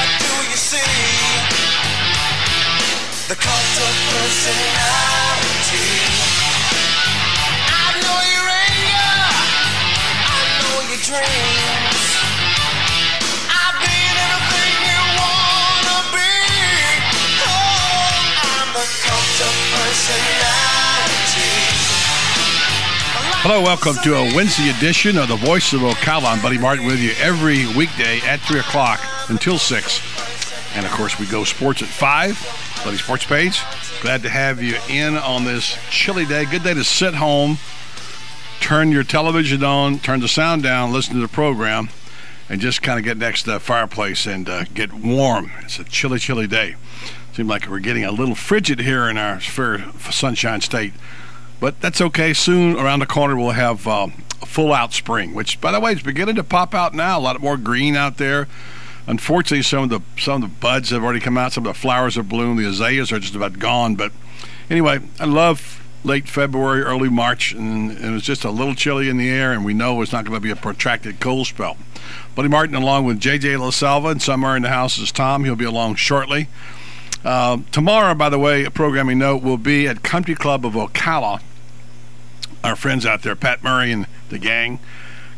what do you see? The cult of personality. I know your anger, I know your dreams. I've been anything you wanna be. Oh, I'm the cult of personality. Hello, welcome to a Wednesday edition of the Voice of Ocala. I'm Buddy Martin with you every weekday at 3 o'clock until 6. And, of course, we go sports at 5. Buddy Sports Page. Glad to have you in on this chilly day. Good day to sit home, turn your television on, turn the sound down, listen to the program, and just kind of get next to the fireplace and get warm. It's a chilly, chilly day. Seems like we're getting a little frigid here in our fair Sunshine State. But that's okay. Soon, around the corner, we'll have a full-out spring, which, by the way, is beginning to pop out now. A lot more green out there. Unfortunately, some of the buds have already come out. Some of the flowers have bloomed. The azaleas are just about gone. But anyway, I love late February, early March, and it was just a little chilly in the air, and we know it's not going to be a protracted cold spell. Buddy Martin, along with J.J. LaSalva, and somewhere in the house is Tom. He'll be along shortly. Tomorrow, by the way, a programming note, will be at Country Club of Ocala. Our friends out there, Pat Murray and the gang,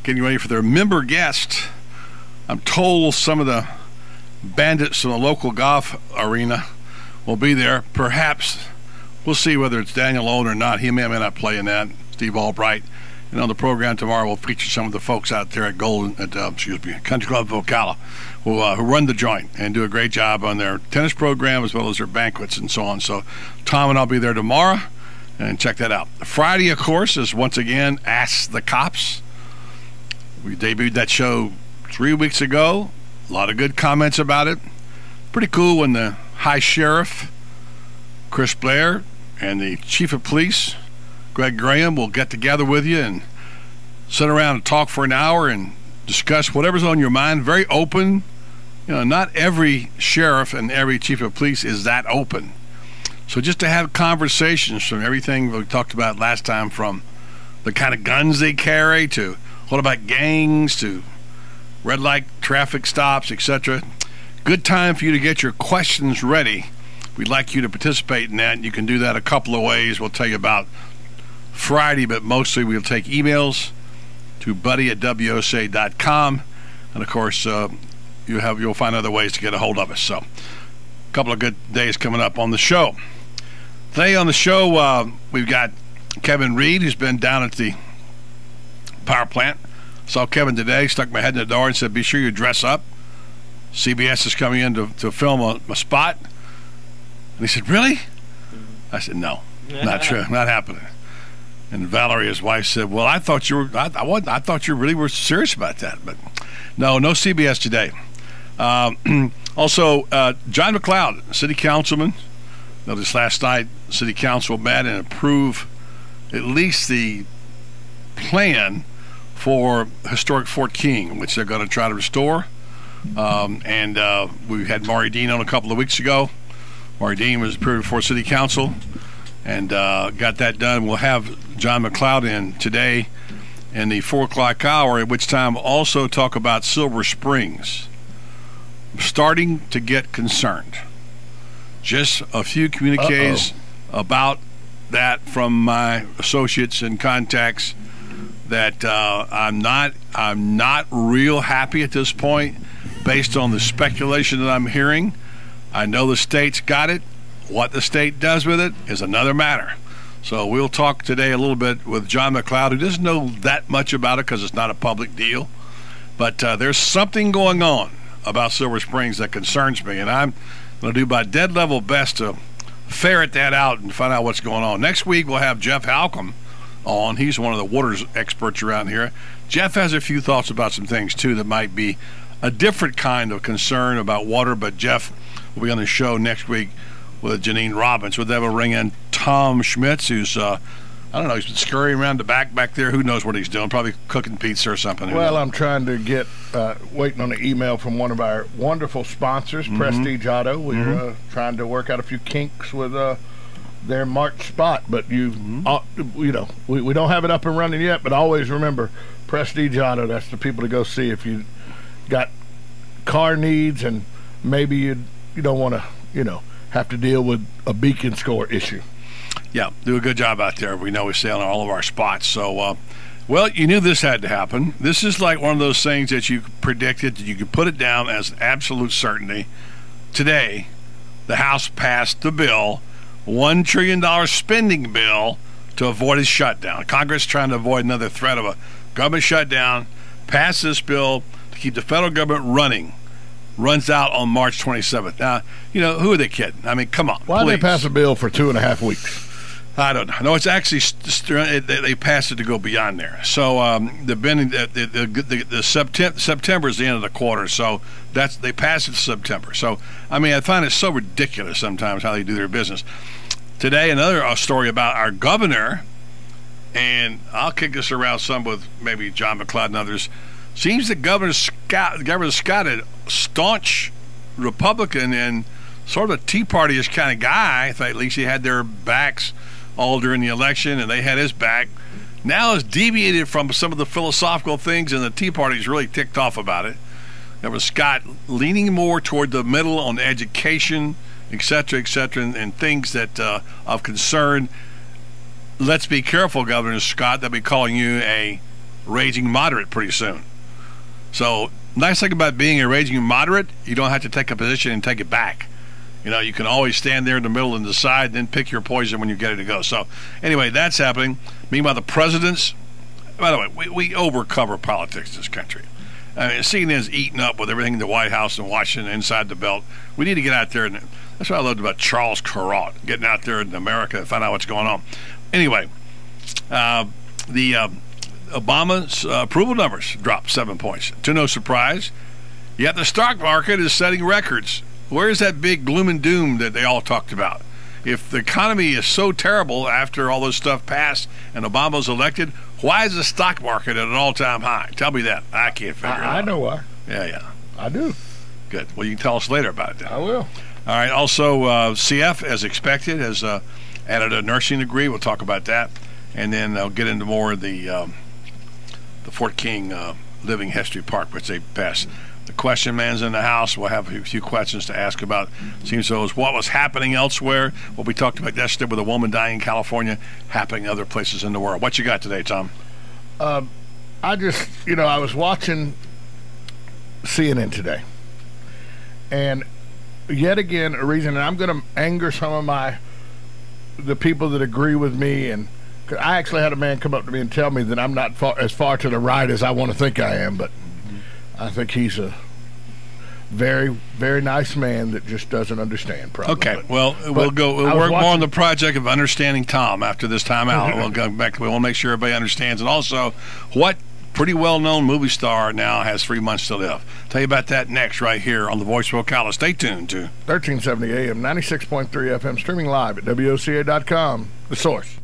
getting ready for their member guest. I'm told some of the bandits from the local golf arena will be there. Perhaps we'll see whether it's Daniel Owen or not. He may or may not play in that. Steve Albright. And on the program tomorrow, we'll feature some of the folks out there at Country Club of Ocala who run the joint and do a great job on their tennis program as well as their banquets and so on. So Tom and I'll be there tomorrow. And check that out. Friday, of course, is once again Ask the Cops. We debuted that show 3 weeks ago. A lot of good comments about it. Pretty cool when the High Sheriff, Chris Blair, and the Chief of Police, Greg Graham, will get together with you and sit around and talk for an hour and discuss whatever's on your mind. Very open. You know, not every sheriff and every chief of police is that open. So just to have conversations from everything we talked about last time, from the kind of guns they carry to what about gangs to red light traffic stops, etc. Good time for you to get your questions ready. We'd like you to participate in that. You can do that a couple of ways. We'll tell you about Friday, but mostly we'll take emails to buddy@wosa.com. And, of course, you'll find other ways to get a hold of us. So a couple of good days coming up on the show. Today on the show, we've got Kevin Reed, who's been down at the power plant. Saw Kevin today, stuck my head in the door and said, be sure you dress up. CBS is coming in to film a spot. And he said, really? I said, no, not true, not happening. And Valerie, his wife, said, well, I thought you really were serious about that. But no CBS today. Also, John McLeod, city councilman. Noticed last night, city council met and approved at least the plan for historic Fort King, which they're going to try to restore. And we had Maury Dean on a couple of weeks ago. Maury Dean was approved before city council and got that done. We'll have John McLeod in today in the 4 o'clock hour, at which time we'll also talk about Silver Springs. I'm starting to get concerned. Just a few communiques about that from my associates and contacts that I'm not real happy at this point based on the speculation that I'm hearing. I know the state's got it. What the state does with it is another matter. So we'll talk today a little bit with John McLeod, who doesn't know that much about it because it's not a public deal. But there's something going on about Silver Springs that concerns me, and I'm going to do my dead level best to ferret that out and find out what's going on. Next week, we'll have Jeff Halcomb on. He's one of the waters experts around here. Jeff has a few thoughts about some things, too, that might be a different kind of concern about water, but Jeff will be on the show next week with Janine Robbins. We'll have a ring in Tom Schmitz, who's I don't know, he's been scurrying around the back there. Who knows what he's doing? Probably cooking pizza or something. Well, I'm trying to get, waiting on an email from one of our wonderful sponsors, Prestige Auto. We're trying to work out a few kinks with their March spot. But you know, we don't have it up and running yet, but always remember, Prestige Auto, that's the people to go see if you got car needs and maybe you don't want to, have to deal with a beacon score issue. Yeah, do a good job out there. We know we stay on all of our spots. So, well, you knew this had to happen. This is like one of those things that you predicted, that you could put it down as an absolute certainty. Today, the House passed the bill, $1 trillion spending bill, to avoid a shutdown. Congress trying to avoid another threat of a government shutdown. Passed this bill to keep the federal government running. Runs out on March 27th. Now, who are they kidding? I mean, come on. Why did they pass a bill for 2.5 weeks? I don't know. No, it's actually they passed it to go beyond there. So September is the end of the quarter. So they passed it to September. So I mean, I find it so ridiculous sometimes how they do their business. Today, another story about our governor, and I'll kick this around some with maybe John McLeod and others. Seems that Governor Scott, a staunch Republican and sort of a Tea Party-ish kind of guy. At least he had their backs all during the election, and they had his back. Now has deviated from some of the philosophical things, and the Tea Party's really ticked off about it. Governor Scott leaning more toward the middle on education, et cetera, and things that of concern. Let's be careful, Governor Scott. They'll be calling you a raging moderate pretty soon. So, nice thing about being a raging moderate, you don't have to take a position and take it back. You can always stand there in the middle and decide, and then pick your poison when you get it to go. So, anyway, that's happening. Meanwhile, the presidents, by the way, we overcover politics in this country. I mean, CNN's eaten up with everything in the White House and Washington inside the belt. We need to get out there, and that's what I loved about Charles Kuralt, getting out there in America and find out what's going on. Anyway, Obama's approval numbers dropped 7 points. To no surprise, yet the stock market is setting records. Where's that big gloom and doom that they all talked about? If the economy is so terrible after all this stuff passed and Obama's elected, why is the stock market at an all-time high? Tell me that. I can't figure it out. I know why. Yeah. I do. Good. Well, you can tell us later about it then. I will. All right. Also, CF, as expected, has added a nursing degree. We'll talk about that. And then I'll get into more of the Fort King Living History Park, which they passed. The question man's in the house. We'll have a few questions to ask about. Seems so as what was happening elsewhere, what we talked about yesterday with a woman dying in California, happening in other places in the world. What you got today, Tom? I just, I was watching CNN today. And yet again, a reason, and I'm going to anger some of the people that agree with me, and I actually had a man come up to me and tell me that I'm not as far to the right as I want to think I am, but I think he's a very, very nice man that just doesn't understand, probably. Okay, we'll work more on the project of understanding Tom after this time out. We'll go back. We want to make sure everybody understands. And also, what pretty well-known movie star now has 3 months to live. Tell you about that next right here on the Voice of Ocala. Stay tuned to 1370 AM, 96.3 FM, streaming live at WOCA.com. The Source.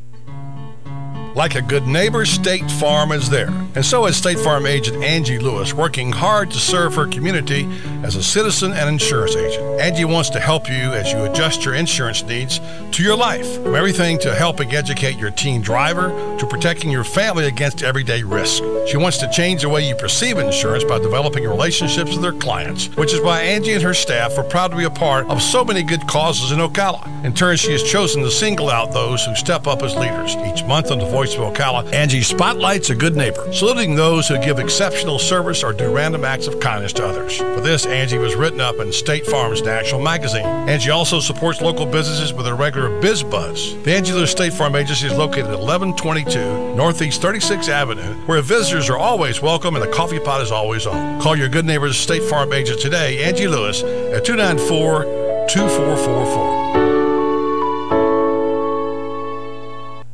Like a good neighbor, State Farm is there. And so is State Farm agent Angie Lewis, working hard to serve her community as a citizen and insurance agent. Angie wants to help you as you adjust your insurance needs to your life. From everything to helping educate your teen driver to protecting your family against everyday risk. She wants to change the way you perceive insurance by developing relationships with her clients, which is why Angie and her staff are proud to be a part of so many good causes in Ocala. In turn, she has chosen to single out those who step up as leaders. Each month on the Voice of Ocala, Angie spotlights a good neighbor, saluting those who give exceptional service or do random acts of kindness to others. For this, Angie was written up in State Farm's national magazine. Angie also supports local businesses with a regular Biz Buzz. The Angie Lewis State Farm Agency is located at 1122 Northeast 36th Avenue, where visitors are always welcome and a coffee pot is always on. Call your good neighbor's State Farm agent today, Angie Lewis, at 294-2444.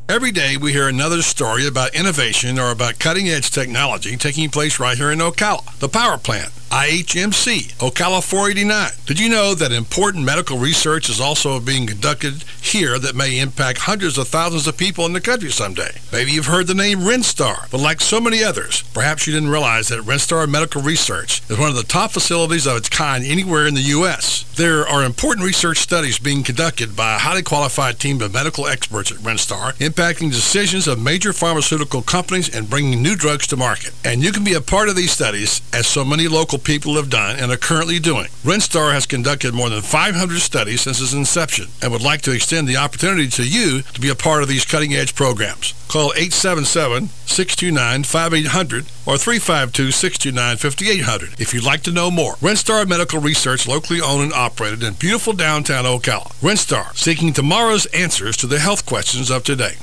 Every day we hear another story about innovation or about cutting-edge technology taking place right here in Ocala. The power plant, IHMC, Ocala 489. Did you know that important medical research is also being conducted here that may impact hundreds of thousands of people in the country someday? Maybe you've heard the name Renstar, but like so many others, perhaps you didn't realize that Renstar Medical Research is one of the top facilities of its kind anywhere in the U.S. There are important research studies being conducted by a highly qualified team of medical experts at Renstar, impacting decisions of major pharmaceutical companies and bringing new drugs to market. And you can be a part of these studies, as so many local people have done and are currently doing. Renstar has conducted more than 500 studies since its inception and would like to extend the opportunity to you to be a part of these cutting-edge programs. Call 877-629-5800 or 352-629-5800 if you'd like to know more. Renstar Medical Research, locally owned and operated in beautiful downtown Ocala. Renstar, seeking tomorrow's answers to the health questions of today.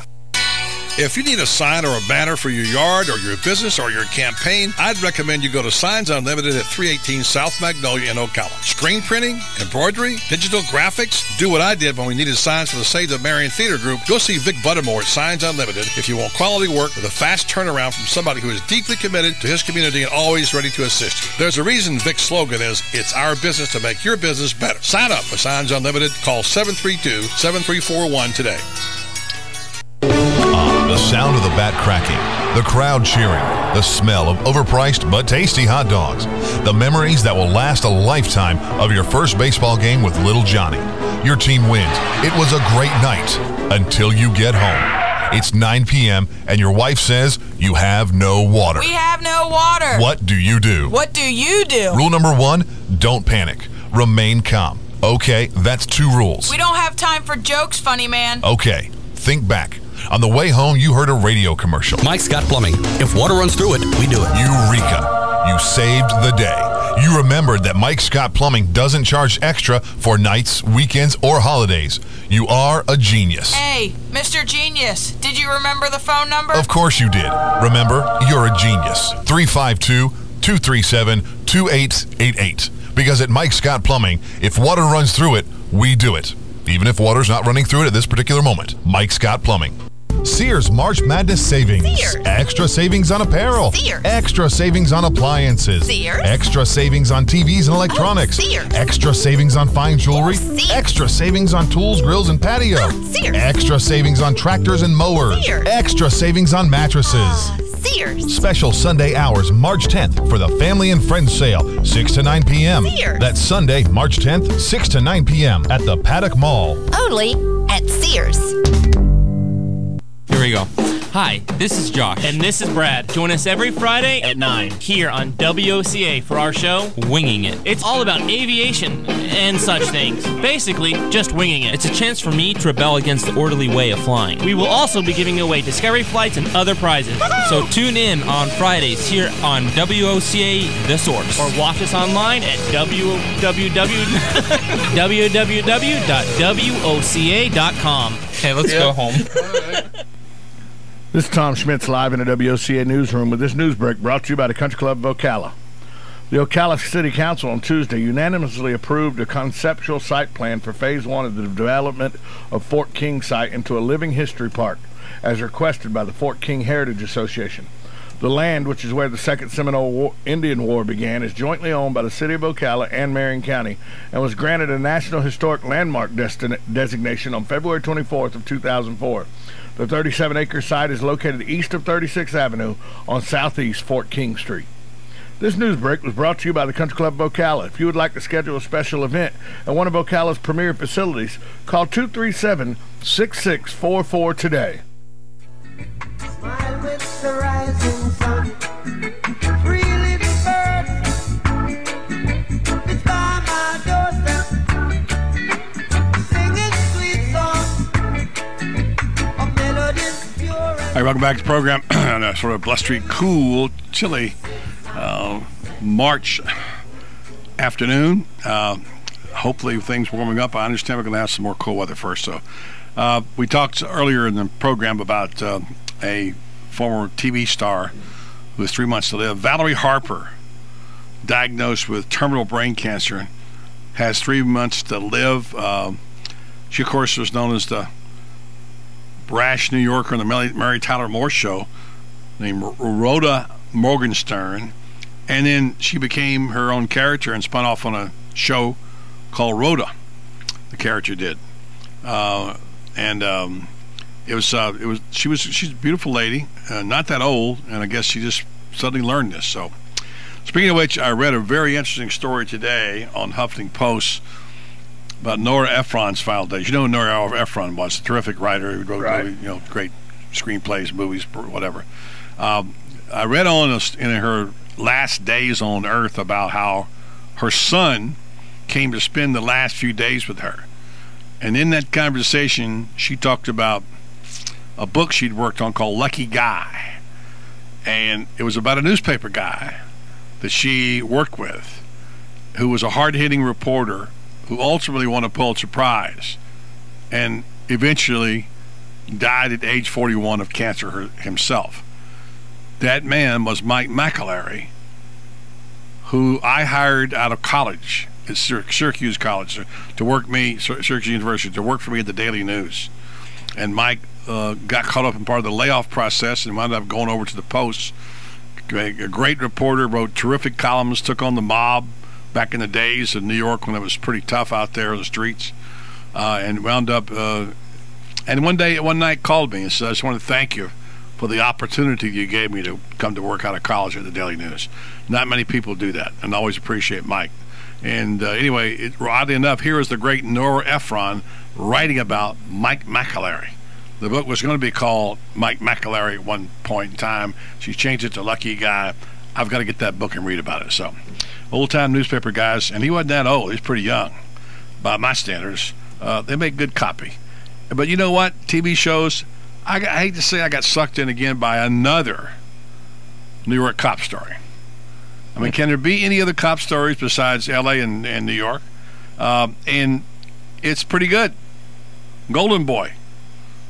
If you need a sign or a banner for your yard or your business or your campaign, I'd recommend you go to Signs Unlimited at 318 South Magnolia in Ocala. Screen printing, embroidery, digital graphics. Do what I did when we needed signs for the Save the Marion Theater Group. Go see Vic Buttermore at Signs Unlimited if you want quality work with a fast turnaround from somebody who is deeply committed to his community and always ready to assist you. There's a reason Vic's slogan is, "It's our business to make your business better." Sign up for Signs Unlimited. Call 732-7341 today. The sound of the bat cracking, the crowd cheering, the smell of overpriced but tasty hot dogs, the memories that will last a lifetime of your first baseball game with little Johnny. Your team wins. It was a great night until you get home. It's 9 p.m. and your wife says you have no water. We have no water. What do you do? What do you do? Rule number 1, don't panic. Remain calm. Okay, that's 2 rules. We don't have time for jokes, funny man. Okay, think back. On the way home, you heard a radio commercial. Mike's Got Plumbing. If water runs through it, we do it. Eureka! You saved the day. You remembered that Mike Scott Plumbing doesn't charge extra for nights, weekends, or holidays. You are a genius. Hey, Mr. Genius, did you remember the phone number? Of course you did. Remember, you're a genius. 352-237-2888. Because at Mike Scott Plumbing, if water runs through it, we do it. Even if water's not running through it at this particular moment. Mike Scott Plumbing. Sears March Madness Savings. Sears. Extra savings on apparel. Sears. Extra savings on appliances. Sears. Extra savings on TVs and electronics. Sears. Extra savings on fine jewelry. Sears. Extra savings on tools, grills, and patio. Sears. Extra savings on tractors and mowers. Sears. Extra savings on mattresses. Sears. Special Sunday hours March 10th for the Family and Friends Sale, 6 to 9 p.m. Sears. That's Sunday, March 10th, 6 to 9 p.m. at the Paddock Mall. Only at Sears. Here we go. Hi, this is Josh. And this is Brad. Join us every Friday at 9 here on WOCA for our show, Winging It. It's all about aviation and such things. Basically, just winging it. It's a chance for me to rebel against the orderly way of flying. We will also be giving away Discovery flights and other prizes. So tune in on Fridays here on WOCA The Source. Or watch us online at www.woca.com. Okay, let's go home. This is Tom Schmitz live in the WOCA newsroom with this news break brought to you by the Country Club of Ocala. The Ocala City Council on Tuesday unanimously approved a conceptual site plan for Phase 1 of the development of Fort King site into a living history park, as requested by the Fort King Heritage Association. The land, which is where the Second Seminole Indian War began, is jointly owned by the City of Ocala and Marion County and was granted a National Historic Landmark designation on February 24th of 2004. The 37-acre site is located east of 36th Avenue on southeast Fort King Street. This news break was brought to you by the Country Club of Ocala. If you would like to schedule a special event at one of Ocala's premier facilities, call 237-6644 today. Smile with the rising sun. Three little birds. It's by my doorstep. Singing sweet songs. A melodies pure and Hey, welcome back to the program. On a sort of blustery, cool, chilly March afternoon. Hopefully things warming up. I understand we're going to have some more cool weather first. So we talked earlier in the program about a former TV star who has 3 months to live. Valerie Harper, diagnosed with terminal brain cancer, has 3 months to live. She, of course, was known as the brash New Yorker on the Mary Tyler Moore Show, named Rhoda Morgenstern. And then she became her own character and spun off on a show called Rhoda. The character did, she's a beautiful lady, not that old, and I guess she just suddenly learned this. So, speaking of which, I read a very interesting story today on Huffington Post about Nora Ephron's final days. You know who Nora Ephron was, a terrific writer who wrote great screenplays, movies, whatever. I read in her last days on Earth about how her son came to spend the last few days with her. And in that conversation, she talked about a book she'd worked on called Lucky Guy. And it was about a newspaper guy that she worked with who was a hard-hitting reporter who ultimately won a Pulitzer Prize and eventually died at age 41 of cancer himself. That man was Mike McAlery, who I hired out of college at Syracuse College to work Syracuse University, to work for me at the Daily News. And Mike got caught up in part of the layoff process and wound up going over to the Post. A great reporter, wrote terrific columns, took on the mob back in the days of New York when it was pretty tough out there in the streets, and wound up. And one night called me and said, "I just want to thank you for the opportunity you gave me to come to work out of college at the Daily News. Not many people do that, and I always appreciate Mike." And anyway, oddly enough, here is the great Nora Ephron writing about Mike McAlery. The book was going to be called Mike McAlery at one point in time. She changed it to Lucky Guy. I've got to get that book and read about it. So, old-time newspaper guys, and he wasn't that old. He's pretty young by my standards. They make good copy. But you know what? TV shows, I hate to say I got sucked in again by another New York cop story. I mean, can there be any other cop stories besides L.A. and New York? And it's pretty good. Golden Boy.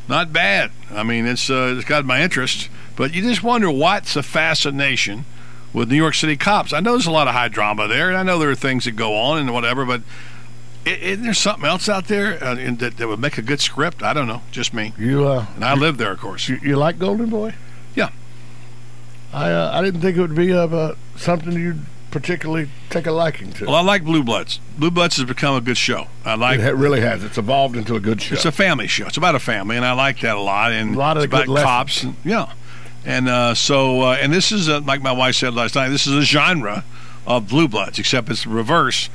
Not bad. I mean, it's got my interest. But you just wonder what's the fascination with New York City cops. I know there's a lot of high drama there, and I know there are things that go on and whatever, but isn't there something else out there that would make a good script? I don't know. Just me. And I live there, of course. You like Golden Boy? Yeah. I didn't think it would be something you'd particularly take a liking to. Well, I like Blue Bloods. Blue Bloods has become a good show. It really has. It's evolved into a good show. It's a family show. It's about a family, and I like that a lot. And a lot of it's about good cops. And, and and this is like my wife said last night. This is a genre of Blue Bloods, except it's the reverse.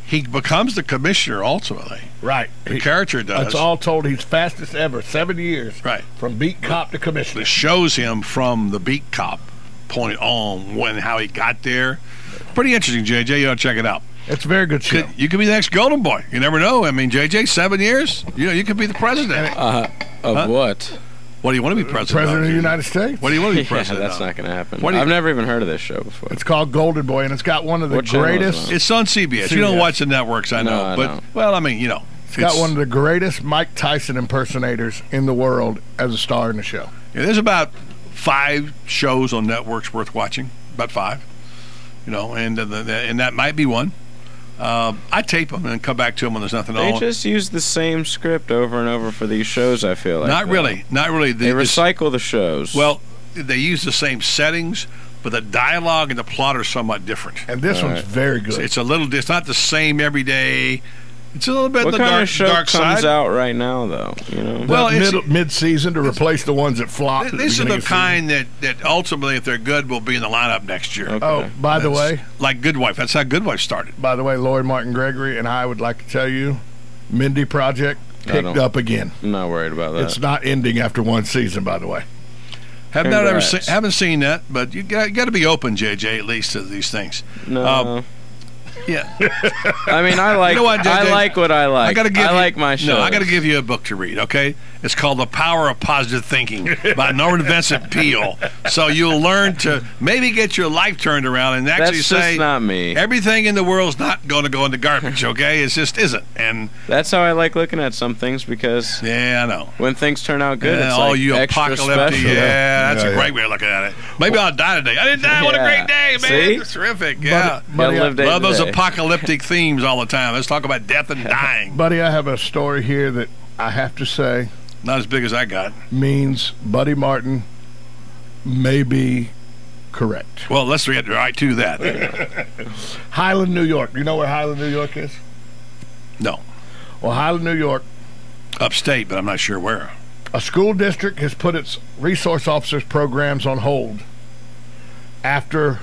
He becomes the commissioner ultimately. Right. The character does. That's all told. He's fastest ever. 7 years. Right. From beat cop to commissioner. It shows him from the beat cop point on how he got there. Pretty interesting, JJ. You ought to check it out. It's a very good show. You could be the next Golden Boy. You never know. I mean, JJ, 7 years. You could be the president. Of what? What do you want to be president? President of the United States. What do you want to be president? That's not going to happen. I've never even heard of this show before. It's called Golden Boy, and it's got one of the greatest. It's on CBS. You don't watch the networks, I know. No, well, I mean, it's got one of the greatest Mike Tyson impersonators in the world as a star in the show. Yeah, there's about 5 shows on networks worth watching. About 5. And that might be one. I tape them and come back to them when there's nothing on. They just use the same script over and over for these shows, I feel like. Not really. They recycle the shows. Well, they use the same settings, but the dialogue and the plot are somewhat different. And this one's very good. It's it's not the same every day. It's a little bit what the kind dark, of show dark comes side. out right now, though? Well, mid-season to replace the ones that flop. This is the kind that ultimately, if they're good, will be in the lineup next year. Okay. Oh, by the way, like Good Wife. That's how Good Wife started. By the way, Lloyd Martin Gregory and I would like to tell you, Mindy Project picked up again. I'm not worried about that. It's not ending after one season, by the way. Haven't seen that, but you got to be open, JJ, at least to these things. No. Yeah. I mean, I like. You know what, JJ? I like what I like. I like my show. No, I got to give you a book to read. Okay, it's called The Power of Positive Thinking by Norman Vincent Peale. So you'll learn to maybe get your life turned around and actually That's say just not me. Everything in the world's not going to go in the garbage. Okay, it just isn't. And that's how I like looking at some things because I know when things turn out good, it's all like you extra apocalyptic. special. Yeah, that's a great way of looking at it. Maybe I'll die today. I didn't die. What a great day, man! See? It's terrific. Yeah, buddy, love those apocalyptic themes all the time. Let's talk about death and dying. Buddy, I have a story here that I have to say, not as big as I got, means Buddy Martin may be correct. Well, let's get right to that. Highland, New York. You know where Highland, New York is? No. Well, Highland, New York. Upstate, but I'm not sure where. A school district has put its resource officers programs on hold after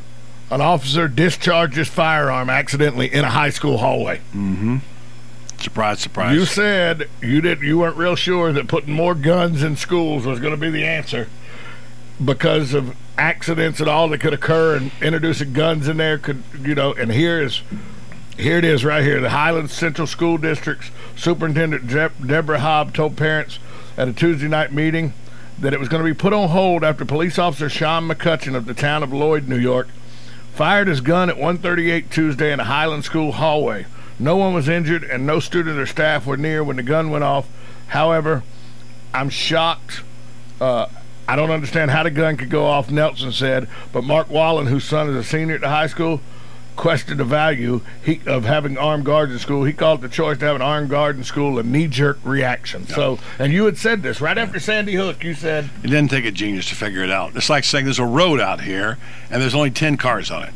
an officer discharged his firearm accidentally in a high school hallway. Mm-hmm. Surprise, surprise. You said you weren't real sure that putting more guns in schools was going to be the answer because of accidents and all that could occur, and introducing guns in there could, and here it is right here. The Highlands Central School District's Superintendent Deborah Hobb told parents at a Tuesday night meeting that it was going to be put on hold after police officer Sean McCutcheon of the town of Lloyd, New York, fired his gun at 1:38 Tuesday in a Highland School hallway. No one was injured and no student or staff were near when the gun went off. However, I'm shocked. I don't understand how the gun could go off, Nelson said, but Mark Wallen, whose son is a senior at the high school, questioned the value of having armed guards in school. He called the choice to have an armed guard in school a knee-jerk reaction. Yeah. So, and you had said this right after Sandy Hook. You said it didn't take a genius to figure it out. It's like saying there's a road out here and there's only 10 cars on it.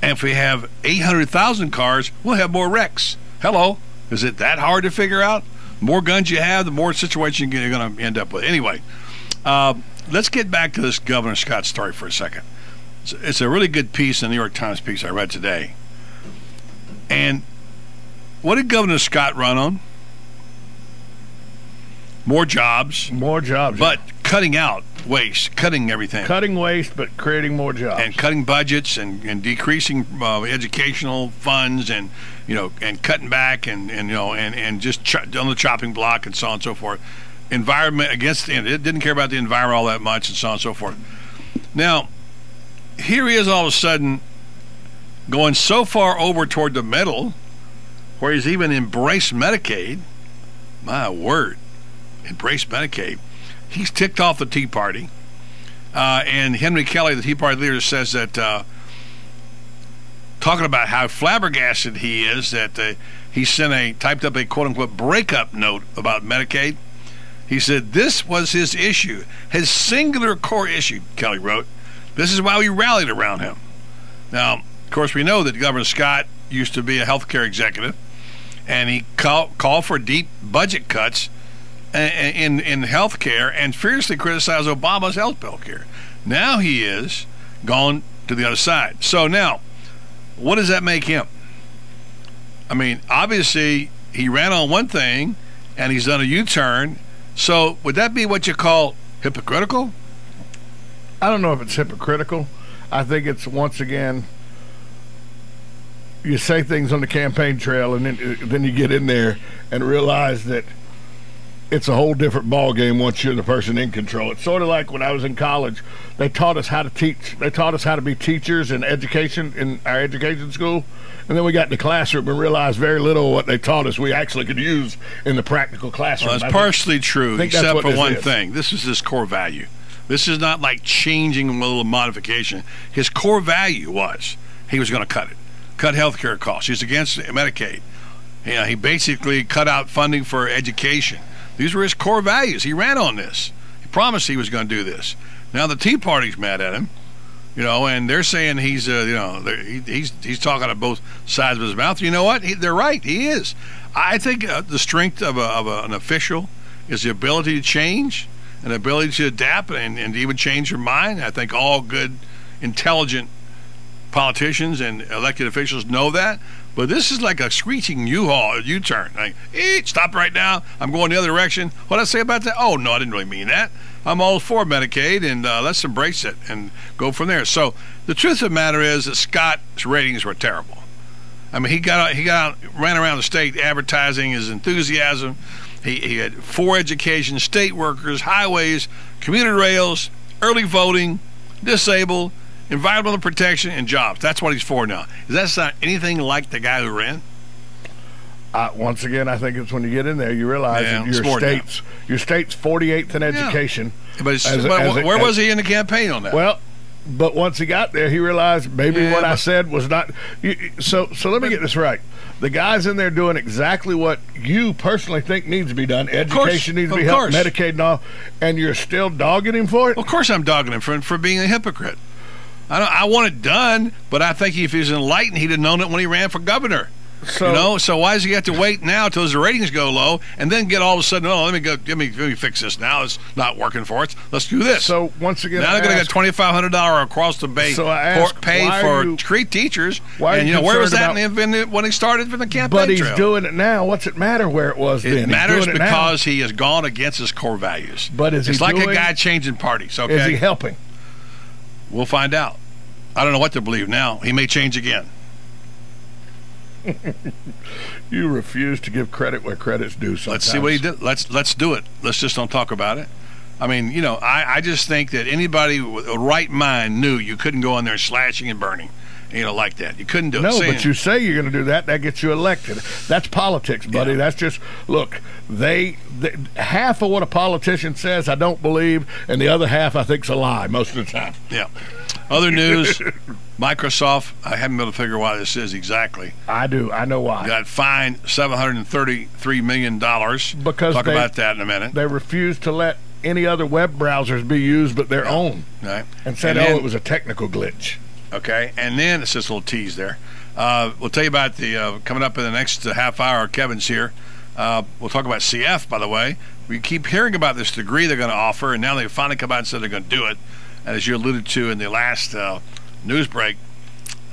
And if we have 800,000 cars, we'll have more wrecks. Hello. Is it that hard to figure out? The more guns you have, the more situation you're going to end up with. Anyway, let's get back to this Governor Scott story for a second. It's a really good piece, the New York Times piece I read today. And what did Governor Scott run on? More jobs. More jobs. But cutting out waste, cutting everything. Cutting waste, but creating more jobs. And cutting budgets and decreasing educational funds and, and cutting back and just on the chopping block and so on and so forth. Environment against, it didn't care about the environment all that much and so on and so forth. Now, here he is all of a sudden going so far over toward the middle where he's even embraced Medicaid. My word, embraced Medicaid. He's ticked off the Tea Party. And Henry Kelly, the Tea Party leader, says that, talking about how flabbergasted he is that he typed up a quote-unquote breakup note about Medicaid. He said this was his issue, his singular core issue, Kelly wrote. This is why we rallied around him. Now, of course, we know that Governor Scott used to be a healthcare executive, and he called for deep budget cuts in healthcare and fiercely criticized Obama's health bill care. Now he is gone to the other side. So now, what does that make him? I mean, obviously, he ran on one thing, and he's done a U-turn. So would that be what you call hypocritical? I don't know if it's hypocritical. I think it's, once again, you say things on the campaign trail and then you get in there and realize that it's a whole different ball game once you're the person in control. It's sort of like when I was in college, they taught us how to teach. They taught us how to be teachers in education, in our education school. And then we got in the classroom and realized very little of what they taught us we actually could use in the practical classroom. Well, that's partially true, except for one thing. This is his core value. This is not like changing a little modification. His core value was he was going to cut health care costs. He's against Medicaid. He basically cut out funding for education. These were his core values. He ran on this. He promised he was going to do this. Now the Tea Party's mad at him, and they're saying he's, he's talking to both sides of his mouth. You know what? They're right. He is. I think the strength of an official is the ability to change, an ability to adapt, and even change your mind. I think all good, intelligent politicians and elected officials know that. But this is like a screeching U-turn. Like, stop right now. I'm going the other direction. What did I say about that? Oh, no, I didn't really mean that. I'm all for Medicaid, and let's embrace it and go from there. So the truth of the matter is that Scott's ratings were terrible. I mean, he got out, ran around the state advertising his enthusiasm. He had 4 education, state workers, highways, commuter rails, early voting, disabled, environmental protection, and jobs. That's what he's for now. Does that sound anything like the guy who ran? Once again, I think it's when you get in there, you realize that your state's 48th in education. Yeah. But where was he in the campaign on that? Well, but once he got there, he realized maybe what I said was not. So let me get this right. The guy's in there doing exactly what you personally think needs to be done. Education needs to be helped, Medicaid and all, and you're still dogging him for it? Well, of course I'm dogging him for being a hypocrite. I want it done, but I think if he was enlightened, he'd have known it when he ran for governor. So why does he have to wait now till his ratings go low and then get all of a sudden, let me fix this now. It's not working for us. Let's do this. So once again, now they're going to get $2,500 across the bay pay for street teachers. And where was that when he started for the campaign But he's trail? doing it now. What's it matter where it was then? It matters because he has gone against his core values. But it's like a guy changing parties. Okay, is he helping? We'll find out. I don't know what to believe now. He may change again. You refuse to give credit where credit's due sometimes. Let's see what he did. Let's do it. Let's just don't talk about it. I mean, I just think that anybody with a right mind knew you couldn't go in there slashing and burning, like that. You couldn't do it. No, but you say you're going to do that. That gets you elected. That's politics, buddy. Yeah. That's just, look, they half of what a politician says I don't believe, and the other half I think's a lie most of the time. Yeah. Other news, Microsoft, I haven't been able to figure why this is exactly. I do. I know why. Got fined $733 million. Because Talk about that in a minute. They refused to let any other web browsers be used but their own. Right. And said, it was a technical glitch. Okay. And then it's just a little tease there. We'll tell you about the coming up in the next half hour. Kevin's here. We'll talk about CF, by the way. We keep hearing about this degree they're going to offer, and now they finally come out and said they're going to do it. And as you alluded to in the last news break,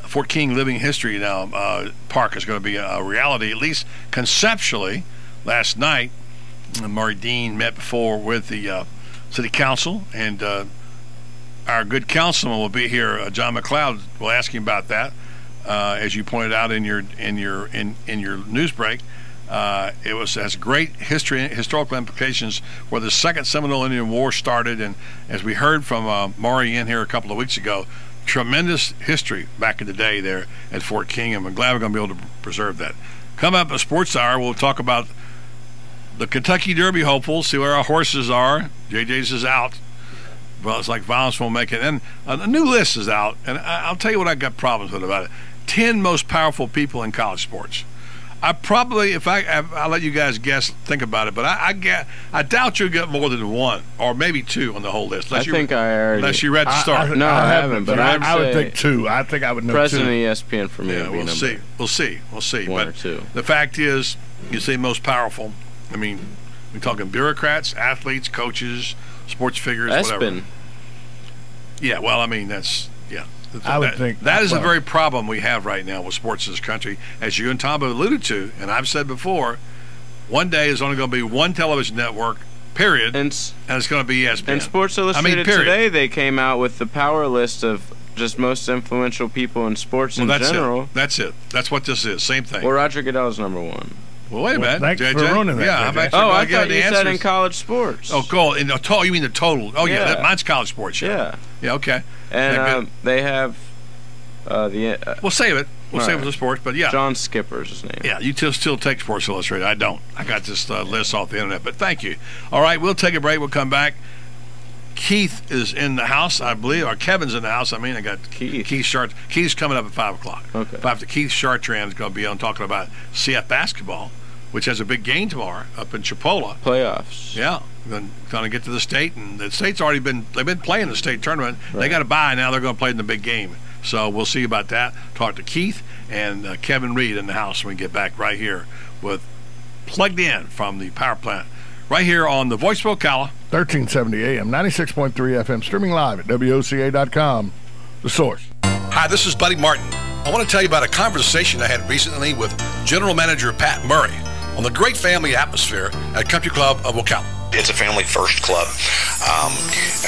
Fort King Living History Park is going to be a reality, at least conceptually. Last night, Maury Dean met before with the city council, and our good councilman will be here. John McLeod will ask him about that, as you pointed out in your news break. It has great historical implications where the Second Seminole Indian War started, and as we heard from Maury in here a couple of weeks ago, tremendous history back in the day there at Fort King, and I'm glad we're going to be able to preserve that. Come up at Sports Hour, we'll talk about the Kentucky Derby hopefuls, see where our horses are. JJ's is out. Well, it's like violence won't make it. And a new list is out, and I'll tell you what I got problems with about it. 10 most powerful people in college sports. I probably, I'll let you guys guess, think about it, but I doubt you'll get more than one or maybe two on the whole list. Unless you read the story. I haven't, but I would think two. I think I would know President two. ESPN for me. Yeah, we'll see. One but or two. The fact is, you say most powerful. I mean, we're talking bureaucrats, athletes, coaches, sports figures, whatever. Yeah, well, I mean, that's, yeah. I would think that is the very problem we have right now with sports in this country, as you and Tom have alluded to, and I've said before. One day is only going to be one television network, period, and it's going to be ESPN. And Sports Illustrated today, they came out with the power list of just most influential people in sports in general. That's it. That's what this is. Same thing. Well, Roger Goodell's number one. Well, wait a minute. Thanks JJ. for running that. Yeah, JJ. I thought you said in college sports. Oh, cool. In the total, you mean the total? Oh, yeah. Mine's college sports. Yeah. Yeah. Okay. And they have we'll save it. We'll save it for the sports, but yeah. John Skipper's his name. Yeah, you still take Sports Illustrated. I don't. I got this list off the internet, but thank you. All right, we'll take a break. We'll come back. Keith is in the house, I believe, or Kevin's in the house. I mean, I got Keith Chart. Keith's coming up at 5 o'clock. Okay. Keith Chartrand is going to be on talking about CF basketball, which has a big game tomorrow up in Chipola. Playoffs. Yeah. Going to get to the state, and the state's already been playing the state tournament. Right. They got to bye now. They're going to play in the big game. So we'll see about that. Talk to Keith and Kevin Reed in the house when we get back right here with Plugged In from the power plant. Right here on the Voice of Ocala. 1370 AM, 96.3 FM, streaming live at WOCA.com. The Source. Hi, this is Buddy Martin. I want to tell you about a conversation I had recently with General Manager Pat Murray on the great family atmosphere at Country Club of Ocala. It's a family-first club.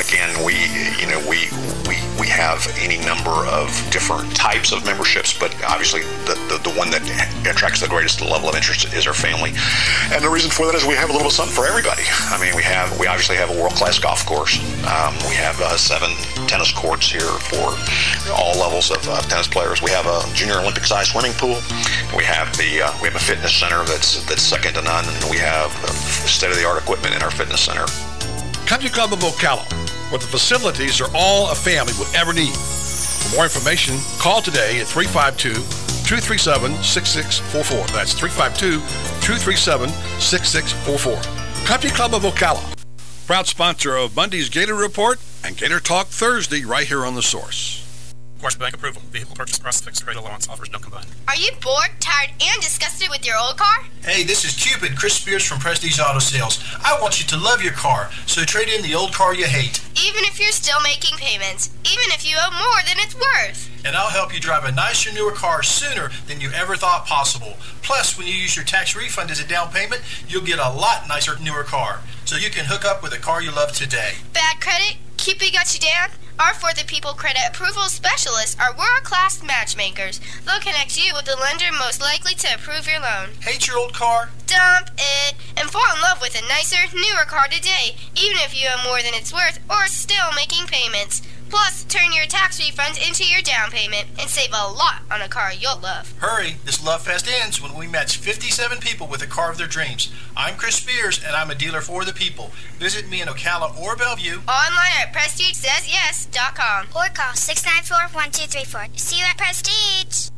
Again, we have any number of different types of memberships, but obviously the one that attracts the greatest level of interest is our family. And the reason for that is we have a little bit of something for everybody. I mean, we obviously have a world-class golf course. We have 7 tennis courts here for all levels of tennis players. We have a junior Olympic-sized swimming pool. We have a fitness center that's second to none, and we have state-of-the-art equipment in our fitness center. Country Club of Ocala, where the facilities are all a family would ever need. For more information, call today at 352-237-6644. That's 352-237-6644. Country Club of Ocala, proud sponsor of Monday's Gator Report and Gator Talk Thursday right here on The Source. Requires bank approval. Vehicle purchase price fixed rate allowance. Offers no combined. Are you bored, tired, and disgusted with your old car? Hey, this is Cupid, Chris Spears from Prestige Auto Sales. I want you to love your car, so trade in the old car you hate. Even if you're still making payments, even if you owe more than it's worth. And I'll help you drive a nicer, newer car sooner than you ever thought possible. Plus, when you use your tax refund as a down payment, you'll get a lot nicer, newer car. So you can hook up with a car you love today. Bad credit? Cupid got you down? Our For the People credit approval specialists are world-class matchmakers. They'll connect you with the lender most likely to approve your loan. Hate your old car? Dump it and fall in love with a nicer, newer car today, even if you owe more than it's worth or still making payments. Plus, turn your tax refund into your down payment and save a lot on a car you'll love. Hurry, this love fest ends when we match 57 people with a car of their dreams. I'm Chris Spears, and I'm a dealer for the people. Visit me in Ocala or Bellevue. Online at PrestigeSaysYes.com or call 694-1234. See you at Prestige.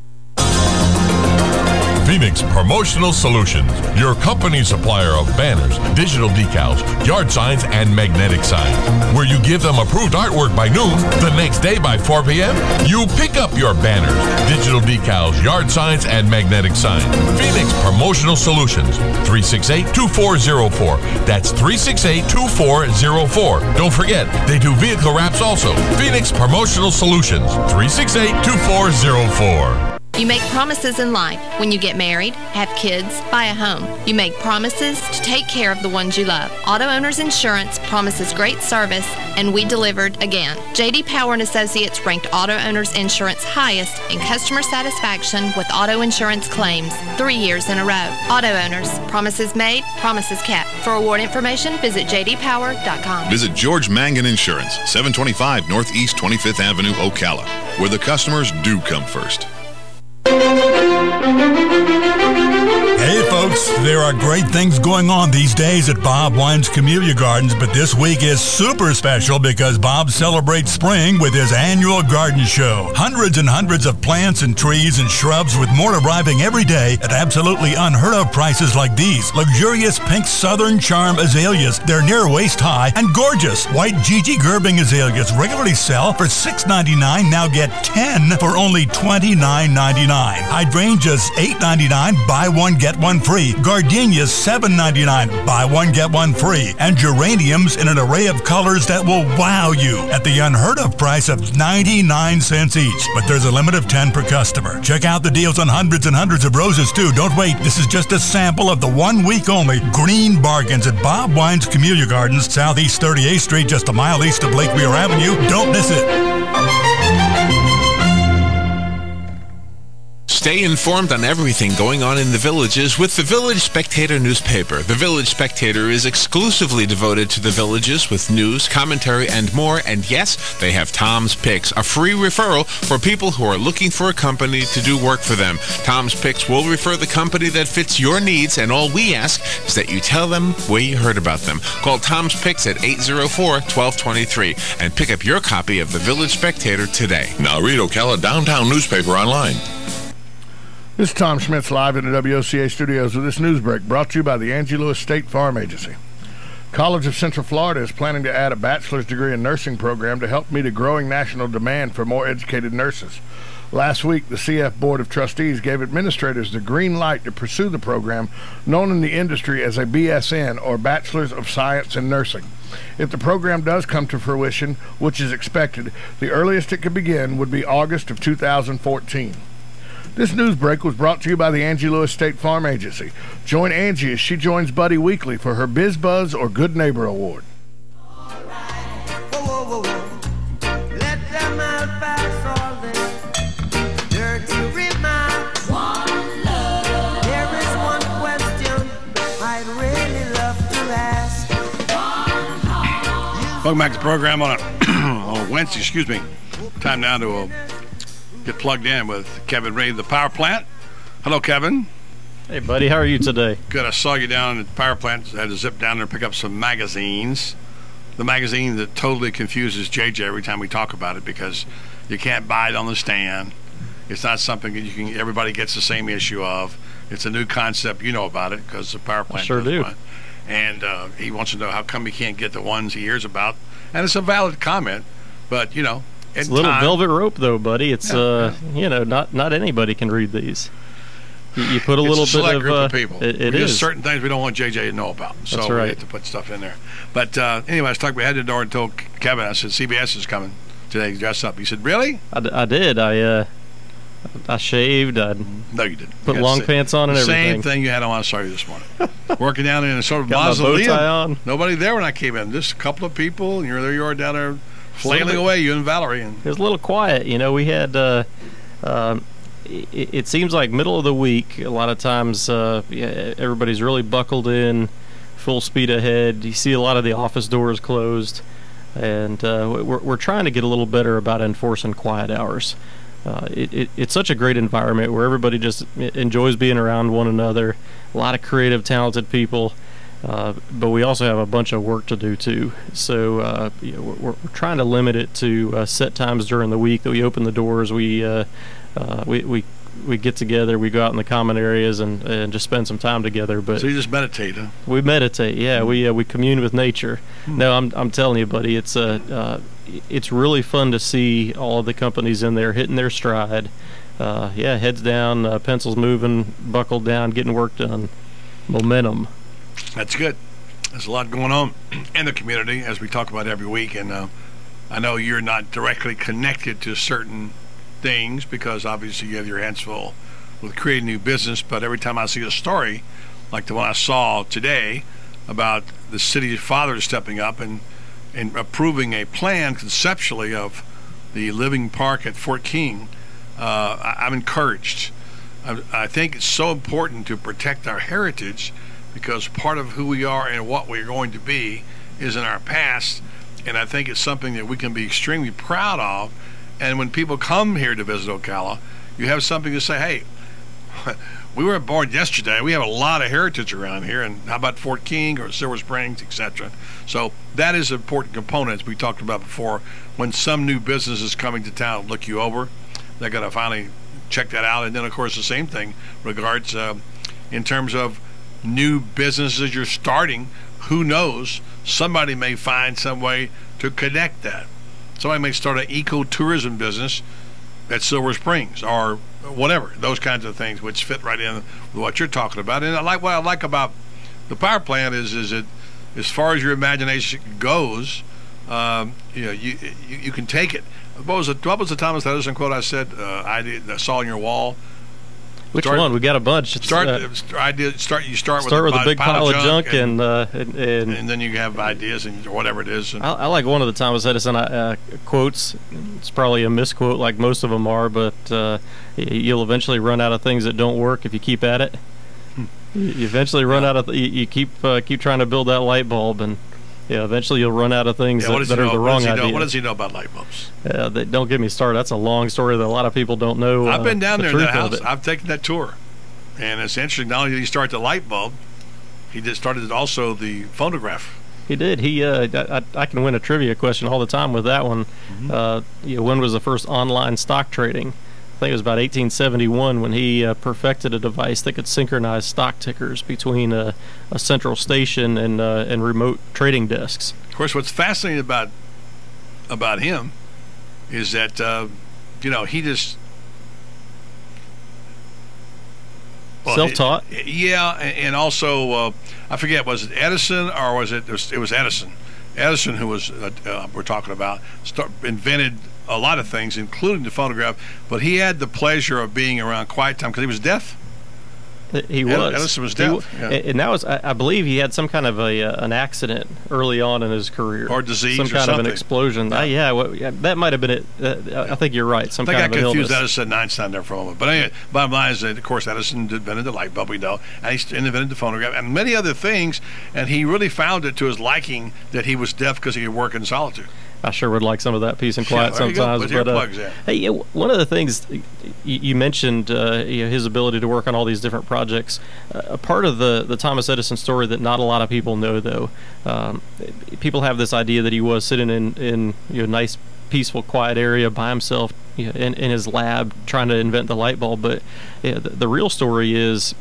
Phoenix Promotional Solutions, your company supplier of banners, digital decals, yard signs, and magnetic signs. Where you give them approved artwork by noon, the next day by 4 p.m., you pick up your banners, digital decals, yard signs, and magnetic signs. Phoenix Promotional Solutions, 368-2404. That's 368-2404. Don't forget, they do vehicle wraps also. Phoenix Promotional Solutions, 368-2404. You make promises in life when you get married, have kids, buy a home. You make promises to take care of the ones you love. Auto Owners Insurance promises great service, and we delivered again. J.D. Power and Associates ranked Auto Owners Insurance highest in customer satisfaction with auto insurance claims 3 years in a row. Auto Owners, promises made, promises kept. For award information, visit jdpower.com. Visit George Mangan Insurance, 725 Northeast 25th Avenue, Ocala, where the customers do come first. Hey folks, there are great things going on these days at Bob Wine's Camellia Gardens, but this week is super special because Bob celebrates spring with his annual garden show. Hundreds and hundreds of plants and trees and shrubs with more arriving every day at absolutely unheard of prices like these. Luxurious pink Southern Charm azaleas. They're near waist high and gorgeous. White Gigi Gerbing azaleas regularly sell for $6.99. Now get 10 for only $29.99. Hydrangeas $8.99, buy one get one free. Gardenias $7.99, buy one get one free. And geraniums in an array of colors that will wow you at the unheard of price of 99 cents each. But there's a limit of 10 per customer. Check out the deals on hundreds and hundreds of roses too. Don't wait. This is just a sample of the 1 week only green bargains at Bob Wine's Camellia Gardens, Southeast 38th Street, just a mile east of Lake Weir Avenue. Don't miss it. Stay informed on everything going on in the villages with the Village Spectator newspaper. The Village Spectator is exclusively devoted to the villages with news, commentary, and more. And yes, they have Tom's Picks, a free referral for people who are looking for a company to do work for them. Tom's Picks will refer the company that fits your needs, and all we ask is that you tell them where you heard about them. Call Tom's Picks at 804-1223 and pick up your copy of the Village Spectator today. Now read Ocala Downtown newspaper online. This is Tom Schmitz live in the WOCA studios with this news break brought to you by the Angie Lewis State Farm Agency. College of Central Florida is planning to add a bachelor's degree in nursing program to help meet a growing national demand for more educated nurses. Last week, the CF Board of Trustees gave administrators the green light to pursue the program, known in the industry as a BSN, or Bachelor's of Science in Nursing. If the program does come to fruition, which is expected, the earliest it could begin would be August of 2014. This news break was brought to you by the Angie Lewis State Farm Agency. Join Angie as she joins Buddy weekly for her Biz Buzz or Good Neighbor Award. Let them out pass all this dirty remarks. One love. There is one question I'd really love to ask. Welcome back to the program on a Wednesday, Time now to get plugged in with Kevin Ray, the power plant. Hello, Kevin. Hey, buddy. How are you today? Good. I saw you down at the power plant. I had to zip down there and pick up some magazines. The magazine that totally confuses JJ every time we talk about it because you can't buy it on the stand. It's not something that everybody gets the same issue of. It's a new concept. You know about it because the power plant. I sure do. One. And he wants to know how come he can't get the ones he hears about. And it's a valid comment, but, It's a little velvet rope, though, buddy. It's not anybody can read these. You put a little bit of group of people. It is certain things we don't want JJ to know about, so That's right. we have to put stuff in there. But anyway, I was talking. We had the door and told Kevin. I said CBS is coming today to dress up. He said, "Really?" I did. I shaved. No, you didn't. Put long pants on and everything. Same thing you had on. I saw you this morning. Working down in a sort of Got my bow tie on. Nobody there when I came in. Just a couple of people, and there you are down there flailing away. You and Valerie. And it was a little quiet. We had. It seems like middle of the week. A lot of times, everybody's really buckled in, full speed ahead. You see a lot of the office doors closed, and we're trying to get a little better about enforcing quiet hours. It's such a great environment where everybody just enjoys being around one another. A lot of creative, talented people, but we also have a bunch of work to do too. So we're trying to limit it to set times during the week that we open the doors. We get together, we go out in the common areas and just spend some time together. But so you just meditate, huh? We meditate, yeah. We commune with nature. No, I'm telling you, buddy, it's really fun to see all of the companies in there hitting their stride. Heads down, pencils moving, buckled down, getting work done. Momentum. That's good. There's a lot going on in the community, as we talk about every week, and I know you're not directly connected to certain things because obviously you have your hands full with creating new business, but every time I see a story like the one I saw today about the city's father stepping up and approving a plan conceptually of the living park at Fort King, I'm encouraged. I think it's so important to protect our heritage because part of who we are and what we're going to be is in our past, and I think it's something that we can be extremely proud of. And when people come here to visit Ocala, you have something to say, hey, we weren't born yesterday. We have a lot of heritage around here. And how about Fort King or Silver Springs, etc.? So that is an important component, as we talked about before. When some new business is coming to town, look you over, they're going to finally check that out. And then, of course, the same thing regards in terms of new businesses you're starting. Who knows? Somebody may find some way to connect that. Somebody may start an ecotourism business at Silver Springs or whatever, those kinds of things, which fit right in with what you're talking about. And what I like about the power plant is that as far as your imagination goes, you can take it. What was the Thomas Edison quote I said? I saw on your wall. Which one? We got a bunch. You start with a big pile of junk and then you have ideas and whatever it is. I like one of the Thomas Edison quotes. It's probably a misquote, like most of them are, but you'll eventually run out of things that don't work if you keep at it. You eventually run out of. You keep trying to build that light bulb, and eventually you'll run out of things that are the wrong idea. What does he know about light bulbs? Don't get me started. That's a long story that a lot of people don't know. I've been down there in that house. I've taken that tour, and it's interesting. Not only did he start the light bulb, he started also the phonograph. He did. I can win a trivia question all the time with that one. Mm-hmm. When was the first online stock trading? I think it was about 1871 when he perfected a device that could synchronize stock tickers between a central station and remote trading desks. Of course, what's fascinating about him is that he just self-taught. And also I forget, was it Edison or was it was Edison? Edison, who was we're talking about, invented a lot of things, including the phonograph, but he had the pleasure of being around quiet time because he was deaf. He was. Edison was deaf. And that was, I believe he had some kind of an accident early on in his career. Or disease some or kind something. Of an explosion. That might have been it. I think you're right. Some kind of an illness. I confused Edison and Einstein there for a moment. But anyway, bottom line is that, of course, Edison invented the light bulb, we know, and he invented the phonograph and many other things, and he really found it to his liking that he was deaf because he could work in solitude. I sure would like some of that peace and quiet sometimes. Put earplugs in. Hey, one of the things you mentioned, his ability to work on all these different projects. A part of the Thomas Edison story that not a lot of people know, though, people have this idea that he was sitting in a nice, peaceful, quiet area by himself in his lab trying to invent the light bulb. But the real story is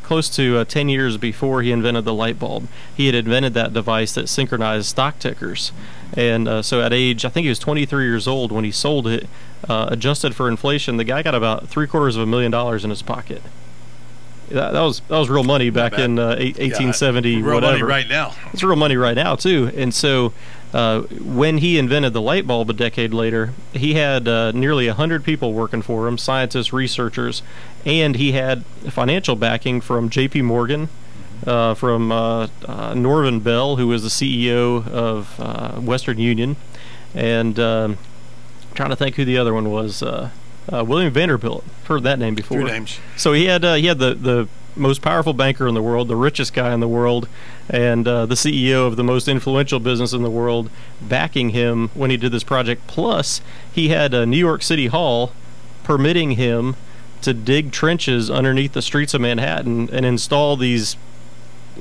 close to 10 years before he invented the light bulb, he had invented that device that synchronized stock tickers. And so at age, I think he was 23 years old when he sold it, adjusted for inflation, the guy got about $750,000 in his pocket. That was real money back in 1870. Real whatever. money right now. It's real money right now too. And so when he invented the light bulb a decade later, he had nearly 100 people working for him, scientists, researchers, and he had financial backing from J.P. Morgan, from Norman Bell, who was the CEO of Western Union, and trying to think who the other one was. William Vanderbilt. Heard that name before. Two names. So he had the most powerful banker in the world, the richest guy in the world, and the CEO of the most influential business in the world backing him when he did this project. Plus, he had New York City Hall permitting him to dig trenches underneath the streets of Manhattan and install these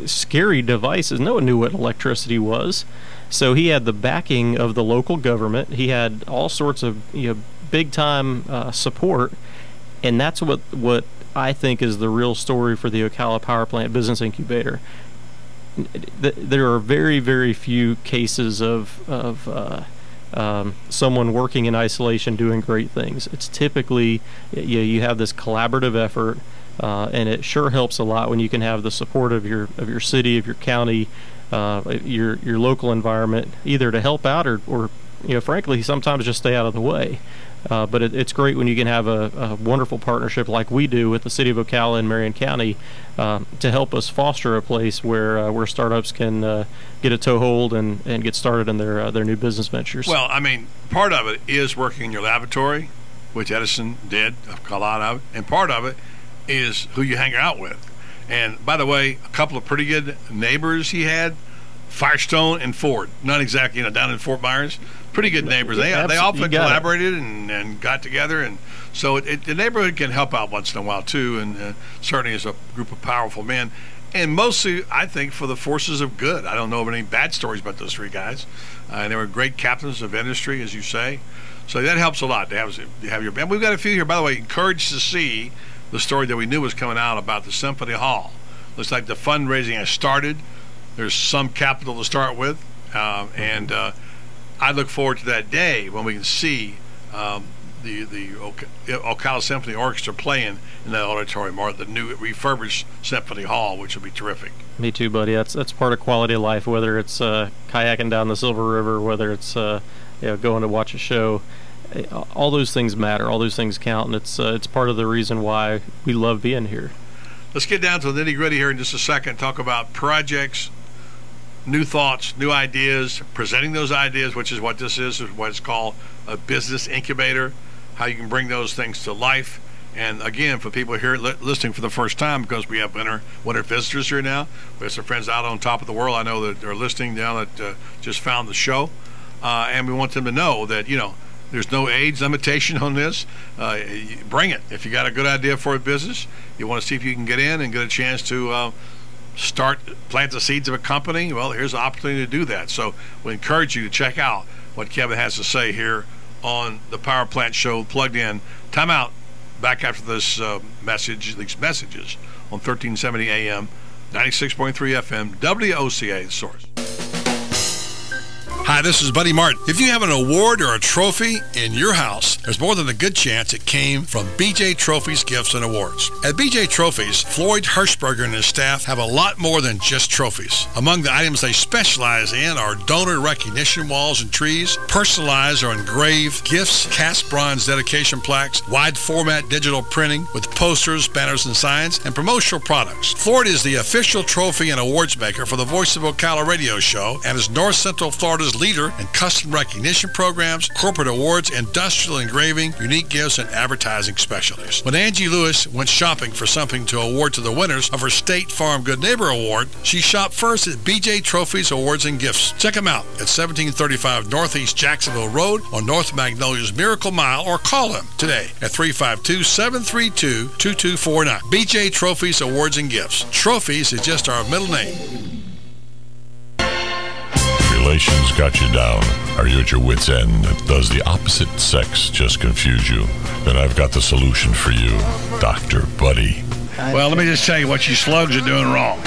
scary devices. No one knew what electricity was. So he had the backing of the local government. He had all sorts of big-time support, and that's what I think is the real story for the Ocala Power Plant Business Incubator. There are very, very few cases of someone working in isolation doing great things. It's typically you have this collaborative effort, and it sure helps a lot when you can have the support of your city, of your county, your local environment, either to help out or frankly, sometimes just stay out of the way. But it's great when you can have a wonderful partnership like we do with the City of Ocala and Marion County to help us foster a place where startups can get a toehold and get started in their new business ventures. Well, I mean, part of it is working in your laboratory, which Edison did a lot of, and part of it is who you hang out with. And by the way, a couple of pretty good neighbors he had, Firestone and Ford. Not exactly, down in Fort Myers. Pretty good neighbors. They often collaborated and got together, and so the neighborhood can help out once in a while too, and certainly as a group of powerful men, and mostly I think for the forces of good. I don't know of any bad stories about those three guys. They were great captains of industry, as you say, so that helps a lot to have your band. We've got a few here, by the way. Encouraged to see the story that we knew was coming out about the Symphony Hall. Looks like the fundraising has started. There's some capital to start with, and I look forward to that day when we can see the Ocala Symphony Orchestra playing in that auditorium, or the new refurbished Symphony Hall, which will be terrific. Me too, buddy. That's part of quality of life, whether it's kayaking down the Silver River, whether it's going to watch a show. All those things matter. All those things count, and it's part of the reason why we love being here. Let's get down to the nitty-gritty here in just a second. Talk about projects, new thoughts, new ideas, presenting those ideas, which is what this is what it's called a business incubator, how you can bring those things to life. And again, for people here listening for the first time, because we have winter visitors here now, we have some friends out on top of the world I know that are listening now that just found the show, and we want them to know that there's no age limitation on this. Bring it. If you got a good idea for a business, you want to see if you can get in and get a chance to plant the seeds of a company, well, here's an opportunity to do that. So we encourage you to check out what Kevin has to say here on the Power Plant Show, Plugged In. Time out. Back after this these messages on 1370 AM, 96.3 FM, WOCA, the source. Hi, this is Buddy Martin. If you have an award or a trophy in your house, there's more than a good chance it came from BJ Trophies Gifts and Awards. At BJ Trophies, Floyd Hirschberger and his staff have a lot more than just trophies. Among the items they specialize in are donor recognition walls and trees, personalized or engraved gifts, cast bronze dedication plaques, wide format digital printing with posters, banners, and signs, and promotional products. Floyd is the official trophy and awards maker for the Voice of Ocala radio show and is North Central Florida's leader in custom recognition programs, corporate awards, industrial engraving, unique gifts, and advertising specialties. When Angie Lewis went shopping for something to award to the winners of her State Farm Good Neighbor Award, she shopped first at BJ Trophies Awards and Gifts. Check them out at 1735 Northeast Jacksonville Road on North Magnolia's Miracle Mile, or call them today at 352-732-2249. BJ Trophies Awards and Gifts. Trophies is just our middle name. Relations got you down. Are you at your wit's end? Does the opposite sex just confuse you? Then I've got the solution for you, Dr. Buddy. Well, let me just tell you what you slugs are doing wrong.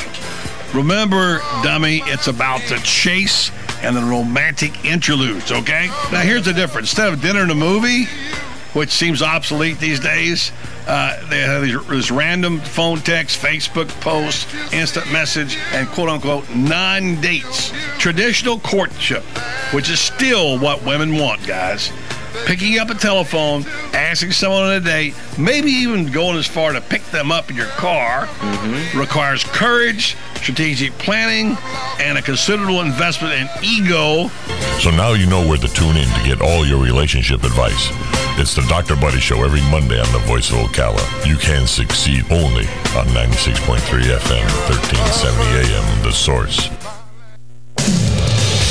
Remember, dummy, it's about the chase and the romantic interludes, okay? Now, here's the difference. Instead of dinner and a movie, which seems obsolete these days, they have this random phone text, Facebook post, instant message, and quote-unquote non-dates. Traditional courtship, which is still what women want, guys. Picking up a telephone, asking someone on a date, maybe even going as far to pick them up in your car, requires courage, strategic planning, and a considerable investment in ego. So now you know where to tune in to get all your relationship advice. It's the Dr. Buddy Show every Monday on the Voice of Ocala. You can succeed only on 96.3 FM, 1370 AM, The Source.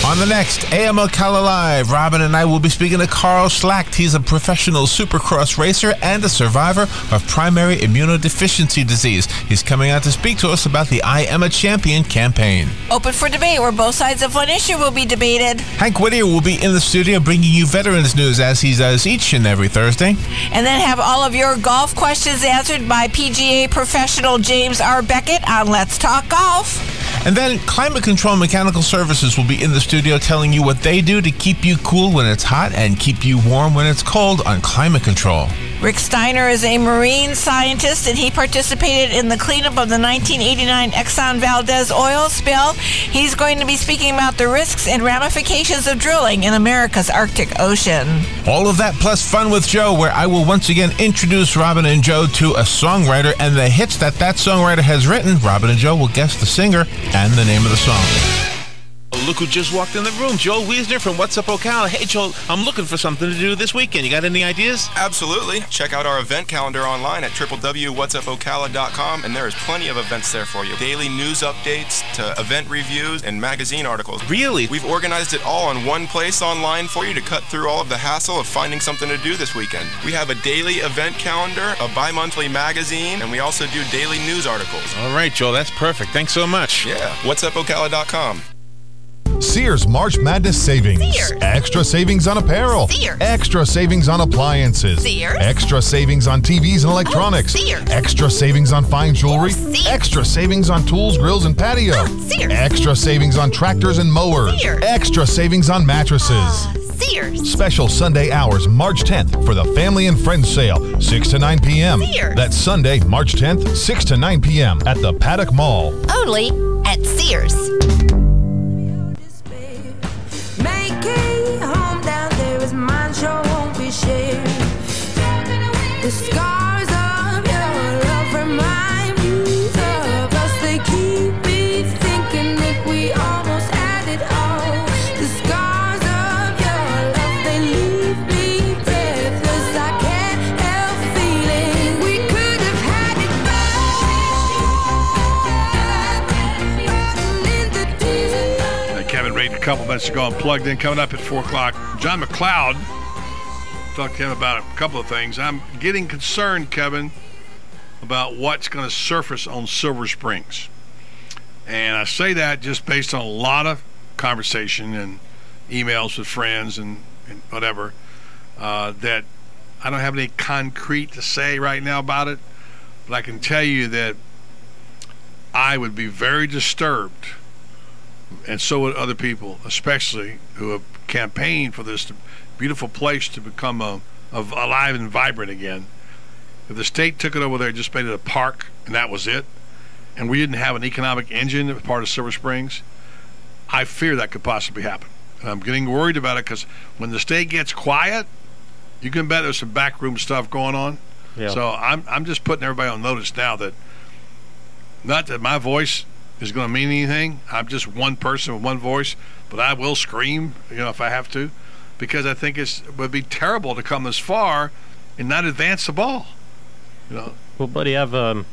On the next AM Ocala Live, Robin and I will be speaking to Carl Schlacht. He's a professional supercross racer and a survivor of primary immunodeficiency disease. He's coming out to speak to us about the I Am a Champion campaign. Open for debate, where both sides of one issue will be debated. Hank Whittier will be in the studio bringing you veterans news as he does each and every Thursday. And then have all of your golf questions answered by PGA professional James R. Beckett on Let's Talk Golf. And then Climate Control Mechanical Services will be in the studio telling you what they do to keep you cool when it's hot and keep you warm when it's cold on climate control. Rick Steiner is a marine scientist, and he participated in the cleanup of the 1989 Exxon Valdez oil spill. He's going to be speaking about the risks and ramifications of drilling in America's Arctic Ocean. All of that plus Fun with Joe, where I will once again introduce Robin and Joe to a songwriter and the hits that songwriter has written. Robin and Joe will guess the singer and the name of the song. Look who just walked in the room. Joel Wiesner from What's Up Ocala. Hey, Joel, I'm looking for something to do this weekend. You got any ideas? Absolutely. Check out our event calendar online at www.whatsupocala.com, and there is plenty of events there for you. Daily news updates to event reviews and magazine articles. Really? We've organized it all in one place online for you to cut through all of the hassle of finding something to do this weekend. We have a daily event calendar, a bi-monthly magazine, and we also do daily news articles. All right, Joel, that's perfect. Thanks so much. Yeah, whatsupocala.com. Sears March Madness Savings. Sears. Extra savings on apparel. Sears. Extra savings on appliances. Sears. Extra savings on TVs and electronics. Sears. Extra savings on fine jewelry. Sears. Extra savings on tools, grills, and patio. Sears. Extra savings on tractors and mowers. Sears. Extra savings on mattresses. Sears. Special Sunday hours March 10th for the Family and Friends Sale, 6 to 9 p.m. Sears. That's Sunday, March 10th, 6 to 9 p.m. at the Paddock Mall. Only at Sears. The scars of your love remind me of us. They keep me thinking that we almost had it all. The scars of your love, they leave me breathless. I can't help feeling we could have had it. Kevin Reed a couple minutes ago and plugged in. Coming up at 4 o'clock, John McLeod. Talked to him about a couple of things. I'm getting concerned, Kevin, about what's going to surface on Silver Springs. And I say that just based on a lot of conversation and emails with friends and whatever, that I don't have any concrete to say right now about it. But I can tell you that I would be very disturbed, and so would other people, especially who have campaigned for this beautiful place to become alive and vibrant again. If the state took it over there and just made it a park and that was it, and we didn't have an economic engine as part of Silver Springs, I fear that could possibly happen. And I'm getting worried about it because when the state gets quiet, you can bet there's some backroom stuff going on. Yeah. So I'm just putting everybody on notice now that not that my voice is going to mean anything. I'm just one person with one voice, but I will scream, if I have to, because I think it would be terrible to come this far and not advance the ball. Well, buddy, I've been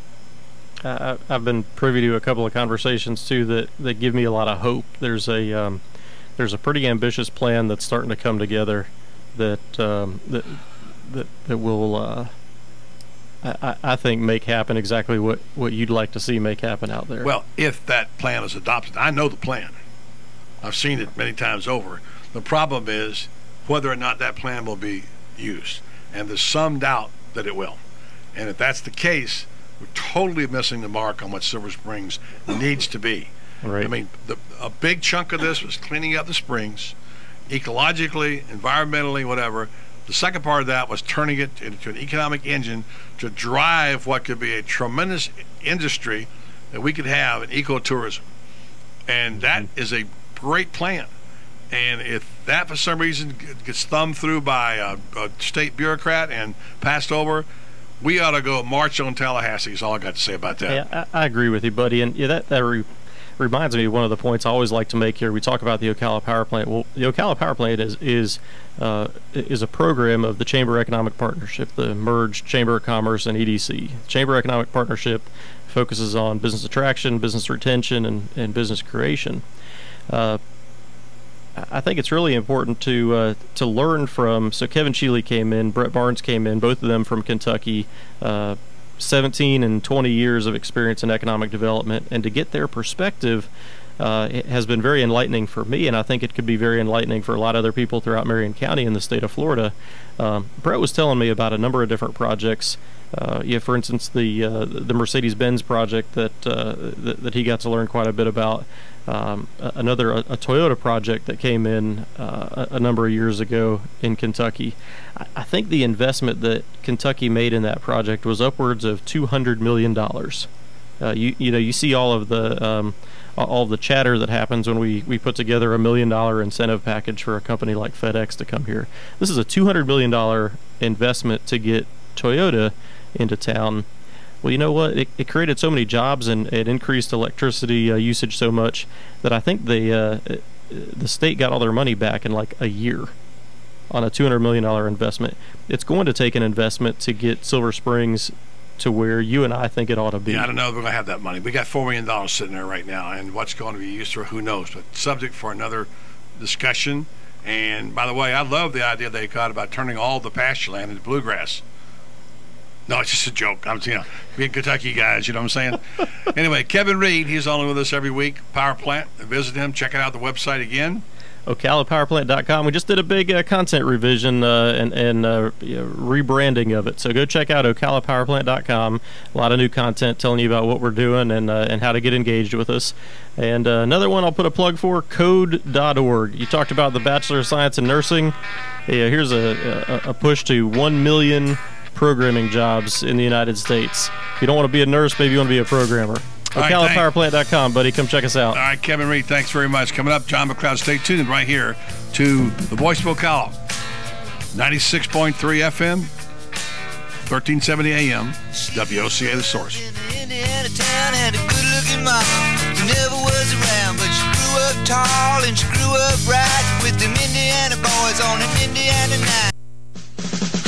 privy to a couple of conversations too that give me a lot of hope. There's a pretty ambitious plan that's starting to come together that will I think make happen exactly what you'd like to see make happen out there. Well, if that plan is adopted, I know the plan. I've seen it many times over. The problem is whether or not that plan will be used, and there's some doubt that it will. And if that's the case, we're totally missing the mark on what Silver Springs needs to be. Right. I mean, a big chunk of this was cleaning up the springs, ecologically, environmentally, whatever. The second part of that was turning it into an economic engine to drive what could be a tremendous industry that we could have in ecotourism. And that is a great plan. And if that for some reason gets thumbed through by a state bureaucrat and passed over, we ought to go march on Tallahassee is all I got to say about that. Yeah, I agree with you, buddy. And yeah, that reminds me of one of the points I always like to make here. We talk about the Ocala Power Plant. Well, the Ocala Power Plant is a program of the Chamber Economic Partnership, the merged Chamber of Commerce and EDC. The Chamber Economic Partnership focuses on business attraction, business retention, and business creation. I think it's really important to learn from. So Kevin Shealy came in, Brett Barnes came in, both of them from Kentucky, 17 and 20 years of experience in economic development, and to get their perspective it has been very enlightening for me, and I think it could be very enlightening for a lot of other people throughout Marion County in the state of Florida. Brett was telling me about a number of different projects. For instance, the Mercedes-Benz project that he got to learn quite a bit about. A Toyota project that came in a number of years ago in Kentucky. I think the investment that Kentucky made in that project was upwards of $200 million. You see all of the chatter that happens when we put together $1 million incentive package for a company like FedEx to come here. This is a $200 million investment to get Toyota into town. Well, you know what? It created so many jobs and it increased electricity usage so much that I think the state got all their money back in like a year on a $200 million investment. It's going to take an investment to get Silver Springs to where you and I think it ought to be. Yeah, I don't know if we're going to have that money. We got $4 million sitting there right now, and what's going to be used for, who knows. But subject for another discussion. And by the way, I love the idea they got about turning all the pasture land into bluegrass. No, it's just a joke. I'm, being Kentucky guys, you know what I'm saying? Anyway, Kevin Reed, he's on with us every week. Power Plant. Visit him. Check out the website again. ocalapowerplant.com. We just did a big content revision and rebranding of it. So go check out ocalapowerplant.com. A lot of new content telling you about what we're doing and how to get engaged with us. And another one I'll put a plug for, code.org. You talked about the Bachelor of Science in Nursing. Here's a push to 1 million programming jobs in the United States. If you don't want to be a nurse, maybe you want to be a programmer. ocalapowerplant.com, buddy. Come check us out. All right, Kevin Reed, thanks very much. Coming up, John McLeod. Stay tuned right here to the Voice of Ocala, 96.3 FM, 1370 AM, WOCA, The Source. Indiana town had a good-looking mama who never was around, but she grew up tall and she grew up right with them Indiana boys on an Indiana night.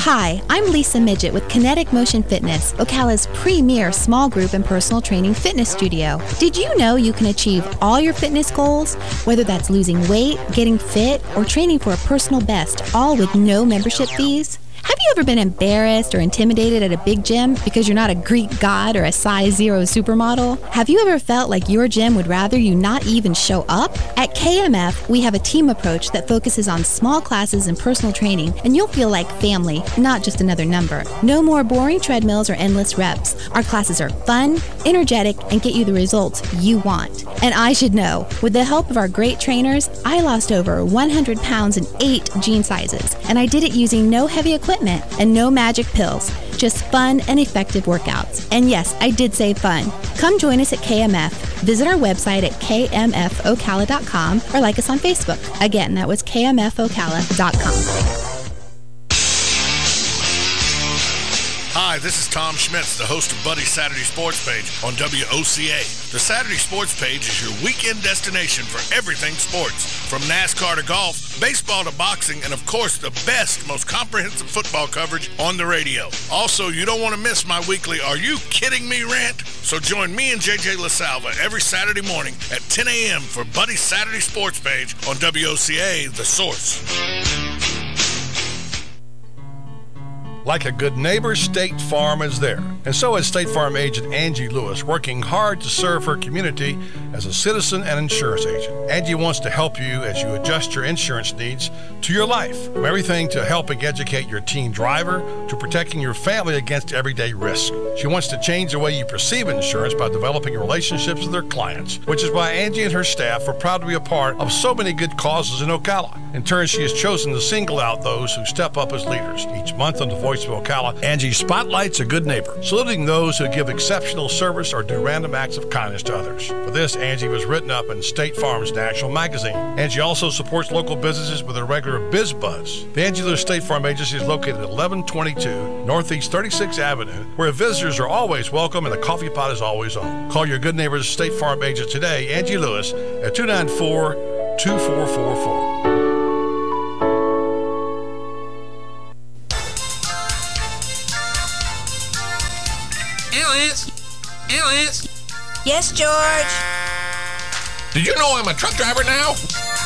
Hi, I'm Lisa Midget with Kinetic Motion Fitness, Ocala's premier small group and personal training fitness studio. Did you know you can achieve all your fitness goals, whether that's losing weight, getting fit, or training for a personal best, all with no membership fees? Have you ever been embarrassed or intimidated at a big gym because you're not a Greek god or a size 0 supermodel? Have you ever felt like your gym would rather you not even show up? At KMF, we have a team approach that focuses on small classes and personal training, and you'll feel like family, not just another number. No more boring treadmills or endless reps. Our classes are fun, energetic, and get you the results you want. And I should know, with the help of our great trainers, I lost over 100 pounds in 8 jean sizes, and I did it using no heavy equipment and no magic pills, just fun and effective workouts. And yes, I did say fun. Come join us at KMF. Visit our website at kmfocala.com or like us on Facebook. Again, that was kmfocala.com. Hi, this is Tom Schmitz, the host of Buddy's Saturday Sports Page on WOCA. The Saturday Sports Page is your weekend destination for everything sports, from NASCAR to golf, baseball to boxing, and of course the best, most comprehensive football coverage on the radio. Also, you don't want to miss my weekly Are You Kidding Me rant? So join me and JJ LaSalva every Saturday morning at 10 a.m. for Buddy's Saturday Sports Page on WOCA, The Source. Like a good neighbor, State Farm is there. And so is State Farm agent Angie Lewis, working hard to serve her community as a citizen and insurance agent. Angie wants to help you as you adjust your insurance needs to your life. From everything to helping educate your teen driver to protecting your family against everyday risk. She wants to change the way you perceive insurance by developing relationships with her clients, which is why Angie and her staff are proud to be a part of so many good causes in Ocala. In turn, she has chosen to single out those who step up as leaders. Each month on the Voice of Ocala, Angie spotlights a good neighbor, saluting those who give exceptional service or do random acts of kindness to others. For this, Angie was written up in State Farm's national magazine. Angie also supports local businesses with a regular Biz Buzz. The Angie Lewis State Farm Agency is located at 1122 Northeast 36th Avenue, where visitors are always welcome and a coffee pot is always on. Call your good neighbor's State Farm agent today, Angie Lewis, at 294-2444. Alice? Yes, George? Did you know I'm a truck driver now?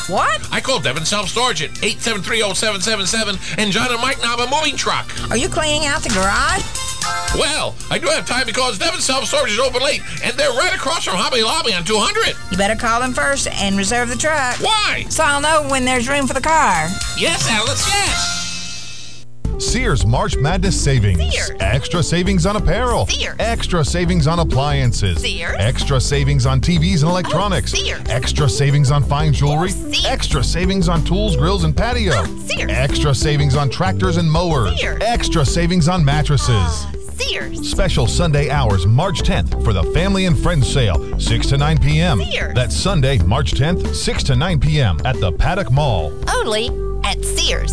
What? I called Devon Self-Storage at 873-0777, and John and Mike now have a moving truck. Are you cleaning out the garage? Well, I do have time because Devon Self-Storage is open late, and they're right across from Hobby Lobby on 200. You better call them first and reserve the truck. Why? So I'll know when there's room for the car. Yes, Alice, yes. Sears March Madness Savings. Sears. Extra savings on apparel. Sears. Extra savings on appliances. Sears. Extra savings on TVs and electronics. Sears. Extra savings on fine jewelry. Sears. Extra savings on tools, grills, and patio. Sears. Extra savings on tractors and mowers. Sears. Extra savings on mattresses. Sears. Special Sunday hours March 10th for the Family and Friends Sale, 6 to 9 p.m. Sears. That's Sunday, March 10th, 6 to 9 p.m. at the Paddock Mall. Only at Sears.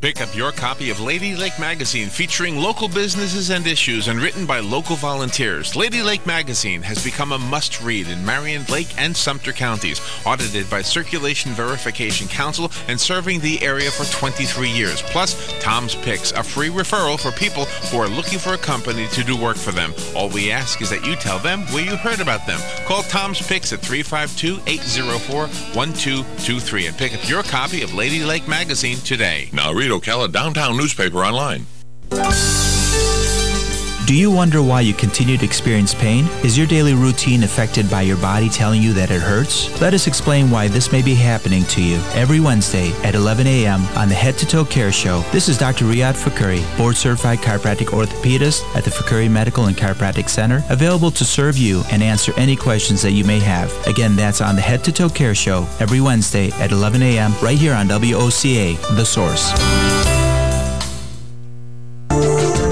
Pick up your copy of Lady Lake Magazine featuring local businesses and issues and written by local volunteers. Lady Lake Magazine has become a must-read in Marion, Lake, and Sumter counties, audited by Circulation Verification Council and serving the area for 23 years. Plus, Tom's Picks, a free referral for people who are looking for a company to do work for them. All we ask is that you tell them where you heard about them. Call Tom's Picks at 352-804-1223 and pick up your copy of Lady Lake Magazine today. Now read Ocala Downtown newspaper online. Do you wonder why you continue to experience pain? Is your daily routine affected by your body telling you that it hurts? Let us explain why this may be happening to you every Wednesday at 11 a.m. on the Head to Toe Care Show. This is Dr. Riyad Fakuri, board-certified chiropractic orthopedist at the Fakuri Medical and Chiropractic Center, available to serve you and answer any questions that you may have. Again, that's on the Head to Toe Care Show every Wednesday at 11 a.m. right here on WOCA, The Source.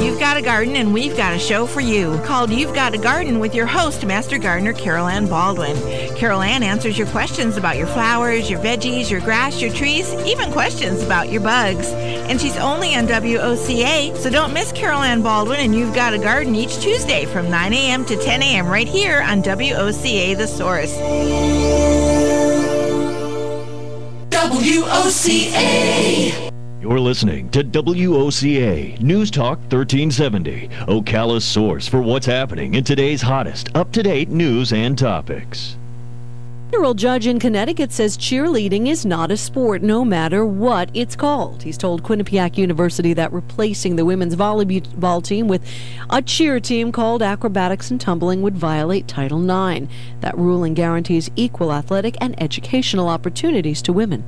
You've got a garden and we've got a show for you called You've Got a Garden with your host, Master Gardener Carol Ann Baldwin. Carol Ann answers your questions about your flowers, your veggies, your grass, your trees, even questions about your bugs. And she's only on WOCA, so don't miss Carol Ann Baldwin and You've Got a Garden each Tuesday from 9 a.m. to 10 a.m. right here on WOCA The Source. WOCA. You're listening to WOCA News Talk 1370, Ocala's source for what's happening in today's hottest, up-to-date news and topics. A federal judge in Connecticut says cheerleading is not a sport, no matter what it's called. He's told Quinnipiac University that replacing the women's volleyball team with a cheer team called acrobatics and tumbling would violate Title IX. That ruling guarantees equal athletic and educational opportunities to women.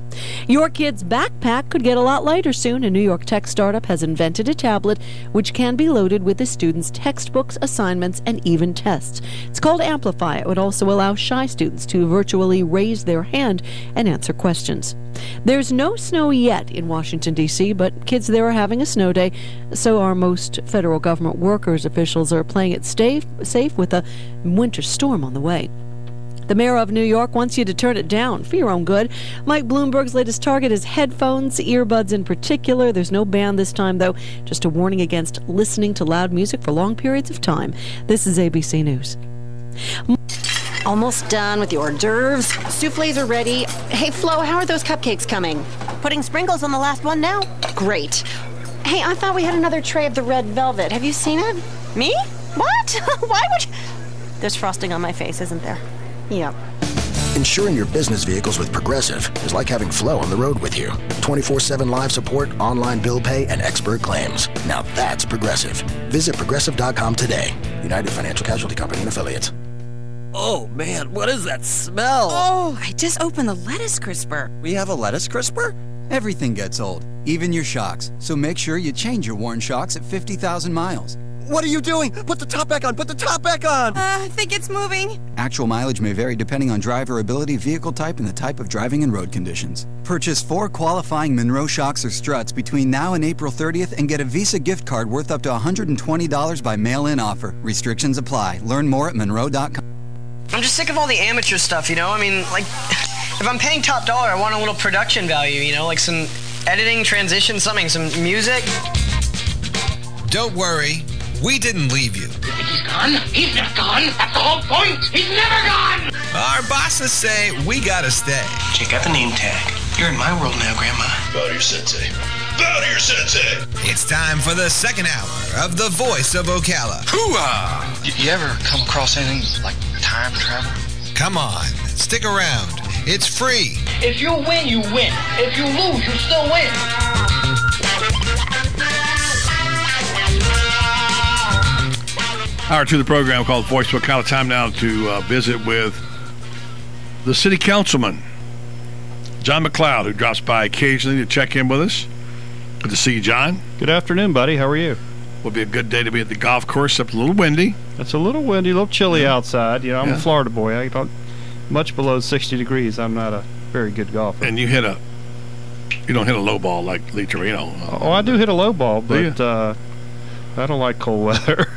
Your kid's backpack could get a lot lighter soon. A New York tech startup has invented a tablet which can be loaded with the students' textbooks, assignments, and even tests. It's called Amplify. It would also allow shy students to virtually raise their hand and answer questions. There's no snow yet in Washington, D.C., but kids there are having a snow day. So are most federal government workers. Officials are playing it safe with a winter storm on the way. The mayor of New York wants you to turn it down for your own good. Mike Bloomberg's latest target is headphones, earbuds in particular. There's no ban this time, though. Just a warning against listening to loud music for long periods of time. This is ABC News. Almost done with your hors d'oeuvres. Soufflés are ready. Hey, Flo, how are those cupcakes coming? Putting sprinkles on the last one now. Great. Hey, I thought we had another tray of the red velvet. Have you seen it? Me? What? Why would you? There's frosting on my face, isn't there? Yep. Insuring your business vehicles with Progressive is like having Flo on the road with you. 24/7 live support, online bill pay, and expert claims. Now that's Progressive. Visit Progressive.com today. United Financial Casualty Company and Affiliates. Oh, man, what is that smell? Oh, I just opened the lettuce crisper. We have a lettuce crisper? Everything gets old, even your shocks. So make sure you change your worn shocks at 50,000 miles. What are you doing? Put the top back on! Put the top back on! I think it's moving. Actual mileage may vary depending on driver ability, vehicle type, and the type of driving and road conditions. Purchase 4 qualifying Monroe shocks or struts between now and April 30th and get a Visa gift card worth up to $120 by mail-in offer. Restrictions apply. Learn more at Monroe.com. I'm just sick of all the amateur stuff, you know? I mean, like, if I'm paying top dollar, I want a little production value, you know? Like some editing, transition, something, some music. Don't worry. We didn't leave you. He's gone? He's not gone. That's the whole point. He's never gone. Our bosses say we gotta stay. Check out the name tag. You're in my world now, Grandma. Bow to your sensei. Bow to your sensei. It's time for the second hour of The Voice of Ocala. Hoo-ah! You ever come across anything like time travel? Come on, stick around. It's free. If you win, you win. If you lose, you still win. Hour 2 of the program called Voice of Ocala. Time now to visit with the city councilman, John McLeod, who drops by occasionally to check in with us. Good to see you, John. Good afternoon, buddy. How are you? Will be a good day to be at the golf course, except a little windy. It's a little windy, a little chilly outside. You know, I'm a Florida boy. I don't much below 60 degrees. I'm not a very good golfer. And you don't hit a low ball like Lee Torino. Oh, I do hit a low ball, but I don't like cold weather.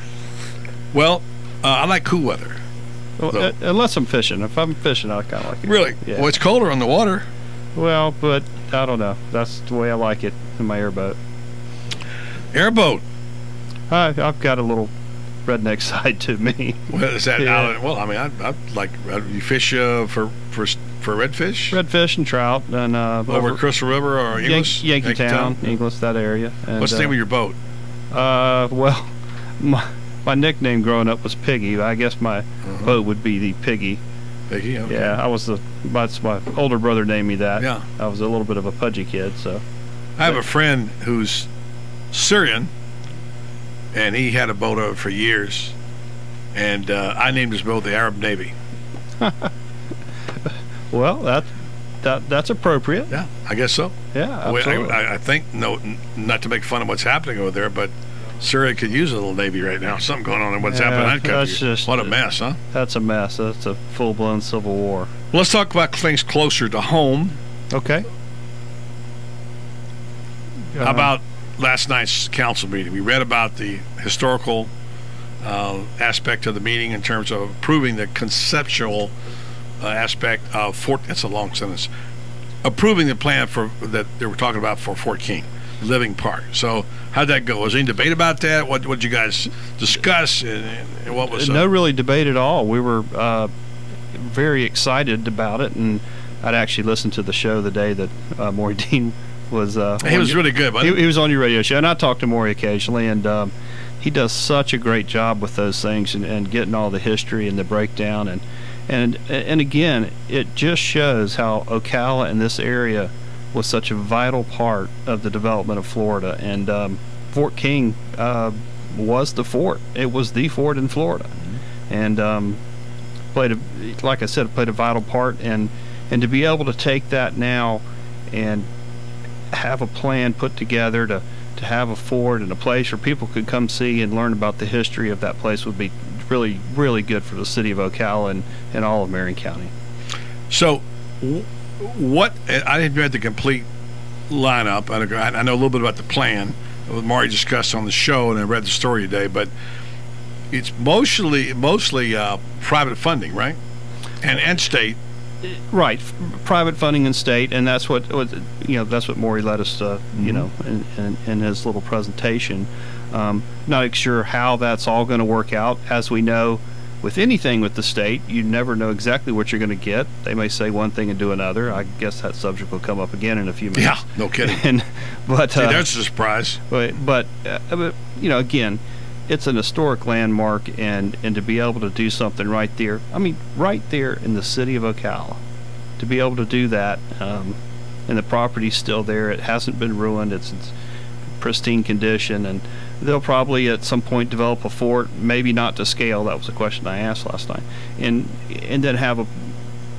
Well, I like cool weather. Well, unless I'm fishing. If I'm fishing, I kind of like it. Really? Yeah. Well, it's colder on the water. Well, but I don't know. That's the way I like it in my airboat. Airboat? I've got a little redneck side to me. Well, is that well, I mean, I like you fish for redfish? Redfish and trout. And over Crystal River or English? Yankee Town, English, that area. And, what's the name of your boat? Well, my nickname growing up was Piggy. I guess my boat would be the Piggy. Piggy, okay. Yeah, that's my older brother named me that. Yeah. I was a little bit of a pudgy kid, so. I have a friend who's Syrian, and he had a boat over for years, and I named his boat the Arab Navy. Well, that's appropriate. Yeah, I guess so. Yeah, absolutely. I think, not to make fun of what's happening over there, but Syria could use a little Navy right now. Something going on in what's happening in that country. What a mess, huh? That's a mess. That's a full-blown civil war. Well, let's talk about things closer to home. Okay. How about last night's council meeting? We read about the historical aspect of the meeting in terms of approving the conceptual aspect of Fort. That's a long sentence. Approving the plan that they were talking about for Fort King Living Park. So how'd that go? Was there any debate about that? What did you guys discuss? And what was no really debate at all. We were very excited about it, and I'd actually listened to the show the day that Maury Dean was. He was really good, buddy. He was on your radio show, and I talked to Maury occasionally, and he does such a great job with those things and getting all the history and the breakdown, and again, it just shows how Ocala and this area was such a vital part of the development of Florida, and Fort King was the fort. It was the fort in Florida, and played a vital part, and to be able to take that now and have a plan put together to have a fort and a place where people could come see and learn about the history of that place would be really, really good for the city of Ocala and all of Marion County. So what I didn't read the complete lineup. I know a little bit about the plan that Maury discussed on the show, and I read the story today, but it's mostly private funding, right? And state. Right, private funding and state, and that's what that's what Maury let us in his little presentation. Not sure how that's all going to work out. As we know, with anything with the state, you never know exactly what you're going to get. They may say one thing and do another. I guess that subject will come up again in a few minutes. Yeah, no kidding. But that's a surprise. But again, it's an historic landmark, and to be able to do something right there. I mean, right there in the city of Ocala, to be able to do that. And the property's still there. It hasn't been ruined. It's pristine condition, and they'll probably at some point develop a fort, maybe not to scale. That was a question I asked last night, and then have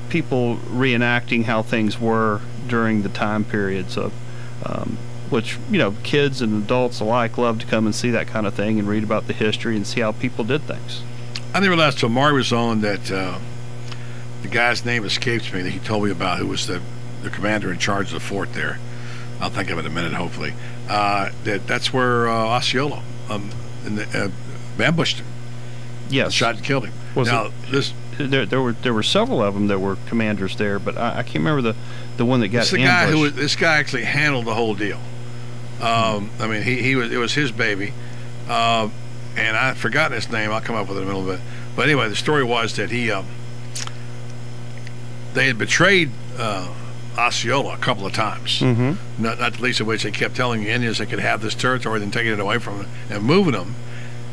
people reenacting how things were during the time periods of which, you know, kids and adults alike love to come and see that kind of thing and read about the history and see how people did things. I didn't realize till Maury was on that the guy's name escapes me that he told me about, who was the commander in charge of the fort there. I'll think of it in a minute, hopefully. That's where Osceola ambushed him. Yes, shot and killed him. There were several of them that were commanders there, but I can't remember the one that got ambushed. This guy actually handled the whole deal. I mean, it was his baby, and I've forgotten his name. I'll come up with it in a little bit. But anyway, the story was that they had betrayed Osceola a couple of times. Mm-hmm. Not the least of which they kept telling the Indians they could have this territory, then taking it away from them and moving them.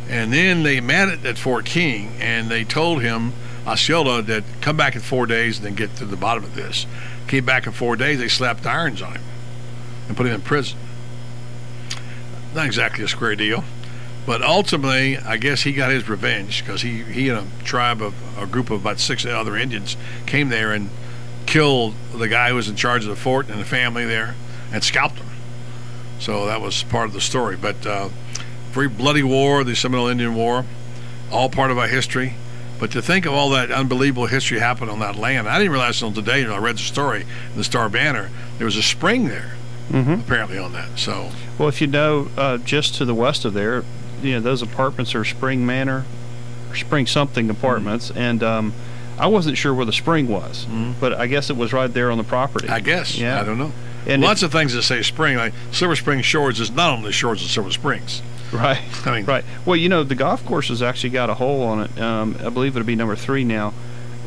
And then they met at Fort King, and they told him, Osceola, that come back in 4 days and then get to the bottom of this. Came back in 4 days, they slapped irons on him and put him in prison. Not exactly a square deal, but ultimately, I guess he got his revenge, because he and a group of about 6 other Indians came there and killed the guy who was in charge of the fort and the family there and scalped him. So that was part of the story. But very bloody war, the Seminole Indian War, all part of our history. But to think of all that unbelievable history happened on that land, I didn't realize until today, I read the story in the Star Banner, there was a spring there, apparently, on that. So, well, if you know, just to the west of there, you know, those apartments are Spring Manor, or Spring something apartments, and I wasn't sure where the spring was, but I guess it was right there on the property. I guess. Yeah. I don't know. And lots of things that say spring, like Silver Spring Shores is not on the shores of Silver Springs. Right. I mean, right. Well, you know, the golf course has actually got a hole on it. I believe it'll be number 3 now.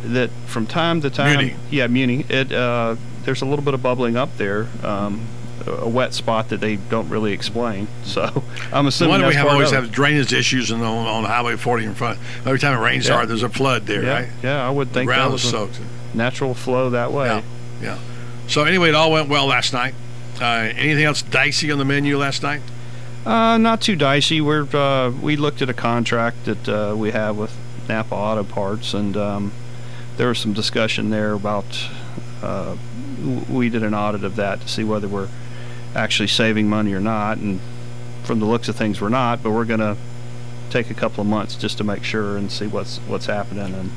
That from time to time, Muni. Yeah, Muni. There's a little bit of bubbling up there, a wet spot that they don't really explain. So I'm assuming we always of have drainage issues on Highway 40 in front. Every time it rains hard, there's a flood there, right? Yeah, I would think the that ground was is soaked. Natural flow that way. Yeah. So anyway, it all went well last night. Anything else dicey on the menu last night? Not too dicey. We looked at a contract that we have with Napa Auto Parts, and there was some discussion there about we did an audit of that to see whether we're actually saving money or not, and from the looks of things we're not, but we're going to take a couple of months just to make sure and see what's happening.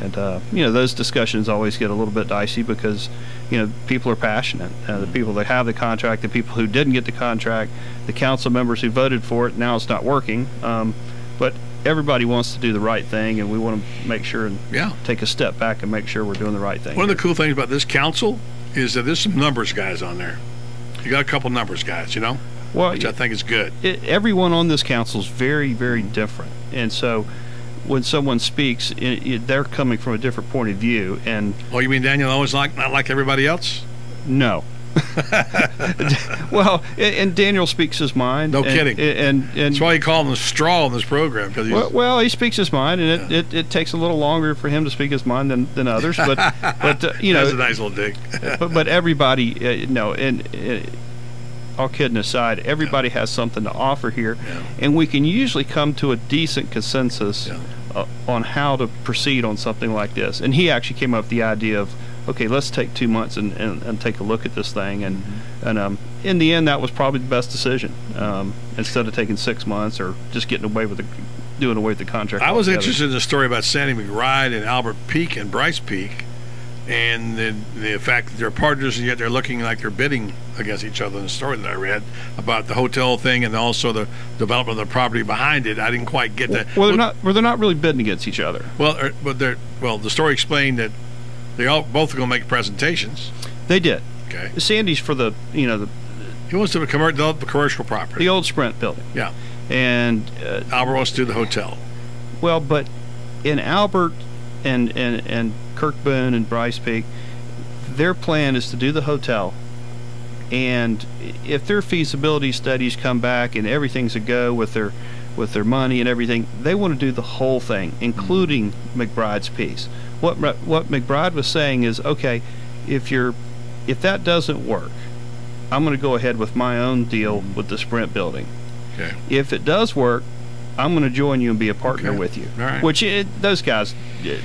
And you know, those discussions always get a little bit dicey because, you know, people are passionate. The people that have the contract, the people who didn't get the contract, the council members who voted for it, now it's not working. But everybody wants to do the right thing, and we want to make sure and take a step back and make sure we're doing the right thing. One of the cool things about this council is that there's some numbers guys on there. You got a couple numbers guys, you know, which I think is good. Everyone on this council is very, very different, and so when someone speaks, they're coming from a different point of view. And you mean Daniel Owens not like everybody else? No. Well, and Daniel speaks his mind. No kidding. And that's why you call him the straw in this program. Well, he speaks his mind, and it takes a little longer for him to speak his mind than others. But you know, that's a nice little dig. but everybody, and all kidding aside, everybody has something to offer here, and we can usually come to a decent consensus on how to proceed on something like this. And he actually came up with the idea of, okay, let's take 2 months and take a look at this thing. And in the end, that was probably the best decision, instead of taking 6 months or just doing away with the contract. I was interested in the story about Sandy McBride and Albert Peak and Bryce Peak, and the fact that they're partners and yet they're looking like they're bidding against each other. In the story that I read about the hotel thing and also the development of the property behind it, I didn't quite get that. Well, they're not really bidding against each other. Well, the story explained that they both are going to make presentations. They did. Okay. Sandy's for the he wants to develop the commercial property, the old Sprint building. Yeah. And Albert wants to do the hotel. Well, but in Albert and Kirk Boone and Bryce Peak, their plan is to do the hotel, and if their feasibility studies come back and everything's a go with their money and everything, they want to do the whole thing, including McBride's piece. What McBride was saying is, okay, if that doesn't work, I'm going to go ahead with my own deal with the Sprint building. Okay. If it does work, I'm going to join you and be a partner with you. All right. Which those guys,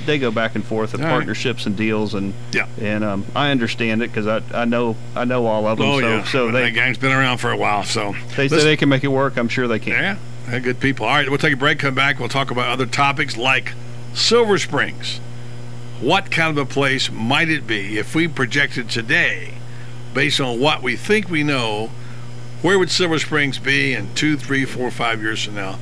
they go back and forth of partnerships and deals, and I understand it because I know all of them. That gang's been around for a while, so they say they can make it work. I'm sure they can. Yeah, they're good people. All right, we'll take a break. Come back. We'll talk about other topics like Silver Springs. What kind of a place might it be if we projected today, based on what we think we know? Where would Silver Springs be in 2, 3, 4, 5 years from now?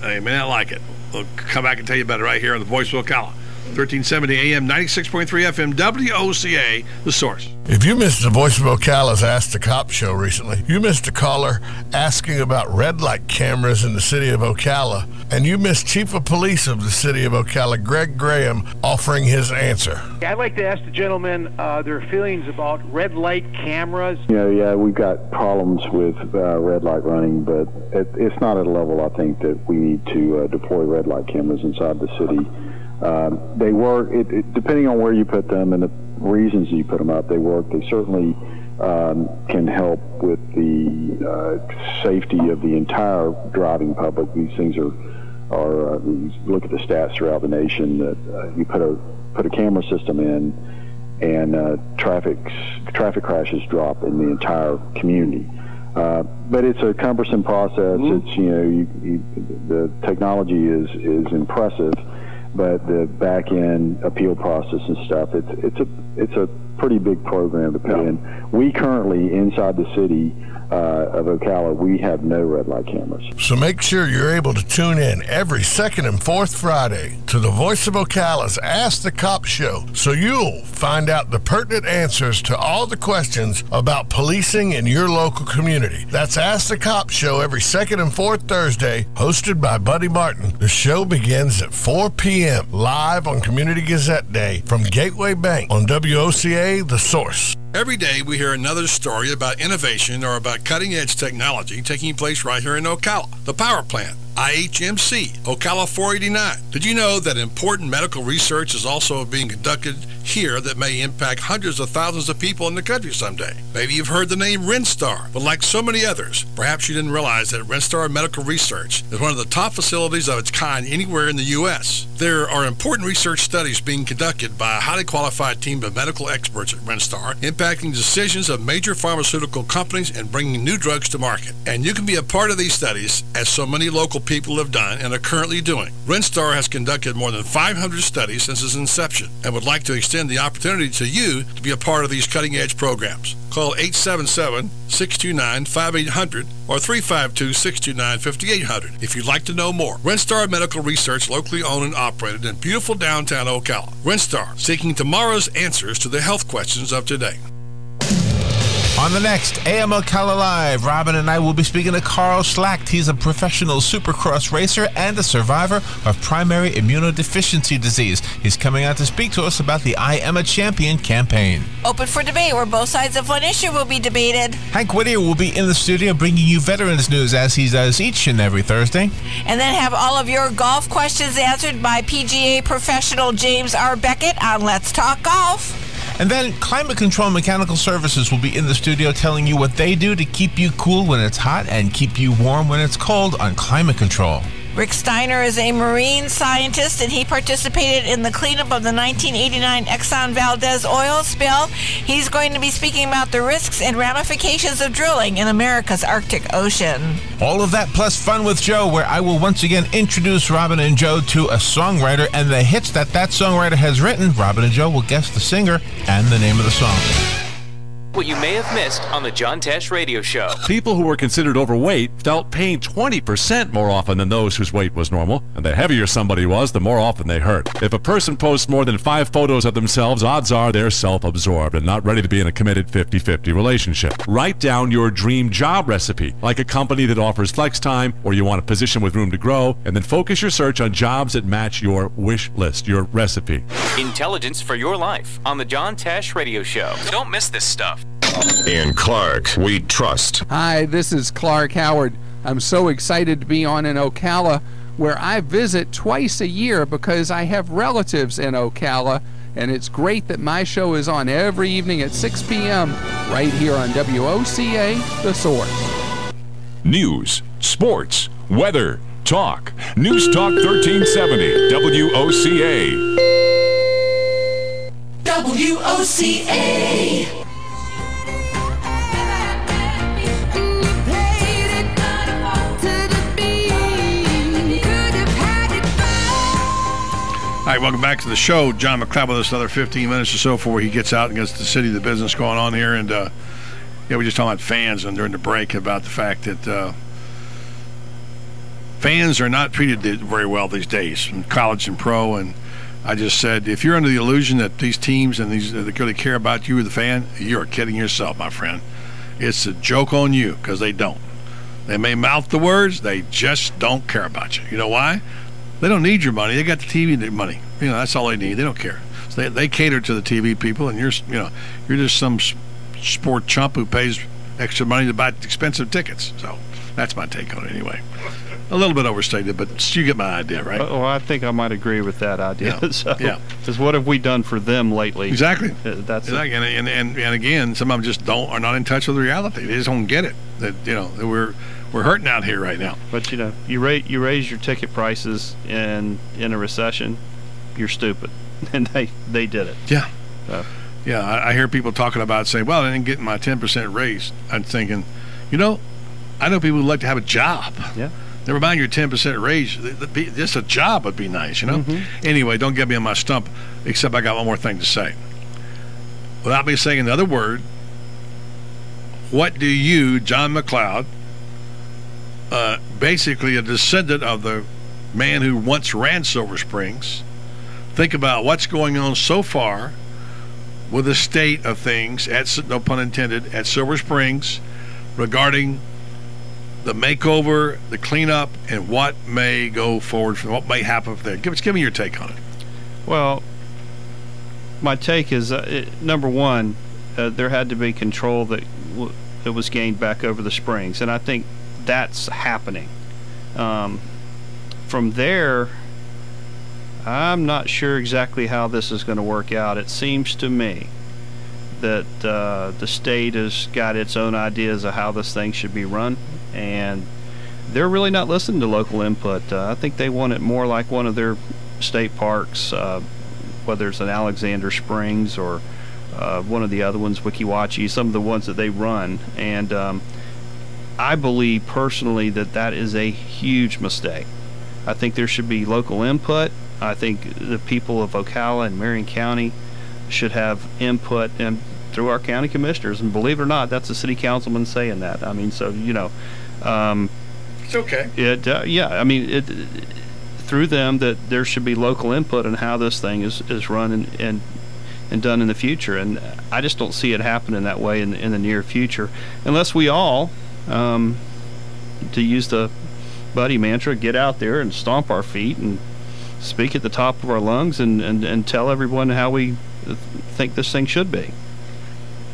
You may not like it. We'll come back and tell you about it right here on the Voice of Ocala. 1370 AM, 96.3 FM, WOCA, The Source. If you missed the Voice of Ocala's Ask the Cop show recently, you missed a caller asking about red light cameras in the city of Ocala, and you missed Chief of Police of the city of Ocala, Greg Graham, offering his answer. I'd like to ask the gentleman their feelings about red light cameras. We've got problems with red light running, but it's not at a level, I think, that we need to deploy red light cameras inside the city. They work, depending on where you put them and the reasons you put them up, they work. They certainly can help with the safety of the entire driving public. These things are you look at the stats throughout the nation that you put a camera system in, and traffic crashes drop in the entire community. But it's a cumbersome process. It's the technology is impressive, but the back end appeal process and stuff, it's a pretty big program to put in. We currently, inside the city of Ocala, we have no red light cameras. So make sure you're able to tune in every second and fourth Friday to the Voice of Ocala's Ask the Cop show, so you'll find out the pertinent answers to all the questions about policing in your local community. That's Ask the Cop show every second and fourth Thursday, hosted by Buddy Martin. The show begins at 4 p.m. live on Community Gazette Day from Gateway Bank on WOCA, The Source. Every day we hear another story about innovation or about cutting-edge technology taking place right here in Ocala. The power plant, IHMC, Ocala 489. Did you know that important medical research is also being conducted here that may impact hundreds of thousands of people in the country someday? Maybe you've heard the name Renstar, but like so many others, perhaps you didn't realize that Renstar Medical Research is one of the top facilities of its kind anywhere in the U.S. There are important research studies being conducted by a highly qualified team of medical experts at Renstar, impacting decisions of major pharmaceutical companies and bringing new drugs to market. And you can be a part of these studies, as so many local people have done and are currently doing. Renstar has conducted more than 500 studies since its inception and would like to extend the opportunity to you to be a part of these cutting-edge programs. Call 877-629-5800 or 352-629-5800 if you'd like to know more. Renstar Medical Research, locally owned and operated in beautiful downtown Ocala. Renstar, seeking tomorrow's answers to the health questions of today. On the next AM Ocala Live, Robin and I will be speaking to Carl Schlacht. He's a professional supercross racer and a survivor of primary immunodeficiency disease. He's coming out to speak to us about the I Am a Champion campaign. Open for debate, where both sides of one issue will be debated. Hank Whittier will be in the studio bringing you veterans news as he does each and every Thursday. And then have all of your golf questions answered by PGA professional James R. Beckett on Let's Talk Golf. And then Climate Control Mechanical Services will be in the studio telling you what they do to keep you cool when it's hot and keep you warm when it's cold on climate control. Rick Steiner is a marine scientist, and he participated in the cleanup of the 1989 Exxon Valdez oil spill. He's going to be speaking about the risks and ramifications of drilling in America's Arctic Ocean. All of that plus Fun with Joe, where I will once again introduce Robin and Joe to a songwriter and the hits that songwriter has written. Robin and Joe will guess the singer and the name of the song. What you may have missed on the John Tesh Radio Show. People who were considered overweight felt pain 20% more often than those whose weight was normal, and the heavier somebody was, the more often they hurt. If a person posts more than 5 photos of themselves, odds are they're self-absorbed and not ready to be in a committed 50-50 relationship. Write down your dream job recipe, like a company that offers flex time, or you want a position with room to grow, and then focus your search on jobs that match your wish list, your recipe. Intelligence for your life on the John Tesh Radio Show. Don't miss this stuff. In Clark, we trust. Hi, this is Clark Howard. I'm so excited to be on in Ocala, where I visit twice a year because I have relatives in Ocala, And it's great that my show is on every evening at 6 p.m. right here on WOCA, The Source. News, sports, weather, talk. News Talk 1370, WOCA. WOCA. All right, welcome back to the show. John McLeod with us another 15 minutes or so before he gets out and gets the city, the business going on here. And, we just talking about fans and during the break about the fact that fans are not treated very well these days, in college and pro. And I just said, if you're under the illusion that these teams and these that really care about you, the fan, you're kidding yourself, my friend. It's a joke on you because they don't. They may mouth the words, they just don't care about you. You know why? They don't need your money. They got the TV money. That's all they need. They don't care. So they cater to the TV people, and you're just some sport chump who pays extra money to buy expensive tickets. So that's my take on it anyway. A little bit overstated, but you get my idea, right? Well, I think I might agree with that idea. Yeah. Because what have we done for them lately? Exactly. That's exactly. And again, some of them just are not in touch with reality. They just don't get it. That that we're hurting out here right now. But you raise your ticket prices in a recession, you're stupid, and they did it. Yeah. Yeah. I hear people talking about saying, "Well, I didn't get my 10% raise." I'm thinking, I know people would like to have a job. Yeah. Never mind your 10% raise. Just a job would be nice, Mm-hmm. Anyway, don't get me on my stump, except I got one more thing to say. Without me saying another word, what do you, John McLeod, basically a descendant of the man who once ran Silver Springs, think about what's going on so far with the state of things, no pun intended, at Silver Springs regarding the makeover, the cleanup, and what may go forward, what may happen there. Give me your take on it. Well, my take is, number one, there had to be control that was gained back over the springs, and I think that's happening. From there, I'm not sure exactly how this is going to work out. It seems to me that the state has got its own ideas of how this thing should be run, and they're really not listening to local input. I think they want it more like one of their state parks, whether it's in Alexander Springs or one of the other ones, Weeki Wachee, some of the ones that they run. And I believe personally that is a huge mistake. I think there should be local input. I think the people of Ocala and Marion County should have input and through our county commissioners. And believe it or not, that's a city councilman saying that. I mean, so, it's okay. Through them, that there should be local input on how this thing is run and done in the future. And I just don't see it happening that way in the near future, unless we all, to use the Buddy mantra, get out there and stomp our feet and speak at the top of our lungs and tell everyone how we think this thing should be.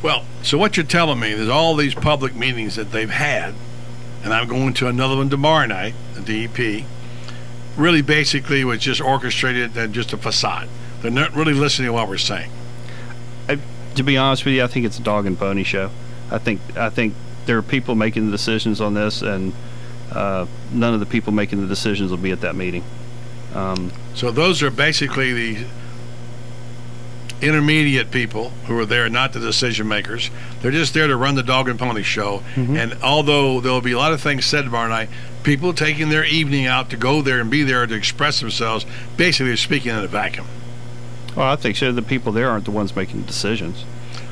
Well, so what you're telling me is all these public meetings that they've had, and I'm going to another one tomorrow night, the DEP, really basically was just orchestrated and just a facade. They're not really listening to what we're saying. To be honest with you, I think it's a dog and pony show. I think there are people making the decisions on this, and none of the people making the decisions will be at that meeting. So those are basically the intermediate people who are there, not the decision makers. They're just there to run the dog and pony show. Mm-hmm. And although there will be a lot of things said tomorrow night, people taking their evening out to go there and be there to express themselves, basically speaking in a vacuum. Well, I think so. The people there aren't the ones making decies.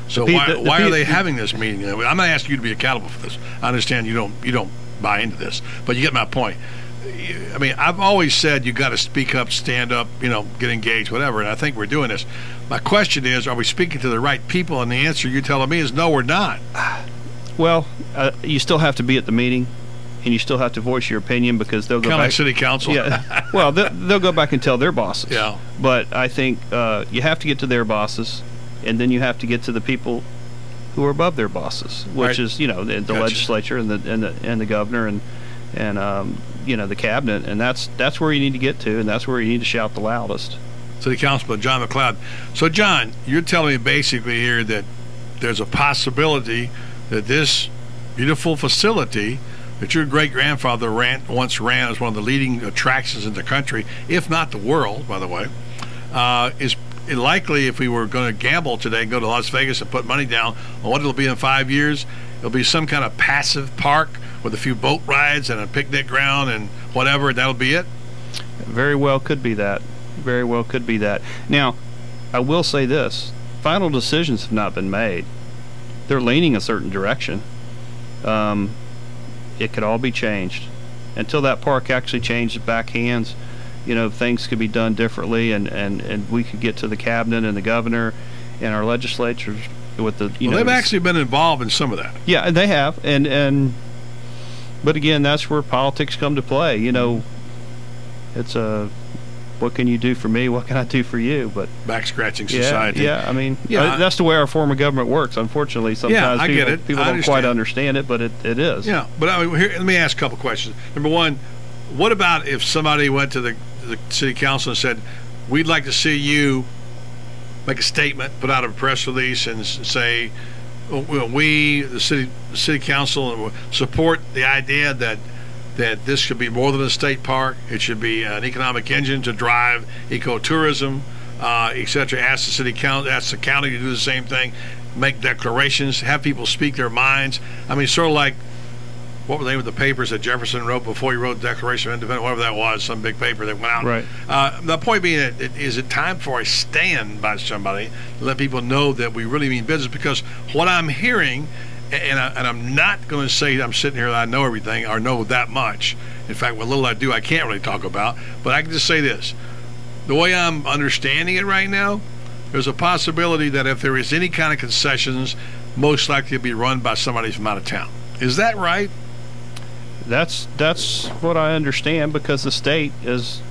So why are they having this meeting? I'm not asking you to be accountable for this. I understand you don't buy into this, but you get my point. I mean, I've always said you got to speak up, stand up, get engaged, whatever, and I think we're doing this. My question is, are we speaking to the right people? And the answer you're telling me is no, we're not. Well, you still have to be at the meeting, and you still have to voice your opinion, because they'll go back. Kind of like city council. Yeah. Well, they'll go back and tell their bosses. Yeah. But I think you have to get to their bosses, and then you have to get to the people who are above their bosses, which is the gotcha. Legislature and the governor and the cabinet, and that's where you need to get to, and that's where you need to shout the loudest. City Councilman John McLeod. So, John, you're telling me basically here that there's a possibility that this beautiful facility that your great-grandfather once ran as one of the leading attractions in the country, if not the world, by the way, is likely, if we were going to gamble today, go to Las Vegas and put money down on what it'll be in 5 years, it'll be some kind of passive park with a few boat rides and a picnic ground and whatever, and that'll be it? Very well could be that. Very well could be that. Now, I will say this. Final decisions have not been made. They're leaning a certain direction. It could all be changed. Until that park actually changes back hands, things could be done differently, and we could get to the cabinet and the governor and our legislatures with the, they've actually been involved in some of that. Yeah, they have. But again, that's where politics come to play. It's what can you do for me? What can I do for you? But back-scratching society. Yeah, I mean, that's the way our form of government works. Unfortunately, sometimes people don't quite understand it, but it is. Yeah, but here, let me ask a couple questions. Number one, what about if somebody went to the city council and said, we'd like to see you make a statement, put out a press release, and say, we, the city council, support the idea that this should be more than a state park. It should be an economic engine to drive ecotourism, etc. Ask the city council, ask the county to do the same thing, make declarations, have people speak their minds. I mean, sort of like, what were the name of the papers that Jefferson wrote before he wrote the Declaration of Independence, whatever that was, some big paper that went out. Right. The point being, is it time for a stand by somebody to let people know that we really mean business? Because what I'm hearing, and I'm not going to say I'm sitting here that I know everything or know that much. In fact, what little I do, I can't really talk about. But I can just say this. The way I'm understanding it right now, there's a possibility that if there is any kind of concessions, most likely to be run by somebody from out of town. Is that right? That's what I understand, because the state is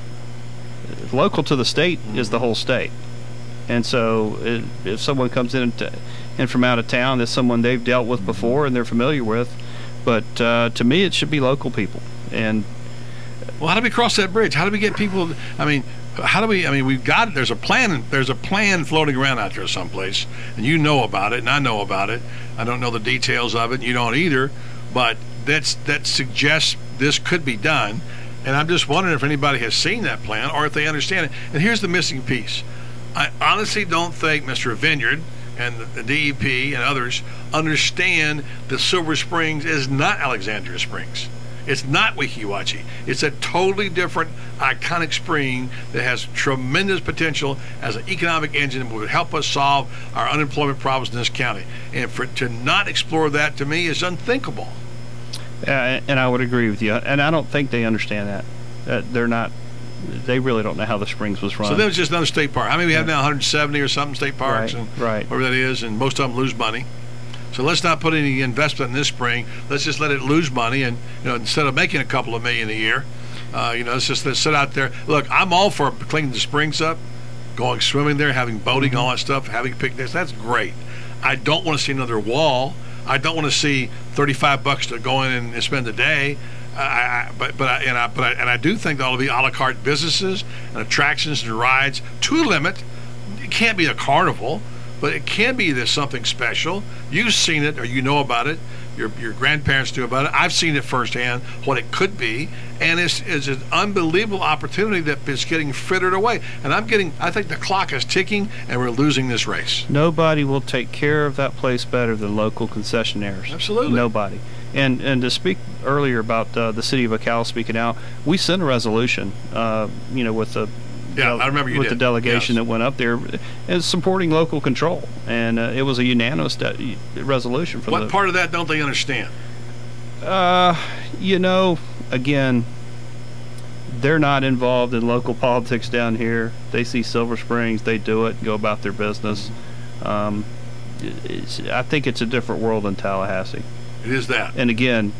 local to the state is the whole state. And so if someone comes in and from out of town, that's someone they've dealt with before and they're familiar with. But to me, it should be local people. And well, how do we cross that bridge? How do we get people? I mean, we've got, there's a plan floating around out there someplace, and you know about it, and I know about it. I don't know the details of it, you don't either, but that suggests this could be done. And I'm just wondering if anybody has seen that plan or if they understand it. And here's the missing piece. I honestly don't think Mr. Vineyard and the DEP and others understand that Silver Springs is not Alexandria Springs. It's not Weeki Wachee. It's a totally different, iconic spring that has tremendous potential as an economic engine that would help us solve our unemployment problems in this county. And to not explore that, to me, is unthinkable. And I would agree with you. And I don't think they understand that. They really don't know how the Springs was run. So then it's just another state park. I mean, we have now 170 or something state parks, and whatever that is, and most of them lose money. So let's not put any investment in this spring. Let's just let it lose money, and instead of making a couple of million a year, let's sit out there. Look, I'm all for cleaning the springs up, going swimming there, having boating, all that stuff, having picnics. That's great. I don't want to see another wall. I don't want to see $35 to go in and spend a day. But I do think there ought to be a la carte businesses and attractions and rides to a limit. It can't be a carnival, but it can be there's something special. You've seen it, or you know about it. Your grandparents knew about it. I've seen it firsthand, what it could be, and it's an unbelievable opportunity that is getting frittered away. And I think the clock is ticking, and we're losing this race. Nobody will take care of that place better than local concessionaires. Absolutely. Nobody. And to speak earlier about the city of Ocala speaking out, we sent a resolution, with the I remember you with did. the delegation Yes. that went up there, and supporting local control, and it was a unanimous resolution for What part of that don't they understand? Again, they're not involved in local politics down here. They see Silver Springs, they do it, go about their business. I think it's a different world than Tallahassee. It is that. And again,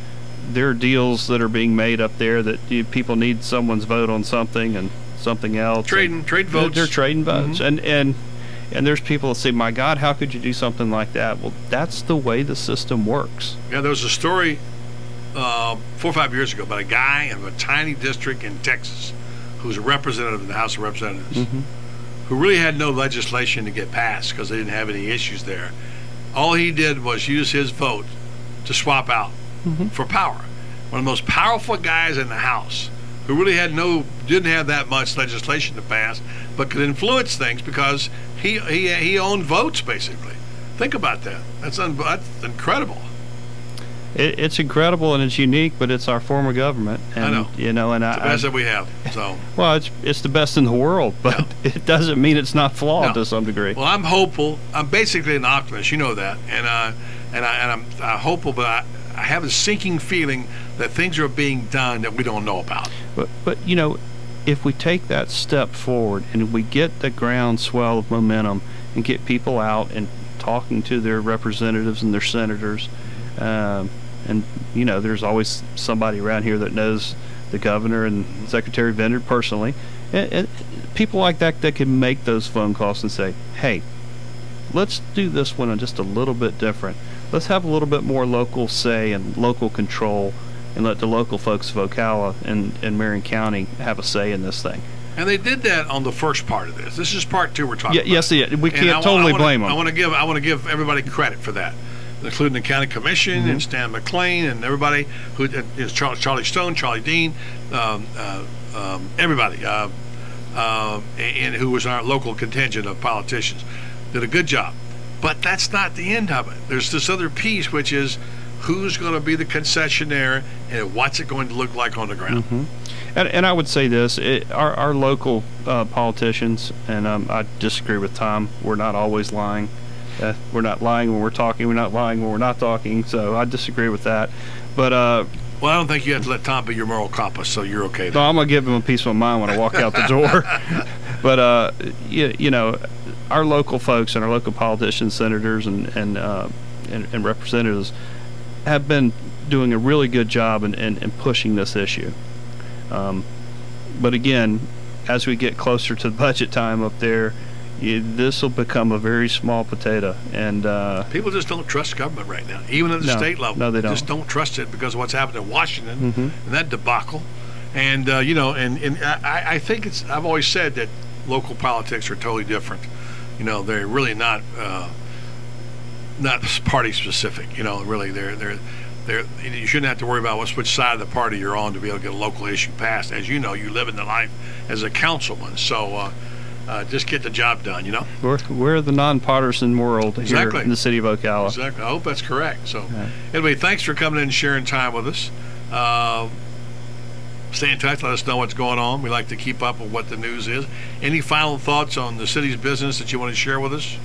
there are deals that are being made up there that people need someone's vote on something and something else. Trade votes. They're trading votes. Mm-hmm. And there's people that say, my God, how could you do something like that? Well, that's the way the system works. Yeah, there was a story 4 or 5 years ago about a guy in a tiny district in Texas who's a representative in the House of Representatives, who really had no legislation to get passed because they didn't have any issues there. All he did was use his vote to swap out for power. One of the most powerful guys in the House, who really didn't have that much legislation to pass, but could influence things because he owned votes, basically. Think about that. That's incredible. It's incredible and it's unique, but it's our form of government. And, I know. You know, and it's the best that we have. So. Well, it's the best in the world, but it doesn't mean it's not flawed to some degree. Well, I'm hopeful. I'm basically an optimist. You know that, and I'm hopeful, but I have a sinking feeling that things are being done that we don't know about. But you know, if we take that step forward and we get the groundswell of momentum and get people out and talking to their representatives and their senators, and you know, there's always somebody around here that knows the governor and Secretary Vendor personally, and people like that can make those phone calls and say, hey, let's do this one just a little bit different. Let's have a little bit more local say and local control, and let the local folks of Ocala and Marion County have a say in this thing. And they did that on the first part of this. This is part two we're talking about. Yes, we can't totally blame them. I want to give everybody credit for that, including the county commission and Stan McLean and everybody who is Charlie Stone, Charlie Dean, everybody, and who was our local contingent of politicians, did a good job. But that's not the end of it. There's this other piece, which is who's going to be the concessionaire and what's it going to look like on the ground. And I would say this, our local politicians, and I disagree with Tom, we're not always lying. We're not lying when we're talking, we're not lying when we're not talking, so I disagree with that. But well, I don't think you have to let Tom be your moral compass, so you're okay there. No, I'm going to give him a peace of mind when I walk out the door. But, you know, our local folks and our local politicians, senators, and representatives have been doing a really good job in pushing this issue. But again, as we get closer to the budget time up there, this will become a very small potato, and people just don't trust government right now, even at the state level. No, they don't. Just don't trust it because of what's happened in Washington and that debacle. And you know, and I think I've always said that local politics are totally different. You know, they're really not party specific. You know, really, they're you shouldn't have to worry about which side of the party you're on to be able to get a local issue passed. As you know, you live in the life as a councilman, so. Just get the job done, you know? We're the non-partisan world here in the city of Ocala. Exactly. I hope that's correct. So, anyway, thanks for coming in and sharing time with us. Stay in touch. Let us know what's going on. We like to keep up with what the news is. Any final thoughts on the city's business that you want to share with us?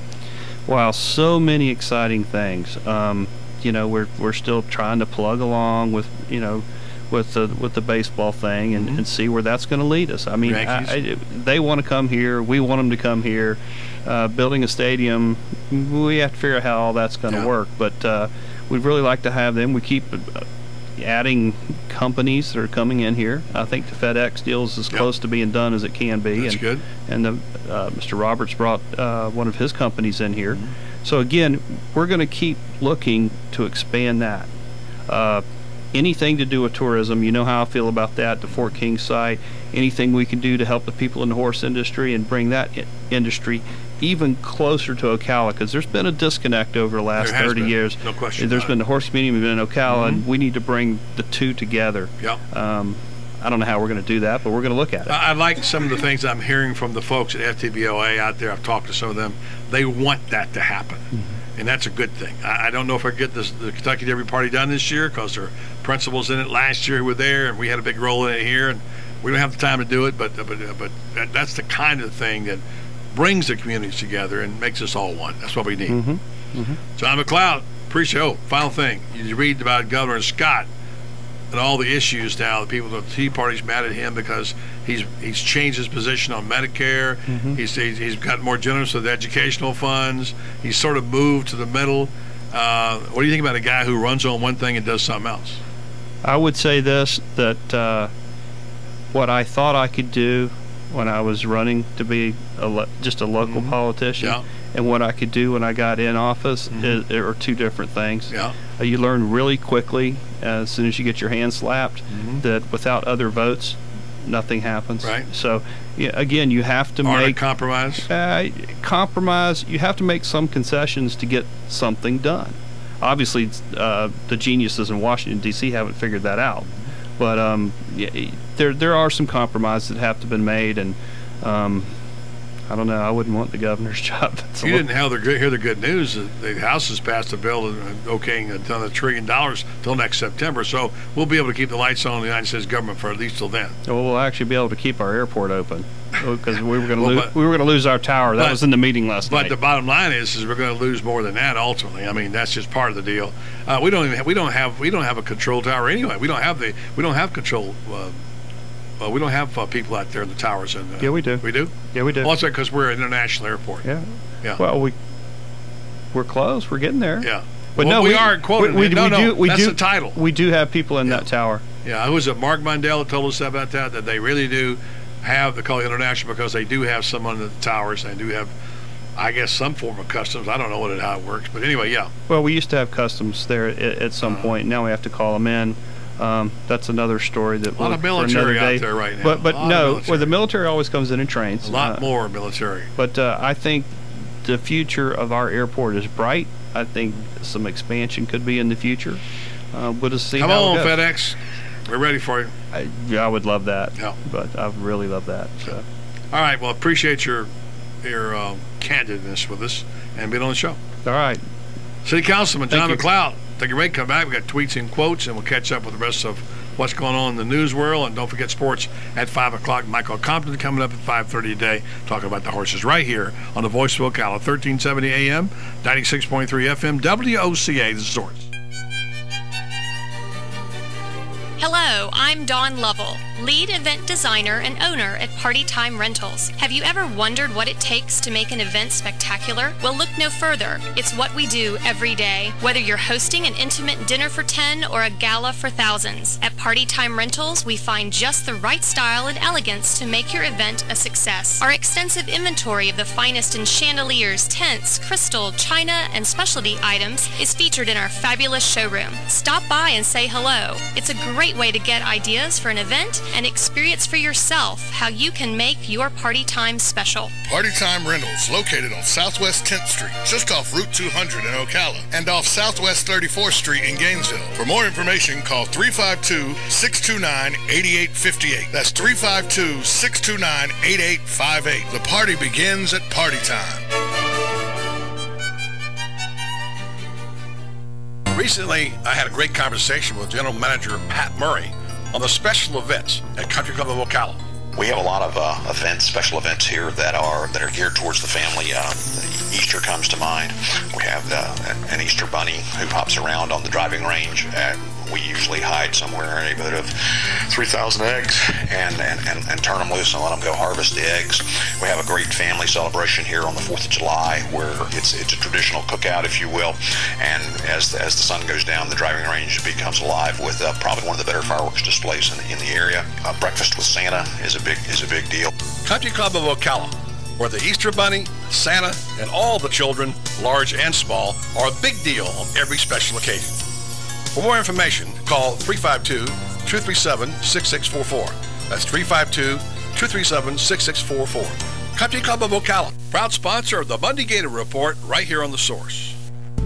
Wow, so many exciting things. You know, we're still trying to plug along with, you know, with the baseball thing and see where that's going to lead us. I mean, they want to come here. We want them to come here. Building a stadium, we have to figure out how all that's going to work. But we'd really like to have them. We keep adding companies that are coming in here. I think the FedEx deal is as close to being done as it can be. That's good. And Mr. Roberts brought one of his companies in here. So again, we're going to keep looking to expand that. Anything to do with tourism, you know how I feel about that, the Fort King site. Anything we can do to help the people in the horse industry and bring that industry even closer to Ocala, because there's been a disconnect over the last 30 years. No question. There's been the horse community, we've been in Ocala, and we need to bring the two together. I don't know how we're going to do that, but we're going to look at it. I like some of the things I'm hearing from the folks at FTBOA out there. I've talked to some of them. They want that to happen. And that's a good thing. I don't know if I get the Kentucky Derby Party done this year because there are principals in it last year who were there, and we had a big role in it here, and we don't have the time to do it. But that's the kind of thing that brings the communities together and makes us all one. That's what we need. John McLeod, appreciate. Final thing, you read about Governor Scott and all the issues now. The people of the Tea Party's mad at him because he's changed his position on Medicare. He's gotten more generous with educational funds. He's sort of moved to the middle. What do you think about a guy who runs on one thing and does something else? I would say this, that what I thought I could do when I was running to be just a local politician and what I could do when I got in office are two different things. You learn really quickly as soon as you get your hand slapped that without other votes nothing happens. Right. So, yeah, again, you have to make compromise. Compromise. You have to make some concessions to get something done. Obviously, the geniuses in Washington D.C. haven't figured that out, but there are some compromises that have to be made, and I don't know. I wouldn't want the governor's job. You didn't hear the good news. The House has passed a bill okaying another $1 trillion till next September, so we'll be able to keep the lights on in the United States government for at least till then. Well, we'll actually be able to keep our airport open because we were going to lose our tower. That was in the meeting last night. But the bottom line is we're going to lose more than that ultimately. I mean, that's just part of the deal. We don't have a control tower anyway. We don't have control. We don't have people out there in the towers. Yeah, we do. We do? Yeah, we do. Well, that's because we're an international airport. Yeah. Yeah. Well, we're close. We're getting there. Yeah. But well, no, we are quoted. That's the title. We do have people in that tower. Yeah, who was it? Mark Mondale told us about that they really do have the call international because they do have some on the towers. They do have, I guess, some form of customs. I don't know how it works, but anyway, yeah. Well, we used to have customs there at some point. Now we have to call them in. That's another story that a lot of military out there right now. But no, well, the military always comes in and trains. A lot more military. But I think the future of our airport is bright. I think some expansion could be in the future. We'll just see. Come how on, it goes. FedEx. We're ready for you. I would love that. Yeah. But I really love that. So. All right. Well, appreciate your candidness with us and being on the show. All right. City Councilman John McLeod. Take a break, come back. We got tweets and quotes, and we'll catch up with the rest of what's going on in the news world. And don't forget sports at 5 o'clock. Michael Compton coming up at 5:30 today, talking about the horses right here on the Voice of Ocala, 1370 AM, 96.3 FM, WOCA, the source. Hello, I'm Dawn Lovell, lead event designer and owner at Party Time Rentals. Have you ever wondered what it takes to make an event spectacular? Well, look no further. It's what we do every day. Whether you're hosting an intimate dinner for 10 or a gala for thousands, at Party Time Rentals, we find just the right style and elegance to make your event a success. Our extensive inventory of the finest in chandeliers, tents, crystal, china, and specialty items is featured in our fabulous showroom. Stop by and say hello. It's a great way to get ideas for an event and experience for yourself how you can make your party time special. Party Time Rentals, located on Southwest 10th Street, just off Route 200 in Ocala, and off Southwest 34th Street in Gainesville. For more information, call 352-629-8858. That's 352-629-8858. The party begins at Party Time. Recently, I had a great conversation with General Manager Pat Murray on the special events at Country Club of Ocala. We have a lot of special events here that are geared towards the family. Easter comes to mind. We have an Easter bunny who hops around on the driving range. We usually hide somewhere in the neighborhood of 3,000 eggs and turn them loose and let them go harvest the eggs. We have a great family celebration here on the 4th of July where it's a traditional cookout, if you will. And as the sun goes down, the driving range becomes alive with probably one of the better fireworks displays in the area. Breakfast with Santa is a big deal. Country Club of Ocala, where the Easter Bunny, Santa, and all the children, large and small, are a big deal on every special occasion. For more information, call 352-237-6644. That's 352-237-6644. Country Club of Ocala, proud sponsor of the Monday Gator Report right here on The Source.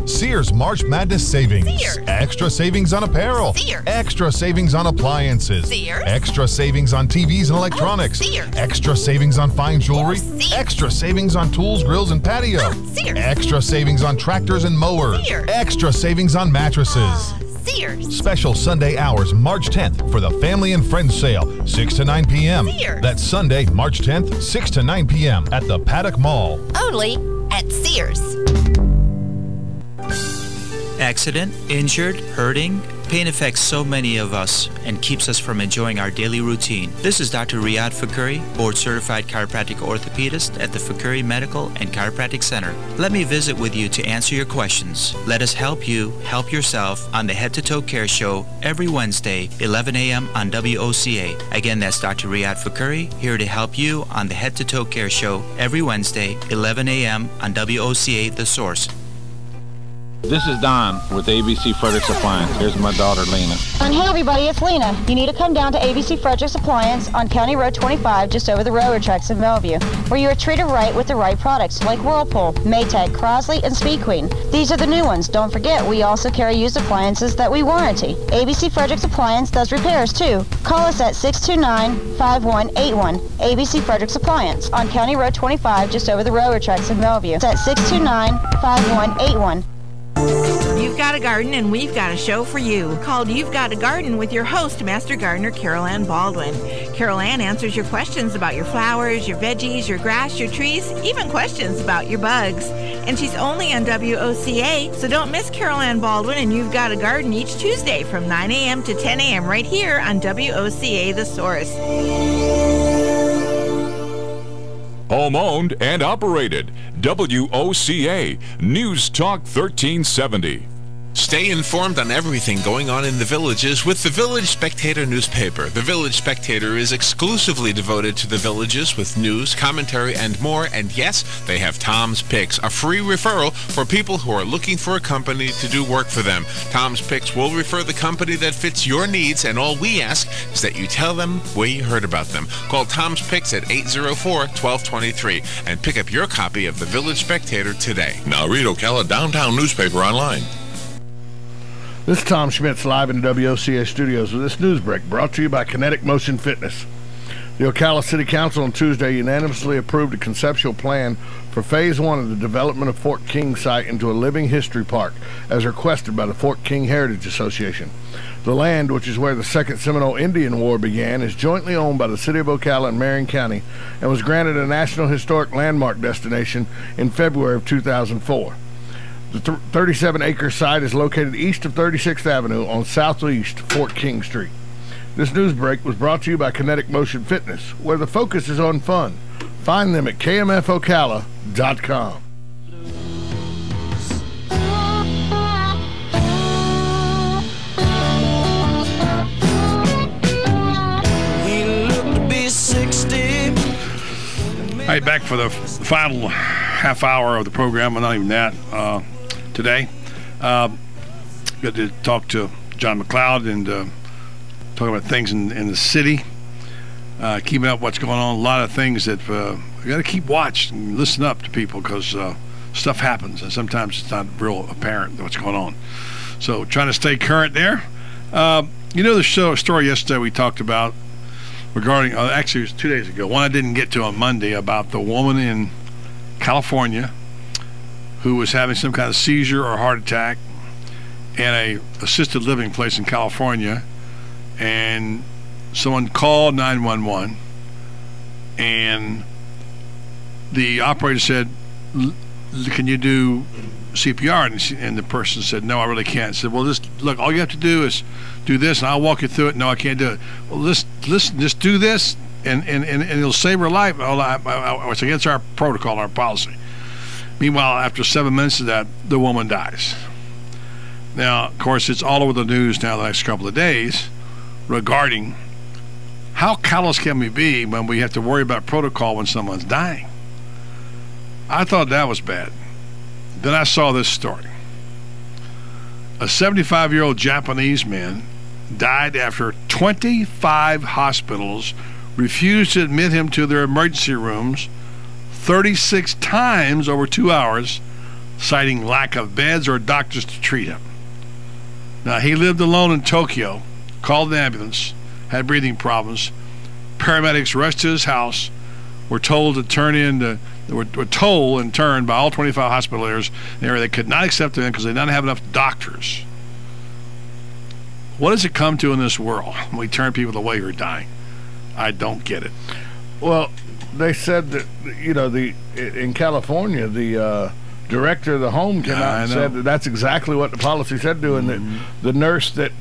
Sears March Madness Savings. Sears. Extra savings on apparel. Sears. Extra savings on appliances. Sears. Extra savings on TVs and electronics. Sears. Extra savings on fine jewelry. Sears. Extra savings on tools, grills, and patio. Sears. Extra savings on tractors and mowers. Sears. Extra savings on mattresses. Sears. Special Sunday hours March 10th for the Family and Friends Sale, 6 to 9 p.m. Sears. That's Sunday, March 10th, 6 to 9 p.m. at the Paddock Mall. Only at Sears. Accident, injured, hurting. Pain affects so many of us and keeps us from enjoying our daily routine. This is Dr. Riyad Fakuri, board-certified chiropractic orthopedist at the Fakuri Medical and Chiropractic Center. Let me visit with you to answer your questions. Let us help you help yourself on the Head to Toe Care Show every Wednesday, 11 a.m. on WOCA. Again, that's Dr. Riyad Fakuri, here to help you on the Head to Toe Care Show every Wednesday, 11 a.m. on WOCA, The Source. This is Don with ABC Fredericks Appliance. Here's my daughter, Lena. And hey everybody, it's Lena. You need to come down to ABC Fredericks Appliance on County Road 25, just over the railroad tracks in Bellevue, where you are treated right with the right products like Whirlpool, Maytag, Crosley, and Speed Queen. These are the new ones. Don't forget, we also carry used appliances that we warranty. ABC Fredericks Appliance does repairs too. Call us at 629-5181. ABC Fredericks Appliance on County Road 25, just over the railroad tracks in Bellevue. It's at 629-5181. You've got a garden and we've got a show for you called You've Got a Garden with your host, Master Gardener Carol Ann Baldwin. Carol Ann answers your questions about your flowers, your veggies, your grass, your trees, even questions about your bugs. And she's only on WOCA, so don't miss Carol Ann Baldwin and You've Got a Garden each Tuesday from 9 a.m. to 10 a.m. right here on WOCA The Source. Home owned and operated. WOCA News Talk 1370. Stay informed on everything going on in the villages with the Village Spectator newspaper. The Village Spectator is exclusively devoted to the villages with news, commentary, and more. And yes, they have Tom's Picks, a free referral for people who are looking for a company to do work for them. Tom's Picks will refer the company that fits your needs, and all we ask is that you tell them where you heard about them. Call Tom's Picks at 804-1223 and pick up your copy of the Village Spectator today. Now read Ocala Downtown newspaper online. This is Tom Schmitz live in the WOCA studios with this news break brought to you by Kinetic Motion Fitness. The Ocala City Council on Tuesday unanimously approved a conceptual plan for Phase 1 of the development of Fort King site into a living history park as requested by the Fort King Heritage Association. The land, which is where the Second Seminole Indian War began, is jointly owned by the City of Ocala and Marion County and was granted a National Historic Landmark designation in February of 2004. The 37-acre site is located east of 36th Avenue on southeast Fort King Street. This news break was brought to you by Kinetic Motion Fitness, where the focus is on fun. Find them at kmfocala.com. All right, back for the final half hour of the program, well, not even that, today. Got to talk to John McLeod and talk about things in the city, keeping up what's going on. A lot of things that we got to keep watch and listen up to people because stuff happens, and sometimes it's not real apparent what's going on. So trying to stay current there. You know the story yesterday we talked about regarding, actually it was 2 days ago, one I didn't get to on Monday, about the woman in California who was having some kind of seizure or heart attack in a assisted living place in California, and someone called 911 and the operator said, can you do CPR? And the person said, no, I really can't. I said, well, just look, all you have to do is do this and I'll walk you through it. No, I can't do it. Well, listen, just do this and it'll save her life. It's against our protocol, our policy. Meanwhile, after 7 minutes of that, the woman dies. Now, of course, it's all over the news now the next couple of days regarding how callous can we be when we have to worry about protocol when someone's dying. I thought that was bad. Then I saw this story. A 75-year-old Japanese man died after 25 hospitals refused to admit him to their emergency rooms 36 times over 2 hours, citing lack of beds or doctors to treat him. Now, he lived alone in Tokyo, called an ambulance, had breathing problems. Paramedics rushed to his house, were told and turned by all 25 hospitaliers in the area. They could not accept him because they didn't have enough doctors. What does it come to in this world when we turn people away who are dying? I don't get it. Well, they said that, you know, in California, the director of the home came out and said that that's exactly what the policy said to, and that the nurse that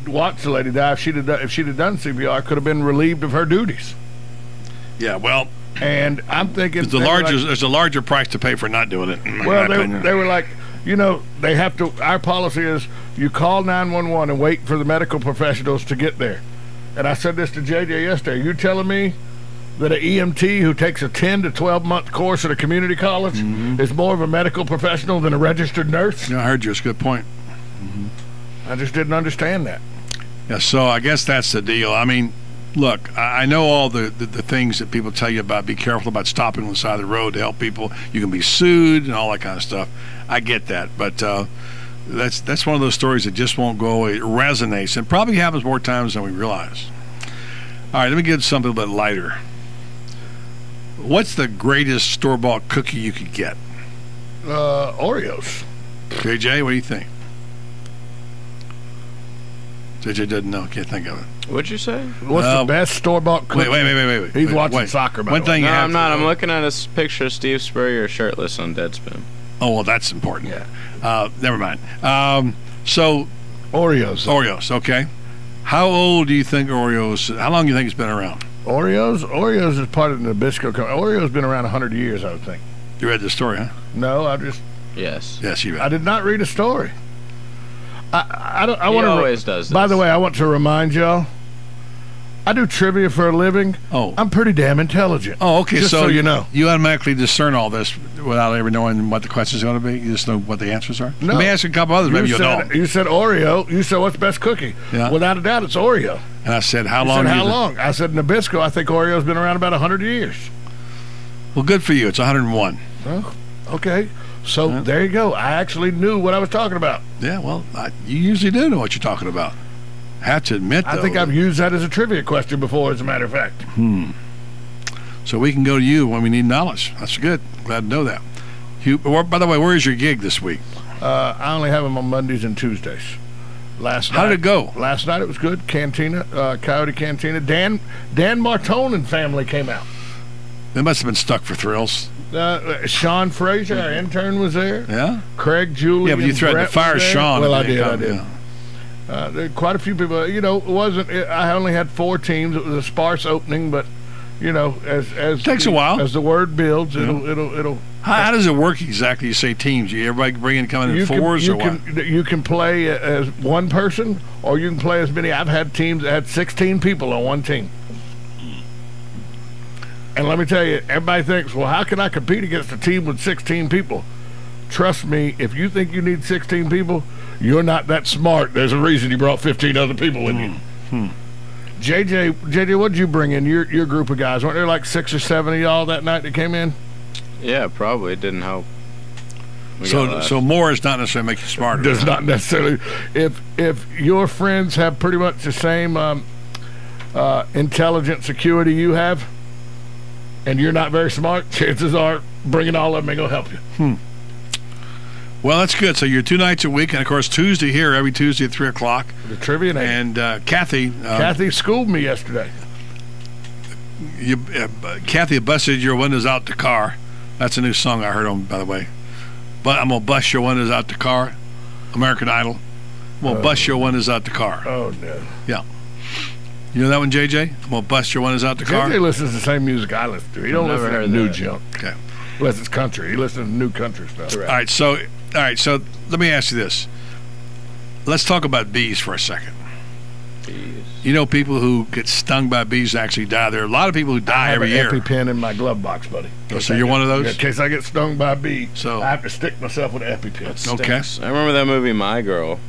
watched the lady die, if she'd have done CPR, could have been relieved of her duties. Yeah, well, and I'm thinking there's a larger price to pay for not doing it. Well, they were like, you know, they have to. Our policy is you call 911 and wait for the medical professionals to get there. And I said this to JJ yesterday. You telling me that an EMT who takes a 10 to 12-month course at a community college is more of a medical professional than a registered nurse? Yeah, I heard you. It's a good point. I just didn't understand that. Yeah, so I guess that's the deal. I mean, look, I know all the things that people tell you about. Be careful about stopping on the side of the road to help people. You can be sued and all that kind of stuff. I get that, but that's one of those stories that just won't go away. It resonates and probably happens more times than we realize. All right, let me get something a bit lighter. What's the greatest store-bought cookie you could get? Oreos. JJ, what do you think? JJ doesn't know. Can't think of it. What'd you say? What's the best store-bought cookie? Wait. He's watching soccer, by One thing No, I'm not. I'm looking at a picture of Steve Spurrier shirtless on Deadspin. Oh, well, that's important. Yeah. Never mind. So Oreos, okay. How old do you think Oreos? How long do you think it's been around? Oreos is part of the Nabisco company. Oreo's been around 100 years, I would think. You read the story, huh? No, I just. Yes, you read. I did not read a story. I don't. I He want to. always does this. By the way, I want to remind y'all. I do trivia for a living. Oh, I'm pretty damn intelligent. Oh, okay. Just so you know, you automatically discern all this without ever knowing what the question's going to be. You just know what the answers are. No. Let me ask you a couple others. Maybe you don't. You said Oreo. You said what's the best cookie? Yeah. Without a doubt, it's Oreo. And I said, how You long? said, how long? I said Nabisco. I think Oreo's been around about 100 years. Well, good for you. It's 101. Oh, okay. So there you go. I actually knew what I was talking about. Yeah, well, you usually do know what you're talking about. I have to admit, though. I think I've used that as a trivia question before, as a matter of fact. So we can go to you when we need knowledge. That's good. Glad to know that. By the way, where is your gig this week? I only have them on Mondays and Tuesdays. How did it go? Last night it was good. Cantina, Coyote Cantina. Dan Martone and family came out. They must have been stuck for thrills. Sean Frazier, our intern, was there. Yeah? Craig, Julie, yeah, but you threatened to fire Sean. Well, I did. Yeah. There were quite a few people. You know, I only had 4 teams. It was a sparse opening, but you know, as it takes a while. As the word builds, it'll. How does it work exactly? You say teams. Everybody come in fours or what? You can play as one person, or you can play as many. I've had teams that had 16 people on one team. And let me tell you, everybody thinks, well, how can I compete against a team with 16 people? Trust me, if you think you need 16 people, you're not that smart. There's a reason you brought 15 other people with you. JJ, what did you bring in your group of guys? Weren't there like 6 or 7 of y'all that night that came in? Yeah, probably. It didn't help. So more is not necessarily make you smarter. Does not necessarily. If your friends have pretty much the same intelligence acuity you have, and you're not very smart, chances are bringing all of them ain't going to help you. Well, that's good. So you're 2 nights a week, and, of course, Tuesday here, every Tuesday at 3 o'clock. The trivia night. And Kathy... Kathy schooled me yesterday. Kathy busted your windows out the car. That's a new song I heard on, by the way. But I'm going to bust your windows out the car. American Idol. I'm going to bust your windows out the car. Oh, no. Yeah. You know that one, JJ? I'm going to bust your windows out the car. JJ listens to the same music I listen to. He don't listen to new junk. Okay. Unless it's country. He listens to new country stuff. All right, so let me ask you this. Let's talk about bees for a second. Bees. You know people who get stung by bees actually die. There are a lot of people who die every year. I have an EpiPen in my glove box, buddy. So you're one of those? In case I get stung by a bee, so I have to stick myself with an EpiPen. Okay. I remember that movie, My Girl.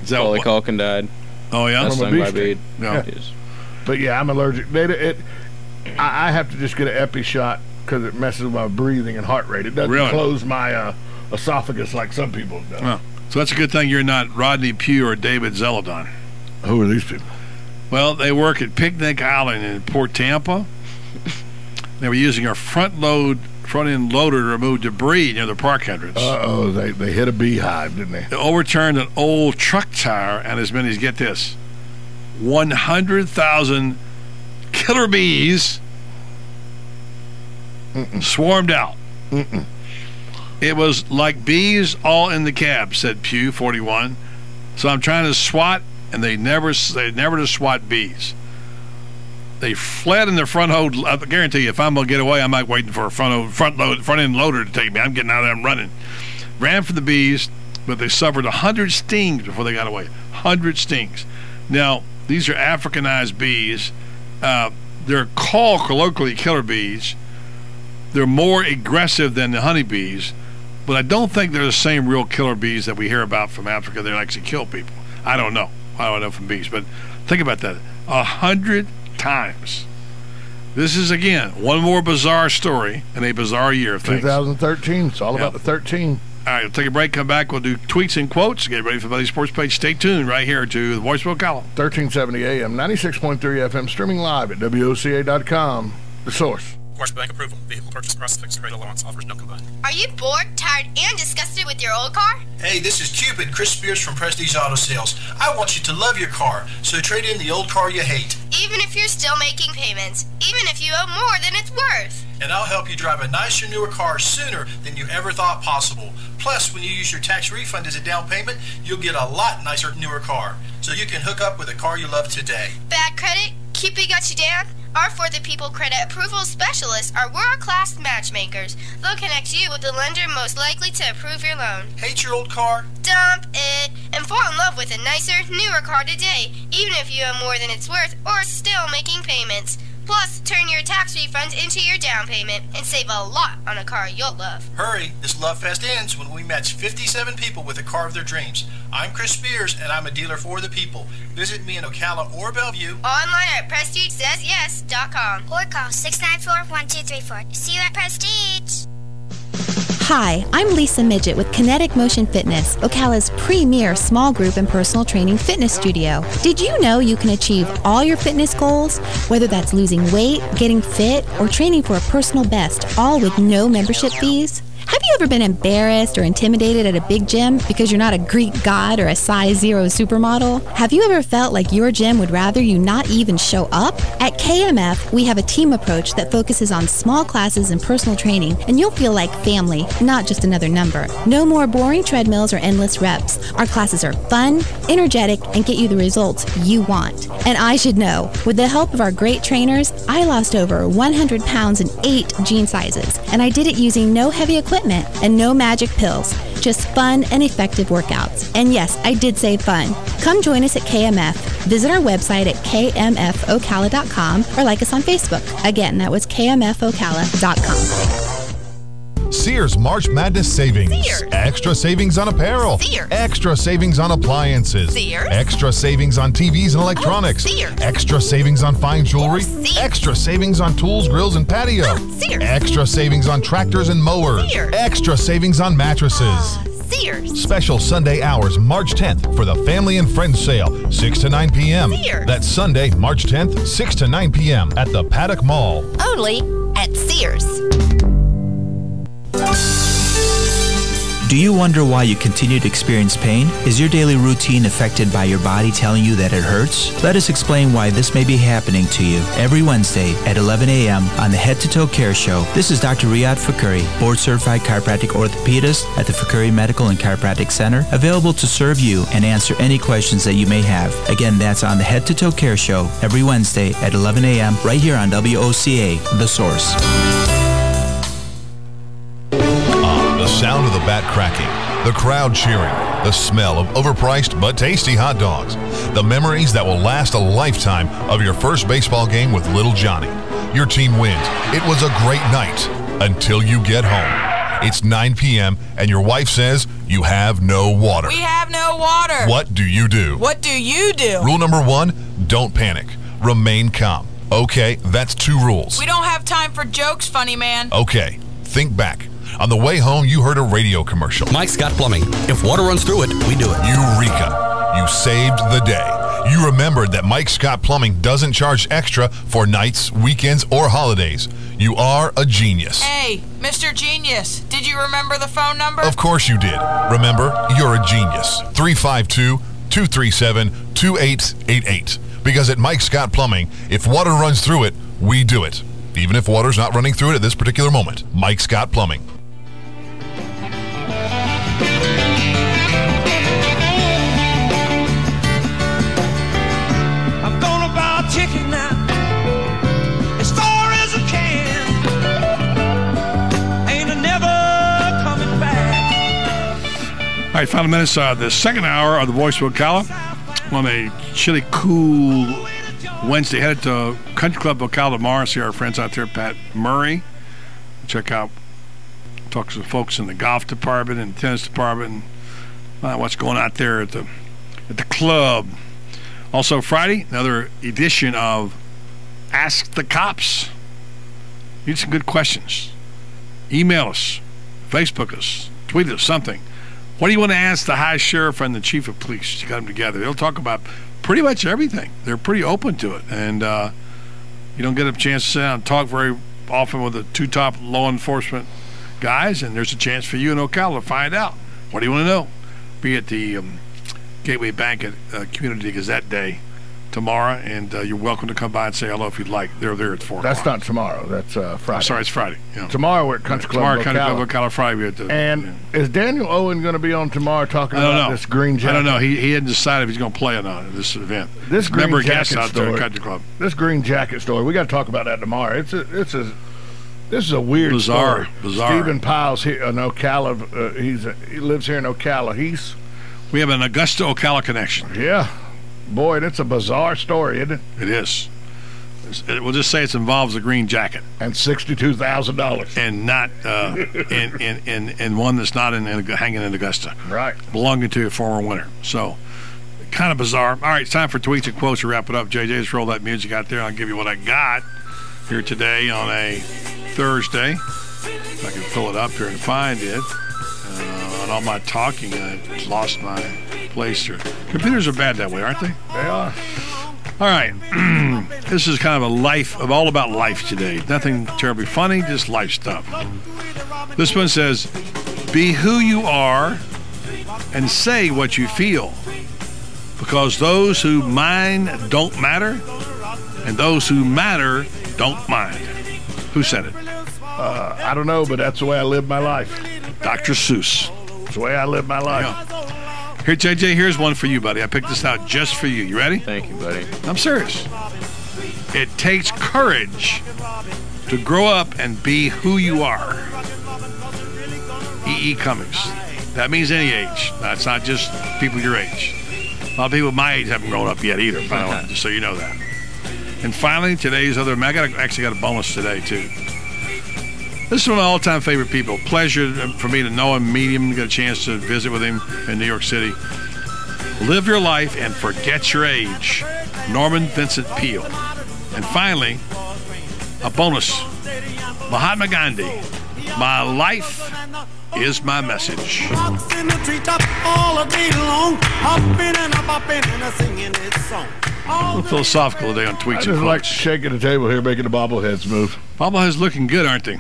Macaulay Culkin died. Oh, yeah? Stung by a bee. Yeah. But, yeah, I'm allergic. I have to just get an Epi shot because it messes with my breathing and heart rate. It doesn't close my esophagus like some people do. Well, so that's a good thing you're not Rodney Pugh or David Zeladon. Who are these people? Well, they work at Picnic Island in Port Tampa. They were using our front-end loader to remove debris near the park entrance. Uh-oh, they hit a beehive, didn't they? They overturned an old truck tire, and as many as, get this, 100,000 killer bees swarmed out. It was like bees all in the cab, said Pugh, 41. So I'm trying to swat, and they never to swat bees. They fled in the front hold. I guarantee you, if I'm going to get away, I'm not waiting for a front-end loader to take me. I'm getting out of there and running. Ran for the bees, but they suffered 100 stings before they got away. 100 stings. Now, these are Africanized bees. They're called colloquially killer bees. They're more aggressive than the honeybees, but I don't think they're the same real killer bees that we hear about from Africa that actually kill people. I don't know. I don't know from bees, but think about that. 100 times. This is, again, one more bizarre story in a bizarre year of things. 2013. It's all about the 13. All right, we'll take a break, come back. We'll do tweets and quotes. Get ready for the Buddy Sports page. Stay tuned right here to the Voice of Ocala. 1370 AM, 96.3 FM, streaming live at WOCA.com. The Source. Commercial bank approval. Vehicle purchase price fixed rate allowance. Offers no combined. Are you bored, tired, and disgusted with your old car? Hey, this is Cupid, Chris Spears from Prestige Auto Sales. I want you to love your car, so trade in the old car you hate. Even if you're still making payments, even if you owe more than it's worth. And I'll help you drive a nicer, newer car sooner than you ever thought possible. Plus, when you use your tax refund as a down payment, you'll get a lot nicer, newer car. So you can hook up with a car you love today. Bad credit? Cupid got you down? Our For the People credit approval specialists are world-class matchmakers. They'll connect you with the lender most likely to approve your loan. Hate your old car? Dump it and fall in love with a nicer, newer car today, even if you owe more than it's worth or still making payments. Plus, turn your tax refund into your down payment and save a lot on a car you'll love. Hurry, this love fest ends when we match 57 people with a car of their dreams. I'm Chris Spears, and I'm a dealer for the people. Visit me in Ocala or Bellevue. Online at PrestigeSaysYes.com or call 694-1234. See you at Prestige. Hi, I'm Lisa Midget with Kinetic Motion Fitness, Ocala's premier small group and personal training fitness studio. Did you know you can achieve all your fitness goals, whether that's losing weight, getting fit, or training for a personal best, all with no membership fees? Have you ever been embarrassed or intimidated at a big gym because you're not a Greek god or a size 0 supermodel? Have you ever felt like your gym would rather you not even show up? At KMF, we have a team approach that focuses on small classes and personal training, and you'll feel like family, not just another number. No more boring treadmills or endless reps. Our classes are fun, energetic, and get you the results you want. And I should know, with the help of our great trainers, I lost over 100 pounds in 8 jean sizes, and I did it using no heavy equipment and no magic pills, just fun and effective workouts. And yes, I did say fun. Come join us at KMF. Visit our website at kmfocala.com or like us on Facebook. Again, that was kmfocala.com. Sears March Madness Savings. Sears. Extra savings on apparel. Sears. Extra savings on appliances. Sears. Extra savings on TVs and electronics. Sears. Extra savings on fine jewelry. Sears. Extra savings on tools, grills, and patio. Sears. Extra savings on tractors and mowers. Sears. Extra savings on mattresses. Sears. Special Sunday hours March 10th for the Family and Friends Sale, 6 to 9 p.m. Sears. That's Sunday, March 10th, 6 to 9 p.m. at the Paddock Mall. Only at Sears. Do you wonder why you continue to experience pain? Is your daily routine affected by your body telling you that it hurts? Let us explain why this may be happening to you. Every Wednesday at 11 a.m. on the Head to Toe Care Show, this is Dr. Riyad Fakuri, board-certified chiropractic orthopedist at the Fakuri Medical and Chiropractic Center, available to serve you and answer any questions that you may have. Again, that's on the Head to Toe Care Show every Wednesday at 11 a.m. right here on WOCA, The Source. The sound of the bat cracking, the crowd cheering, the smell of overpriced but tasty hot dogs, the memories that will last a lifetime of your first baseball game with little Johnny. Your team wins. It was a great night until you get home. It's 9 p.m. and your wife says you have no water. We have no water. What do you do? What do you do? Rule number 1, don't panic. Remain calm. Okay, that's 2 rules. We don't have time for jokes, funny man. Okay, think back. On the way home, you heard a radio commercial. Mike Scott Plumbing. If water runs through it, we do it. Eureka! You saved the day. You remembered that Mike Scott Plumbing doesn't charge extra for nights, weekends, or holidays. You are a genius. Hey, Mr. Genius, did you remember the phone number? Of course you did. Remember, you're a genius. 352-237-2888. Because at Mike Scott Plumbing, if water runs through it, we do it. Even if water's not running through it at this particular moment. Mike Scott Plumbing. I'm gonna buy a ticket now, as far as I can. Ain't I never coming back. All right, final minutes, the second hour of the Voice of Ocala on a chilly, cool Wednesday. Headed to Country Club Ocala tomorrow. See our friends out there, Pat Murray. Check out, talk to some folks in the golf department and tennis department and what's going out there at the club. Also Friday, another edition of Ask the Cops. Need some good questions. Email us, Facebook us, tweet us, something. What do you want to ask the High Sheriff and the Chief of Police? You got them together. They'll talk about pretty much everything. They're pretty open to it. And you don't get a chance to sit down and talk very often with the two top law enforcement guys, and there's a chance for you in Ocala to find out. What do you want to know? Be at the Gateway Bank at Community Gazette Day tomorrow, and you're welcome to come by and say hello if you'd like. They're there at 4 o'clock. That's not tomorrow. That's Friday. I'm sorry, it's Friday. Yeah. Tomorrow we're at Country Club Tomorrow, Country Club Ocala, Friday. We're at the, and is Daniel Owen going to be on tomorrow talking about this green jacket? I don't know. He hadn't decided if he's going to play or not at this event. This green Member jacket guest out story, there at Country Club. This green jacket story, we got to talk about that tomorrow. This is a weird bizarre. Stephen Piles here in Ocala. He lives here in Ocala. We have an Augusta Ocala connection. Yeah. Boy, that's a bizarre story, isn't it? It is. We'll just say it involves a green jacket and $62,000, and not in one that's not hanging in Augusta, right? Belonging to a former winner. So, kind of bizarre. All right, it's time for tweets and quotes to wrap it up. JJ, just roll that music out there. I'll give you what I got here today on a Thursday. If I can pull it up here and find it. On all my talking, I lost my place here. Computers are bad that way, aren't they? They are. All right. This is kind of all about life today. Nothing terribly funny, just life stuff. This one says, be who you are and say what you feel, because those who mind don't matter, and those who matter don't mind. Who said it? I don't know, but that's the way I live my life. Dr. Seuss. That's the way I live my life. Yeah. Here, JJ, here's one for you, buddy. I picked this out just for you. You ready? Thank you, buddy. I'm serious. It takes courage to grow up and be who you are. E.E. Cummings. That means any age. That's not just people your age. A lot of people my age haven't grown up yet either, just so you know that. And finally, today's other... I actually got a bonus today, too. This is one of my all-time favorite people. Pleasure for me to know him, meet him, get a chance to visit with him in New York City. Live your life and forget your age. Norman Vincent Peale. And finally, a bonus. Mahatma Gandhi. My life is my message. A little philosophical today on tweets. I just like shaking the table here, making the bobbleheads move. Bobbleheads looking good, aren't they?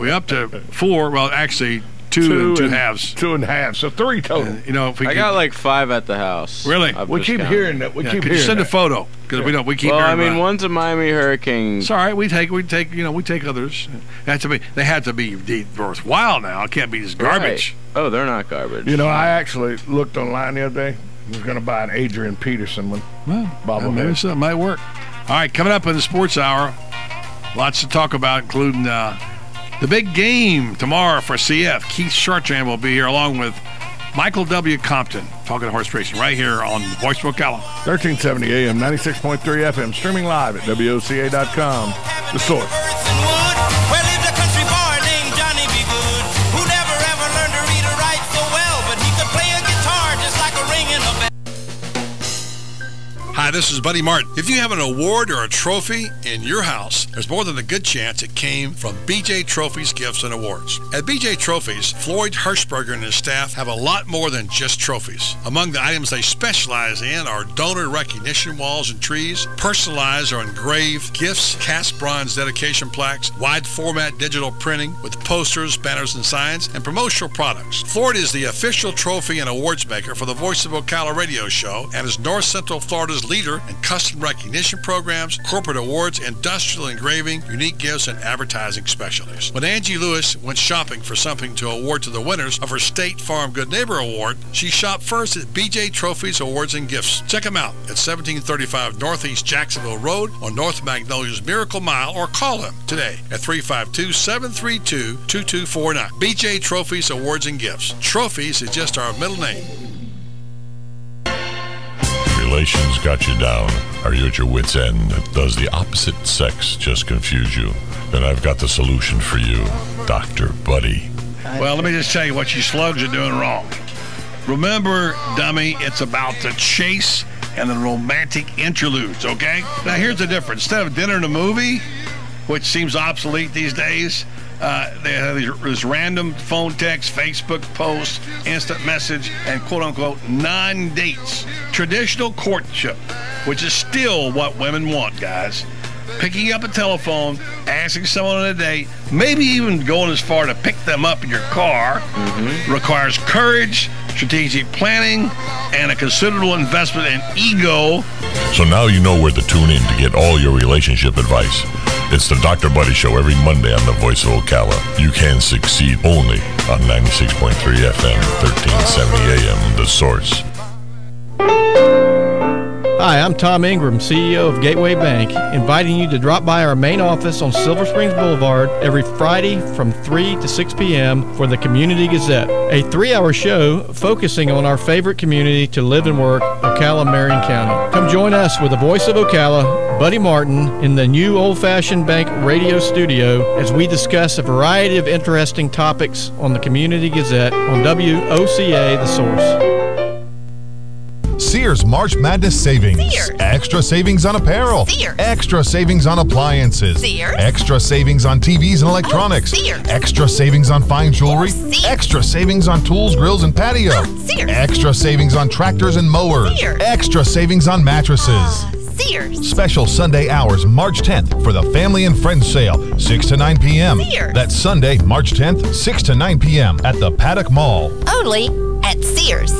We up to 4. Well, actually, two and halves. 2 and a half, so 3 total. You know, if we I got like 5 at the house. Really? We keep hearing that. Could you send a photo? Because we keep. Well, hearing I mean, one's a Miami Hurricane. It's all right. We take others. They have to be worthwhile now. It can't be just garbage. Right. Oh, they're not garbage. You know, I actually looked online the other day. I was going to buy an Adrian Peterson one. Well, maybe something might work. All right, coming up in the Sports Hour, lots to talk about, including the big game tomorrow for CF. Keith Chartrand will be here along with Michael W. Compton, talking horse racing right here on Voice of Ocala. 1370 AM, 96.3 FM, streaming live at WOCA.com. The Source. Hi, this is Buddy Martin. If you have an award or a trophy in your house, there's more than a good chance it came from BJ Trophies Gifts and Awards. At BJ Trophies, Floyd Hirschberger and his staff have a lot more than just trophies. Among the items they specialize in are donor recognition walls and trees, personalized or engraved gifts, cast bronze dedication plaques, wide format digital printing with posters, banners, and signs, and promotional products. Floyd is the official trophy and awards maker for the Voice of Ocala radio show and is North Central Florida's leader in custom recognition programs, corporate awards, industrial engraving, unique gifts, and advertising specialties. When Angie Lewis went shopping for something to award to the winners of her State Farm Good Neighbor Award, she shopped first at BJ Trophies Awards and Gifts. Check them out at 1735 Northeast Jacksonville Road on North Magnolia's Miracle Mile, or call them today at 352-732-2249. BJ Trophies Awards and Gifts. Trophies is just our middle name. relations got you down? Are you at your wit's end? Does the opposite sex just confuse you? Then I've got the solution for you, Dr. Buddy. Well, let me just tell you what you slugs are doing wrong. Remember, dummy, it's about the chase and the romantic interludes, okay? Now, here's the difference. Instead of dinner and a movie, which seems obsolete these days, they have this random phone text, Facebook post, instant message, and quote-unquote non-dates. Traditional courtship, which is still what women want, guys. Picking up a telephone, asking someone on a date, maybe even going as far to pick them up in your car, requires courage, strategic planning, and a considerable investment in ego. So now you know where to tune in to get all your relationship advice. It's the Dr. Buddy Show every Monday on the Voice of Ocala. You can succeed only on 96.3 FM, 1370 AM, The Source. Hi, I'm Tom Ingram, CEO of Gateway Bank, inviting you to drop by our main office on Silver Springs Boulevard every Friday from 3 to 6 p.m. for the Community Gazette, a 3-hour show focusing on our favorite community to live and work, Ocala, Marion County. Come join us with the voice of Ocala, Buddy Martin, in the new old-fashioned bank radio studio as we discuss a variety of interesting topics on the Community Gazette on WOCA, The Source. Sears March Madness Savings. Sears. Extra savings on apparel. Sears. Extra savings on appliances. Sears. Extra savings on TVs and electronics. Sears. Extra savings on fine jewelry. Sears. Extra savings on tools, grills, and patio. Sears. Extra savings on tractors and mowers. Sears. Extra savings on mattresses. Sears. Special Sunday hours March 10th for the Family and Friends Sale, 6 to 9 p.m. Sears. That's Sunday, March 10th, 6 to 9 p.m. at the Paddock Mall. Only at Sears.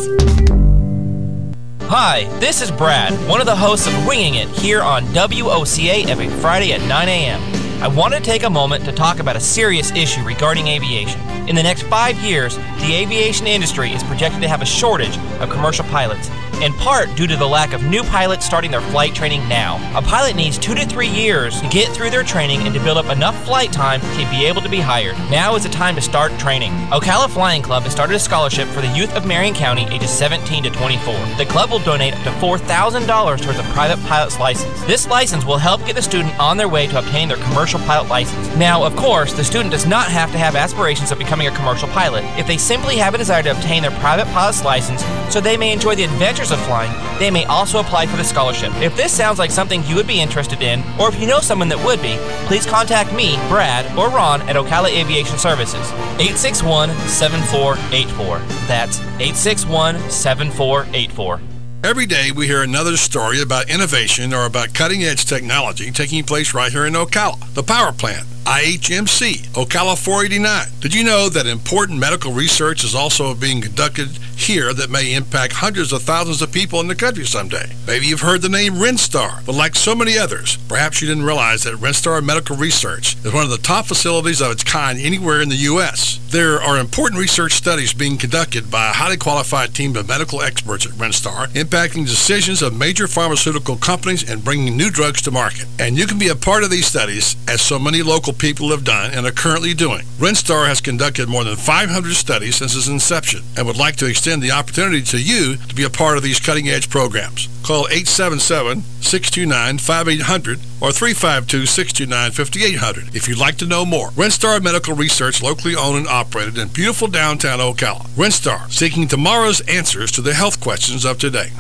Hi, this is Brad, one of the hosts of Winging It here on WOCA every Friday at 9 a.m. I want to take a moment to talk about a serious issue regarding aviation. In the next 5 years, the aviation industry is projected to have a shortage of commercial pilots, in part due to the lack of new pilots starting their flight training now. A pilot needs 2 to 3 years to get through their training and to build up enough flight time to be able to be hired. Now is the time to start training. Ocala Flying Club has started a scholarship for the youth of Marion County ages 17 to 24. The club will donate up to $4,000 towards a private pilot's license. This license will help get the student on their way to obtaining their commercial pilot license. Now, of course, the student does not have to have aspirations of becoming a commercial pilot. If they simply have a desire to obtain their private pilot's license so they may enjoy the adventures of flying, they may also apply for the scholarship. If this sounds like something you would be interested in, or if you know someone that would be, please contact me, Brad, or Ron at Ocala Aviation Services, 861-7484. That's 861-7484. Every day we hear another story about innovation or about cutting-edge technology taking place right here in Ocala. The power plant, IHMC, Ocala 489. Did you know that important medical research is also being conducted here that may impact hundreds of thousands of people in the country someday? Maybe you've heard the name Renstar, but like so many others, perhaps you didn't realize that Renstar Medical Research is one of the top facilities of its kind anywhere in the U.S. There are important research studies being conducted by a highly qualified team of medical experts at Renstar, impacting decisions of major pharmaceutical companies and bringing new drugs to market. And you can be a part of these studies, as so many local people have done and are currently doing. Renstar has conducted more than 500 studies since its inception and would like to extend the opportunity to you to be a part of these cutting-edge programs. Call 877-629-5800 or 352-629-5800 if you'd like to know more. Renstar Medical Research, locally owned and operated in beautiful downtown Ocala. Renstar, seeking tomorrow's answers to the health questions of today.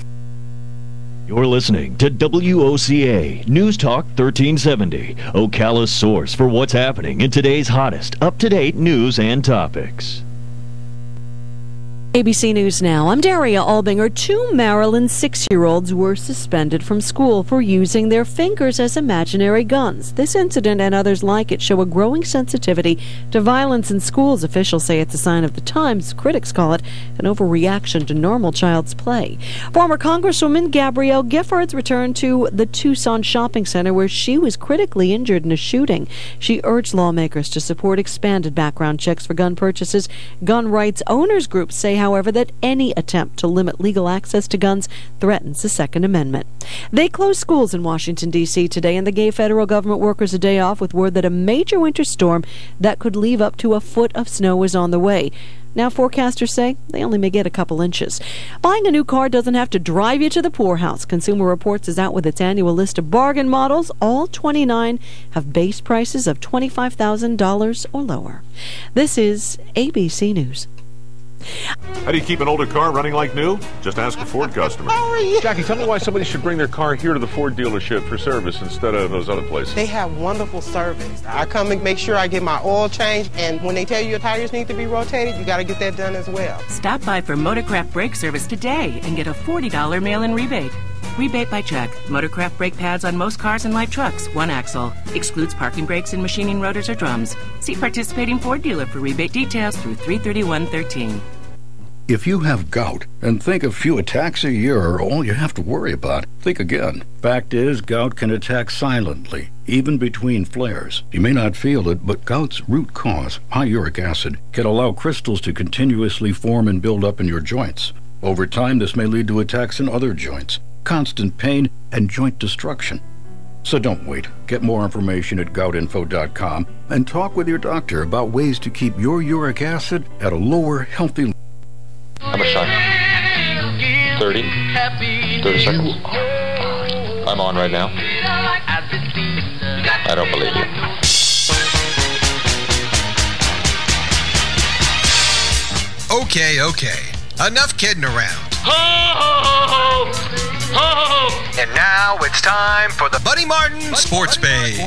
You're listening to WOCA News Talk 1370, Ocala's source for what's happening in today's hottest, up-to-date news and topics. ABC News Now, I'm Daria Albinger. 2 Maryland 6-year-olds were suspended from school for using their fingers as imaginary guns. This incident and others like it show a growing sensitivity to violence in schools. Officials say it's a sign of the times. Critics call it an overreaction to normal child's play. Former Congresswoman Gabrielle Giffords returned to the Tucson shopping center where she was critically injured in a shooting. She urged lawmakers to support expanded background checks for gun purchases. Gun rights owners groups say, however, that any attempt to limit legal access to guns threatens the Second Amendment. They closed schools in Washington, D.C. today and they gave federal government workers a day off with word that a major winter storm that could leave up to a foot of snow is on the way. Now forecasters say they only may get a couple inches. Buying a new car doesn't have to drive you to the poorhouse. Consumer Reports is out with its annual list of bargain models. All 29 have base prices of $25,000 or lower. This is ABC News. How do you keep an older car running like new? Just ask a Ford customer. Jackie, tell me why somebody should bring their car here to the Ford dealership for service instead of those other places. They have wonderful service. I come and make sure I get my oil changed, and when they tell you your tires need to be rotated, you got to get that done as well. Stop by for Motorcraft Brake Service today and get a $40 mail-in rebate. Rebate by check. Motorcraft brake pads on most cars and light trucks, one axle. Excludes parking brakes and machining rotors or drums. See participating Ford dealer for rebate details through 3/31/13. If you have gout and think a few attacks a year are all you have to worry about, think again. Fact is, gout can attack silently, even between flares. You may not feel it, but gout's root cause, high uric acid, can allow crystals to continuously form and build up in your joints. Over time, this may lead to attacks in other joints, constant pain, and joint destruction. So don't wait. Get more information at goutinfo.com and talk with your doctor about ways to keep your uric acid at a lower, healthy level. How much time? 30? 30 seconds. I'm on right now. I don't believe you. Okay. Enough kidding around. Ho, ho, ho, ho, ho. And now it's time for the Buddy Martin Sports Page.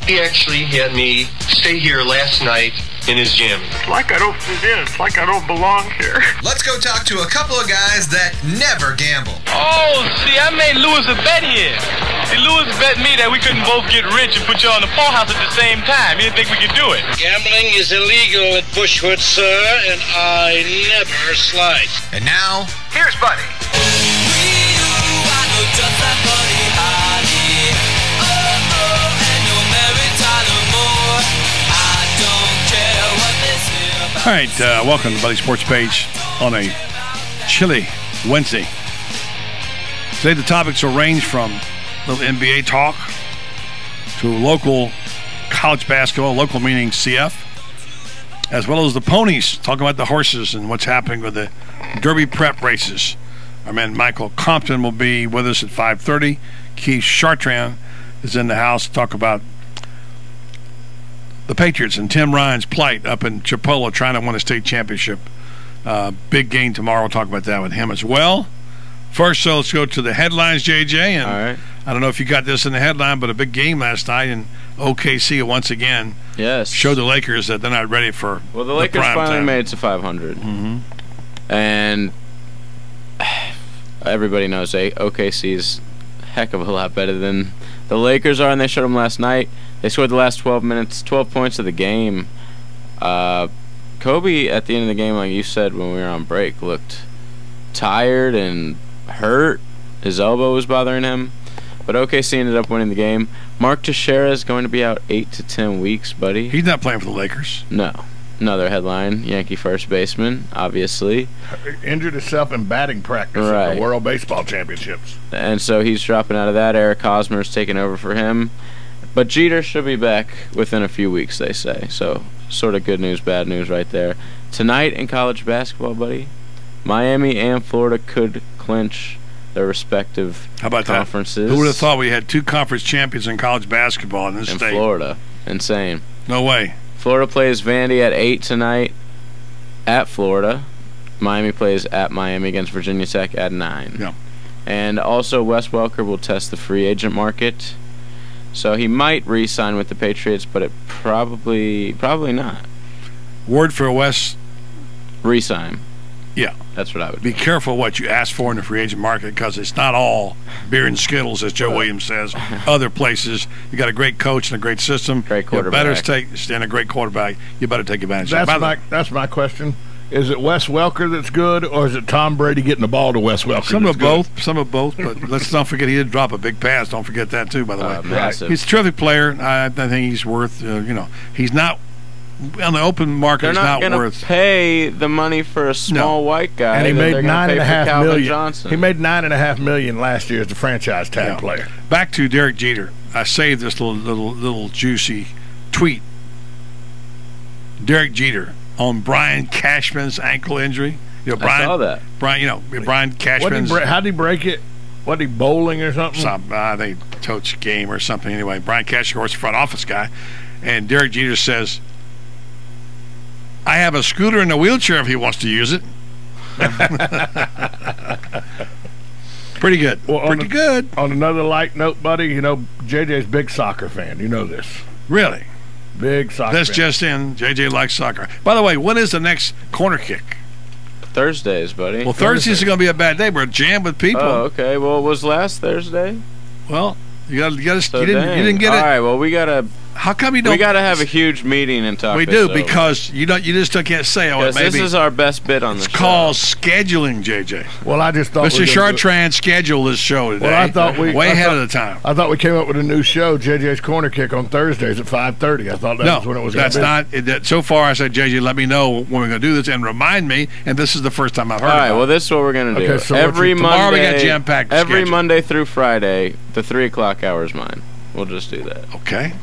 He actually had me stay here last night in his gym. It's like I don't fit in. It's like I don't belong here. Let's go talk to a couple of guys that never gamble. Oh, see, I made Lewis a bet here. See, Lewis bet me that we couldn't both get rich and put you on the poorhouse at the same time. He didn't think we could do it. Gambling is illegal at Bushwood, sir, and I never slide. And now, here's Buddy. All right, welcome to Buddy Sports Page on a chilly Wednesday. Today the topics will range from a little NBA talk to local college basketball, local meaning CF, as well as the ponies, talking about the horses and what's happening with the Derby prep races. Our man Michael Compton will be with us at 5:30. Keith Chartrand is in the house to talk about the Patriots and Tim Ryan's plight up in Chipola trying to win a state championship. Big game tomorrow. We'll talk about that with him as well. First, so let's go to the headlines, JJ. And all right. I don't know if you got this in the headline, but a big game last night, and OKC once again showed the Lakers that they're not ready for the Lakers finally made it to 500. Mm-hmm. And everybody knows OKC's a heck of a lot better than the Lakers are, and they showed them last night. They scored the last 12 minutes, 12 points of the game. Kobe, at the end of the game, like you said when we were on break, looked tired and hurt. His elbow was bothering him. But OKC ended up winning the game. Mark Teixeira is going to be out 8 to 10 weeks, buddy. He's not playing for the Lakers. No. Another headline, Yankee first baseman, obviously. Injured himself in batting practice at the World Baseball Championships. And so he's dropping out of that. Eric Hosmer's taking over for him. But Jeter should be back within a few weeks, they say. So sort of good news, bad news right there. Tonight in college basketball, buddy, Miami and Florida could clinch their respective conferences. That? Who would have thought we had two conference champions in college basketball in this state? In Florida. Insane. No way. Florida plays Vandy at 8 tonight at Florida. Miami plays at Miami against Virginia Tech at 9. Yeah. And also Wes Welker will test the free agent market. So he might re-sign with the Patriots, but it probably not. Word for Wes. Re-sign. Yeah. That's what I would be careful what you ask for in the free agent market, because it's not all beer and Skittles, as Joe Williams says. Other places, you got a great coach and a great system. Great quarterback. And a great quarterback. You better take advantage of it. That's my question. Is it Wes Welker that's good, or is it Tom Brady getting the ball to Wes Welker? Some of both. But let's not forget he did drop a big pass. Don't forget that too. By the way, massive. He's a terrific player. I think he's worth. He's not on the open market They're is not not going worth. to pay the money for a small white guy. And he made they're gonna pay for $9.5 Calvin million. Johnson. He made $9.5 million last year as a franchise tag player. Back to Derek Jeter. I saved this little juicy tweet. Derek Jeter on Brian Cashman's ankle injury. You know, Brian, I saw that. Brian Cashman's. How did he break it? What, he bowling or something? They coach a game or something. Anyway, Brian Cashman, of course, the front office guy. And Derek Jeter says, I have a scooter and a wheelchair if he wants to use it. Pretty good. Well, Pretty good. On another light note, buddy, you know, JJ's a big soccer fan. You know this. Really? Big soccer This fan. just in. JJ likes soccer. By the way, when is the next corner kick? Thursdays, buddy. Well, Thursdays is going to be a bad day. We're jammed with people. Oh, okay. Well, it was last Thursday. Well, you didn't get it. All right. Well, we gotta. How come you don't? We gotta have a huge meeting and talk. We this do over. because you just can't say. Oh, Yes, maybe this is our best bit on the it's show. called scheduling, JJ. Well, I just thought Mr. Chartrand scheduled this show today. Well, I thought way ahead of the time. I thought we came up with a new show, JJ's Corner Kick, on Thursdays at 5:30. I thought that was when it was. That's not. So far, I said, JJ, let me know when we're going to do this and remind me. And this is the first time I've heard. All right. about Well, it. this is what we're gonna do. Okay, so every Monday. tomorrow we got jam-packed Every schedule. Monday through Friday, the 3 o'clock hour is mine. We'll just do that. Okay.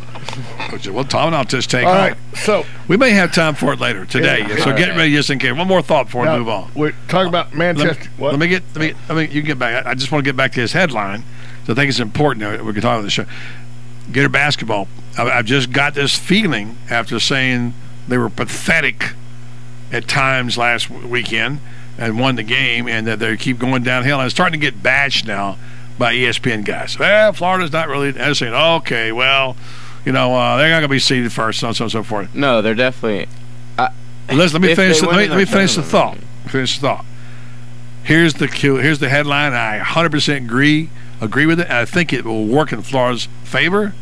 Well, Tom and I'll just take All on. right, so we may have time for it later today. Yeah. So All get right. ready just in case. One more thought before we move on. We're talking about Manchester. Let me you can get back. I just want to get back to his headline. So I think it's important. We can talk about the show. Gator basketball. I've just got this feeling after saying they were pathetic at times last weekend and won the game, and that they keep going downhill. And it's starting to get bashed now by ESPN guys. Well, Florida's not really. They're saying, okay, well, they're not going to be seeded first, so on and so forth. No, they're definitely. Let me finish. Let me finish the thought. Here's the headline. I 100% agree with it. And I think it will work in Florida's favor.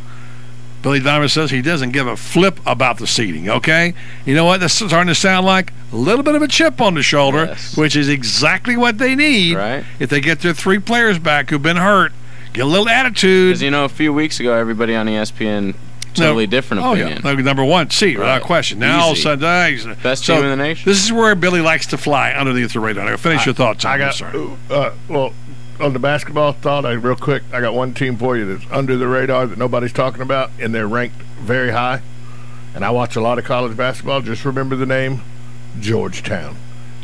Billy Donovan says he doesn't give a flip about the seeding, okay? You know what? That's starting to sound like a little bit of a chip on the shoulder, which is exactly what they need if they get their 3 players back who've been hurt. Get a little attitude. Because, a few weeks ago, everybody on ESPN, totally different opinion. Yeah. Number 1 seed, without question. Now, all of a sudden, best team in the nation. This is where Billy likes to fly underneath the radar. Now, finish your thoughts. Well, on the basketball thought, real quick, I got one team for you that's under the radar that nobody's talking about, and they're ranked very high. And I watch a lot of college basketball. Just remember the name, Georgetown.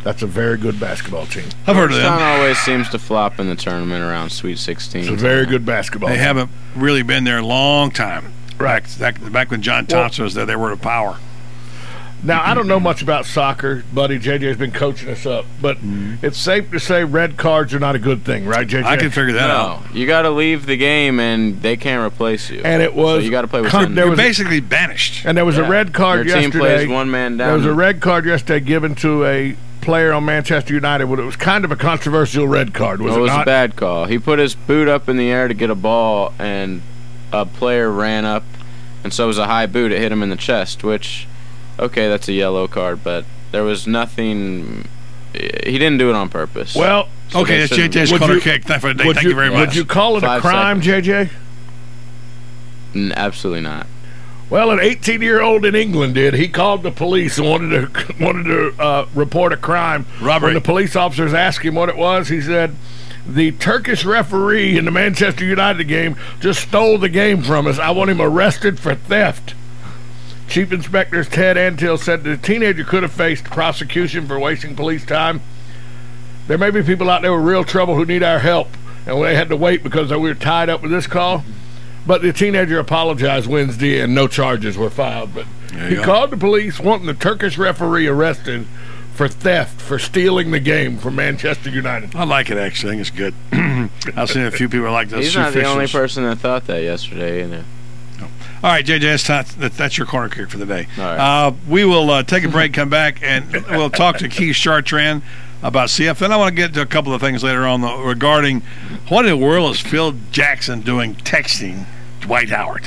That's a very good basketball team. I've heard of them. Georgetown always seems to flop in the tournament around Sweet 16. It's a very good basketball team. They haven't really been there a long time. Right. Back when John Thompson was there, they were a power. Now, I don't know much about soccer, buddy. JJ's been coaching us up, but it's safe to say red cards are not a good thing, right, JJ? I can figure that out. You got to leave the game, and they can't replace you. And it was so you got to play with You're basically banished. And there was a red card Your yesterday. team plays one man down. There was a red card yesterday given to a player on Manchester United. It was kind of a controversial red card, was it was not? a bad call. He put his boot up in the air to get a ball, and a player ran up, and so it was a high boot. It hit him in the chest, which... Okay, that's a yellow card, but there was nothing. He didn't do it on purpose. Well, so okay, that's JJ's corner kick. Thank you very much. Would you call it a crime, JJ? Absolutely not. Well, an 18-year-old in England did. He called the police and wanted to report a crime. Robbery. When the police officers asked him what it was, he said, the Turkish referee in the Manchester United game just stole the game from us. I want him arrested for theft. Chief Inspector Ted Antill said the teenager could have faced prosecution for wasting police time. There may be people out there with real trouble who need our help, and they had to wait because we were tied up with this call. But the teenager apologized Wednesday, and no charges were filed. But he called the police wanting the Turkish referee arrested for theft, for stealing the game from Manchester United. I like it, actually. I think it's good. I've seen a few people like those. He's not the only person that thought that yesterday, All right, JJ, that's your corner kick for the day. All right. We will take a break, come back, and we'll talk to Keith Chartrand about CF. And I want to get to a couple of things later on regarding what in the world is Phil Jackson doing texting Dwight Howard.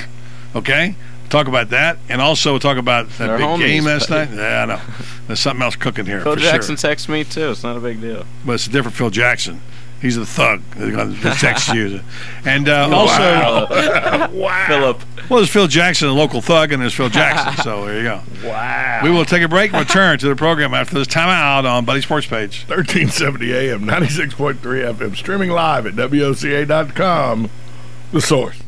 Okay? Talk about that, and also talk about that big game last night. Yeah, I know. There's something else cooking here. Phil Jackson texts me, too. It's not a big deal. But it's a different Phil Jackson. He's a thug. The text user. And also, wow. Philip. Well, there's Phil Jackson, a local thug, and there's Phil Jackson. So there you go. Wow. We will take a break and return to the program after this timeout on Buddy Sports Page. 1370 AM, 96.3 FM, streaming live at WOCA.com. The Source.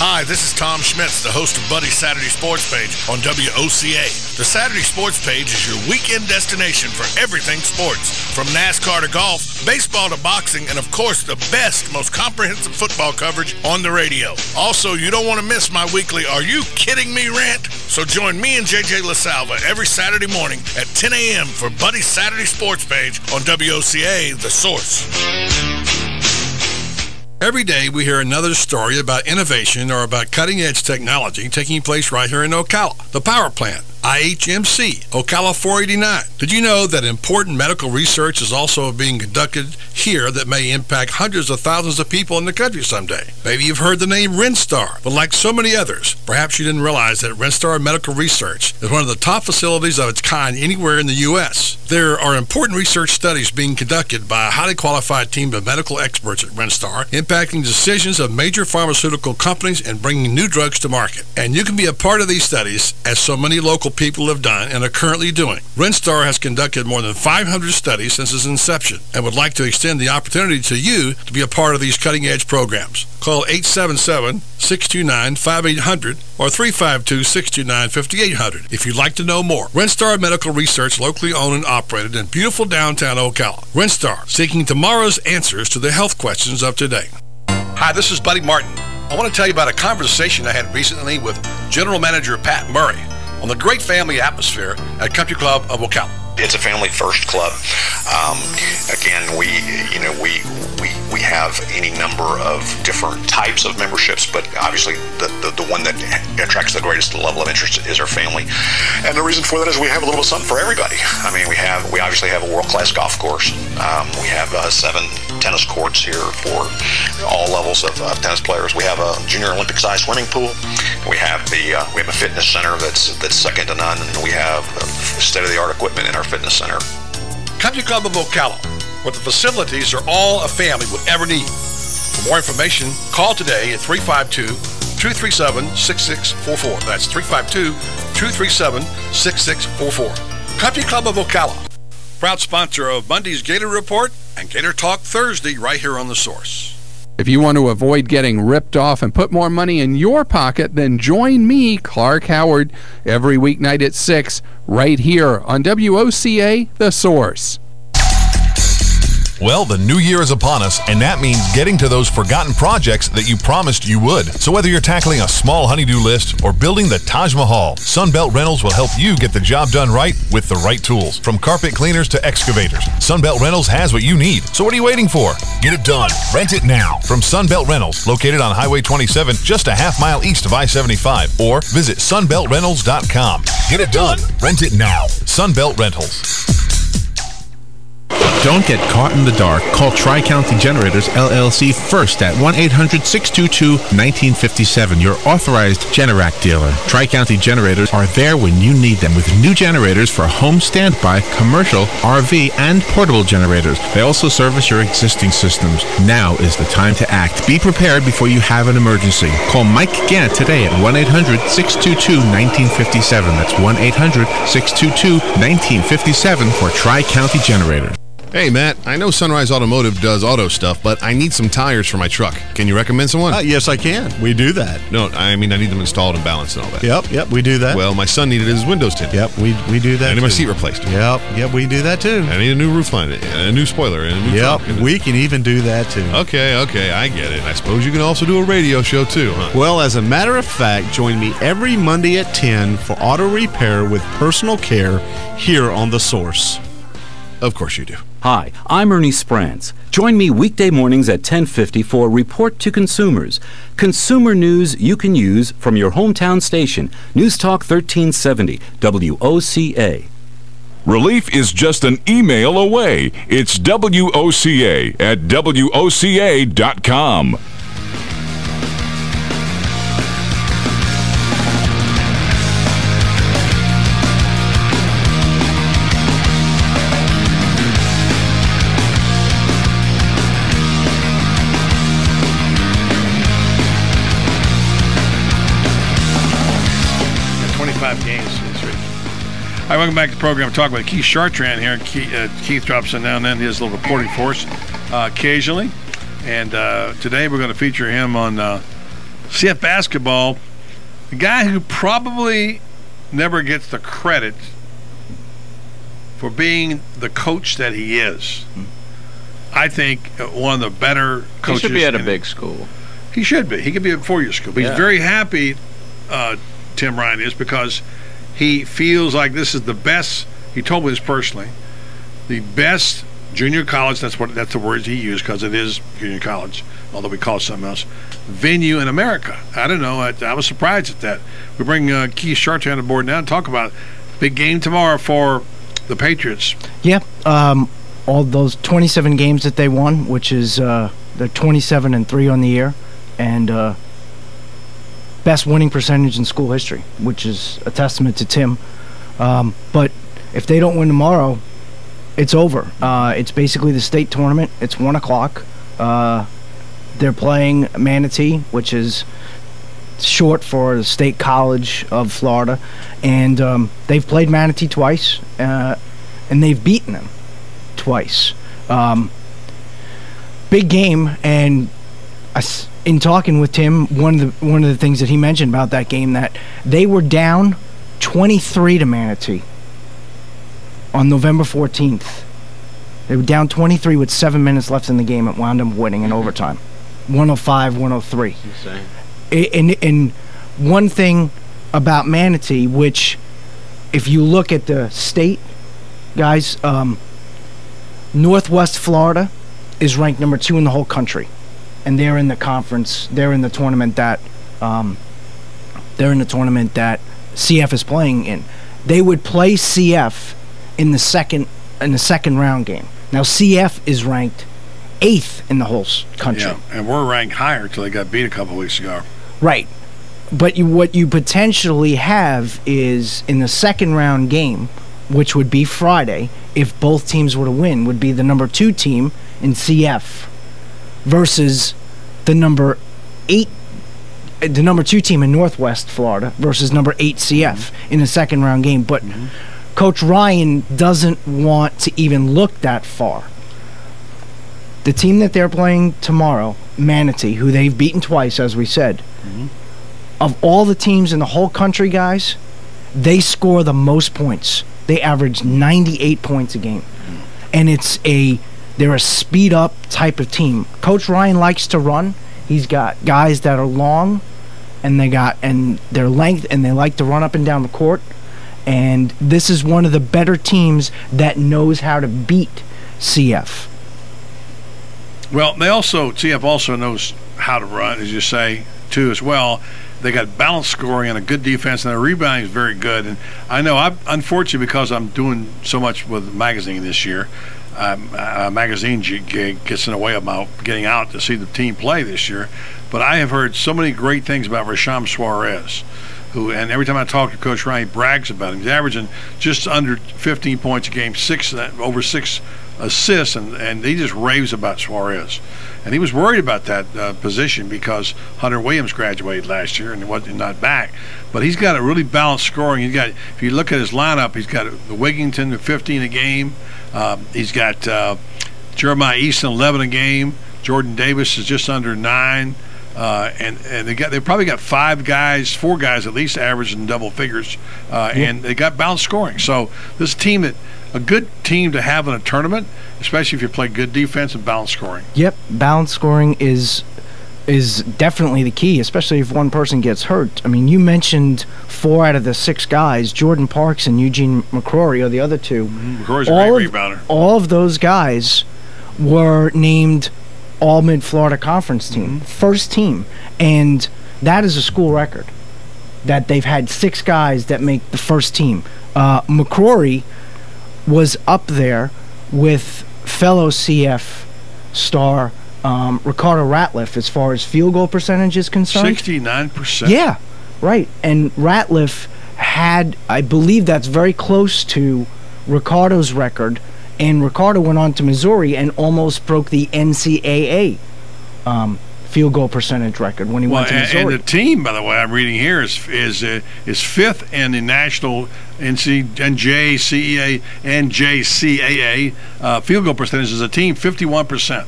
Hi, this is Tom Schmitz, the host of Buddy's Saturday Sports Page on WOCA. The Saturday Sports Page is your weekend destination for everything sports, from NASCAR to golf, baseball to boxing, and of course the best, most comprehensive football coverage on the radio. Also, you don't want to miss my weekly Are You Kidding Me rant? So join me and JJ LaSalva every Saturday morning at 10 a.m. for Buddy's Saturday Sports Page on WOCA, The Source. Every day we hear another story about innovation or about cutting-edge technology taking place right here in Ocala. The power plant, IHMC, Ocala 489. Did you know that important medical research is also being conducted here that may impact hundreds of thousands of people in the country someday? Maybe you've heard the name Renstar, but like so many others, perhaps you didn't realize that Renstar Medical Research is one of the top facilities of its kind anywhere in the U.S. There are important research studies being conducted by a highly qualified team of medical experts at Renstar, impacting decisions of major pharmaceutical companies and bringing new drugs to market. And you can be a part of these studies, as so many local people have done and are currently doing. Renstar has conducted more than 500 studies since its inception and would like to extend the opportunity to you to be a part of these cutting-edge programs. Call 877-629-5800 or 352-629-5800 if you'd like to know more. Renstar Medical Research, locally owned and operated in beautiful downtown Ocala. Renstar, seeking tomorrow's answers to the health questions of today. Hi, this is Buddy Martin. I want to tell you about a conversation I had recently with General Manager Pat Murray on the great family atmosphere at Country Club of Ocala. It's a family-first club. Again, we have any number of different types of memberships, but obviously the one that attracts the greatest level of interest is our family. And the reason for that is we have a little something for everybody. I mean, we obviously have a world-class golf course. We have 7 tennis courts here for all levels of tennis players. We have a junior Olympic-sized swimming pool. We have a fitness center that's second to none, and we have state-of-the-art equipment in our fitness center. Country Club of Ocala, where the facilities are all a family would ever need. For more information, call today at 352-237-6644. That's 352-237-6644. Country Club of Ocala, proud sponsor of Monday's Gator Report and Gator Talk Thursday right here on The Source. If you want to avoid getting ripped off and put more money in your pocket, then join me, Clark Howard, every weeknight at 6, right here on WOCA, The Source. Well, the new year is upon us, and that means getting to those forgotten projects that you promised you would. So whether you're tackling a small honeydew list or building the Taj Mahal, Sunbelt Rentals will help you get the job done right with the right tools. From carpet cleaners to excavators, Sunbelt Rentals has what you need. So what are you waiting for? Get it done. Rent it now. From Sunbelt Rentals, located on Highway 27, just a half-mile east of I-75, or visit sunbeltrentals.com. Get it done. Rent it now. Sunbelt Rentals. Don't get caught in the dark. Call Tri-County Generators, LLC first at 1-800-622-1957, your authorized Generac dealer. Tri-County Generators are there when you need them with new generators for home standby, commercial, RV, and portable generators. They also service your existing systems. Now is the time to act. Be prepared before you have an emergency. Call Mike Gant today at 1-800-622-1957. That's 1-800-622-1957 for Tri-County Generators. Hey, Matt, I know Sunrise Automotive does auto stuff, but I need some tires for my truck. Can you recommend someone? Yes, I can. We do that. No, I mean, I need them installed and balanced and all that. Yep, we do that. Well, my son needed his windows tinted. Yep, we do that. I need my seat replaced. Yep, we do that too. I need a new roof line, and a new spoiler, and a new truck. We can even do that too. Okay, I get it. I suppose you can also do a radio show too, huh? Well, as a matter of fact, join me every Monday at 10 for auto repair with personal care here on The Source. Of course you do. Hi, I'm Ernie Sprantz. Join me weekday mornings at 10:50 for Report to Consumers. Consumer news you can use from your hometown station. News Talk 1370, WOCA. Relief is just an email away. It's WOCA at WOCA.com. Hi, welcome back to the program. We're talking with Keith Chartrand here. Keith drops in now and then his little reporting for us occasionally. And today we're going to feature him on CF basketball. The guy who probably never gets the credit for being the coach that he is. I think one of the better coaches. He should be at a big school. He should be. He could be at a four-year school. But he's very happy, Tim Ryan is, because he feels like this is the best. He told me this personally. The best junior college. That's the words he used, because it is junior college, although we call it something else. Venue in America. I don't know. I was surprised at that. We bring Keith Chartrand on board now and talk about big game tomorrow for the Patriots. Yeah. All those 27 games that they won, which is they're 27-3 on the year, and best winning percentage in school history, which is a testament to Tim. But if they don't win tomorrow, it's over. It's basically the state tournament. It's 1 o'clock. They're playing Manatee, which is short for the State College of Florida, and they've played Manatee twice, and they've beaten them twice. Big game, and in talking with Tim, one of the things that he mentioned about that game, that they were down 23 to Manatee on November 14th. They were down 23 with 7 minutes left in the game. It wound up winning in overtime, 105-103. Insane. And one thing about Manatee, which if you look at the state, guys, Northwest Florida is ranked number 2 in the whole country, and they're in the conference. They're in the tournament that CF is playing in. They would play CF in the second round game. Now CF is ranked 8th in the whole country. Yeah, and we're ranked higher until they got beat a couple weeks ago. Right. But what you potentially have is in the second round game, which would be Friday, if both teams were to win, would be the number 2 team in CF versus the number 2 team in Northwest Florida versus number 8 CF in a second round game. But Coach Ryan doesn't want to even look that far. The team that they're playing tomorrow, Manatee, who they've beaten twice, as we said, of all the teams in the whole country, guys, they score the most points. They average 98 points a game. And they're a speed-up type of team. Coach Ryan likes to run. He's got guys that are long, and their length, and they like to run up and down the court. And this is one of the better teams that knows how to beat CF. Well, CF also knows how to run, as you say, too, as well. They got balanced scoring and a good defense, and their rebounding is very good. And I know, unfortunately, because I'm doing so much with the magazine this year, magazine gets in the way of my getting out to see the team play this year. But I have heard so many great things about Rasham Suarez, and every time I talk to Coach Ryan, he brags about him. He's averaging just under 15 points a game, over 6 assists, and he just raves about Suarez. And he was worried about that position because Hunter Williams graduated last year and was not back. But he's got a really balanced scoring. If you look at his lineup, he's got the Wigington at 15 a game. He's got Jeremiah Easton 11 a game. Jordan Davis is just under 9. And they probably got 4 guys at least averaging double figures, and they got balanced scoring. So this team, a good team to have in a tournament, especially if you play good defense and balanced scoring. Yep, balanced scoring is definitely the key, especially if one person gets hurt. I mean, you mentioned 4 out of the 6 guys, Jordan Parks and Eugene McCrory are the other 2. McCrory's a great rebounder. All of those guys were named all Mid-Florida Conference team, first team, and that is a school record that they've had 6 guys that make the first team. McCrory was up there with fellow CF star Ricardo Ratliff as far as field goal percentage is concerned. 69%. Yeah, right. And Ratliff had, I believe that's very close to Ricardo's record, and Ricardo went on to Missouri and almost broke the NCAA field goal percentage record when he went to Missouri. And the team, by the way, I'm reading here is fifth in the national NJCAA and JCAA field goal percentage as a team, 51%.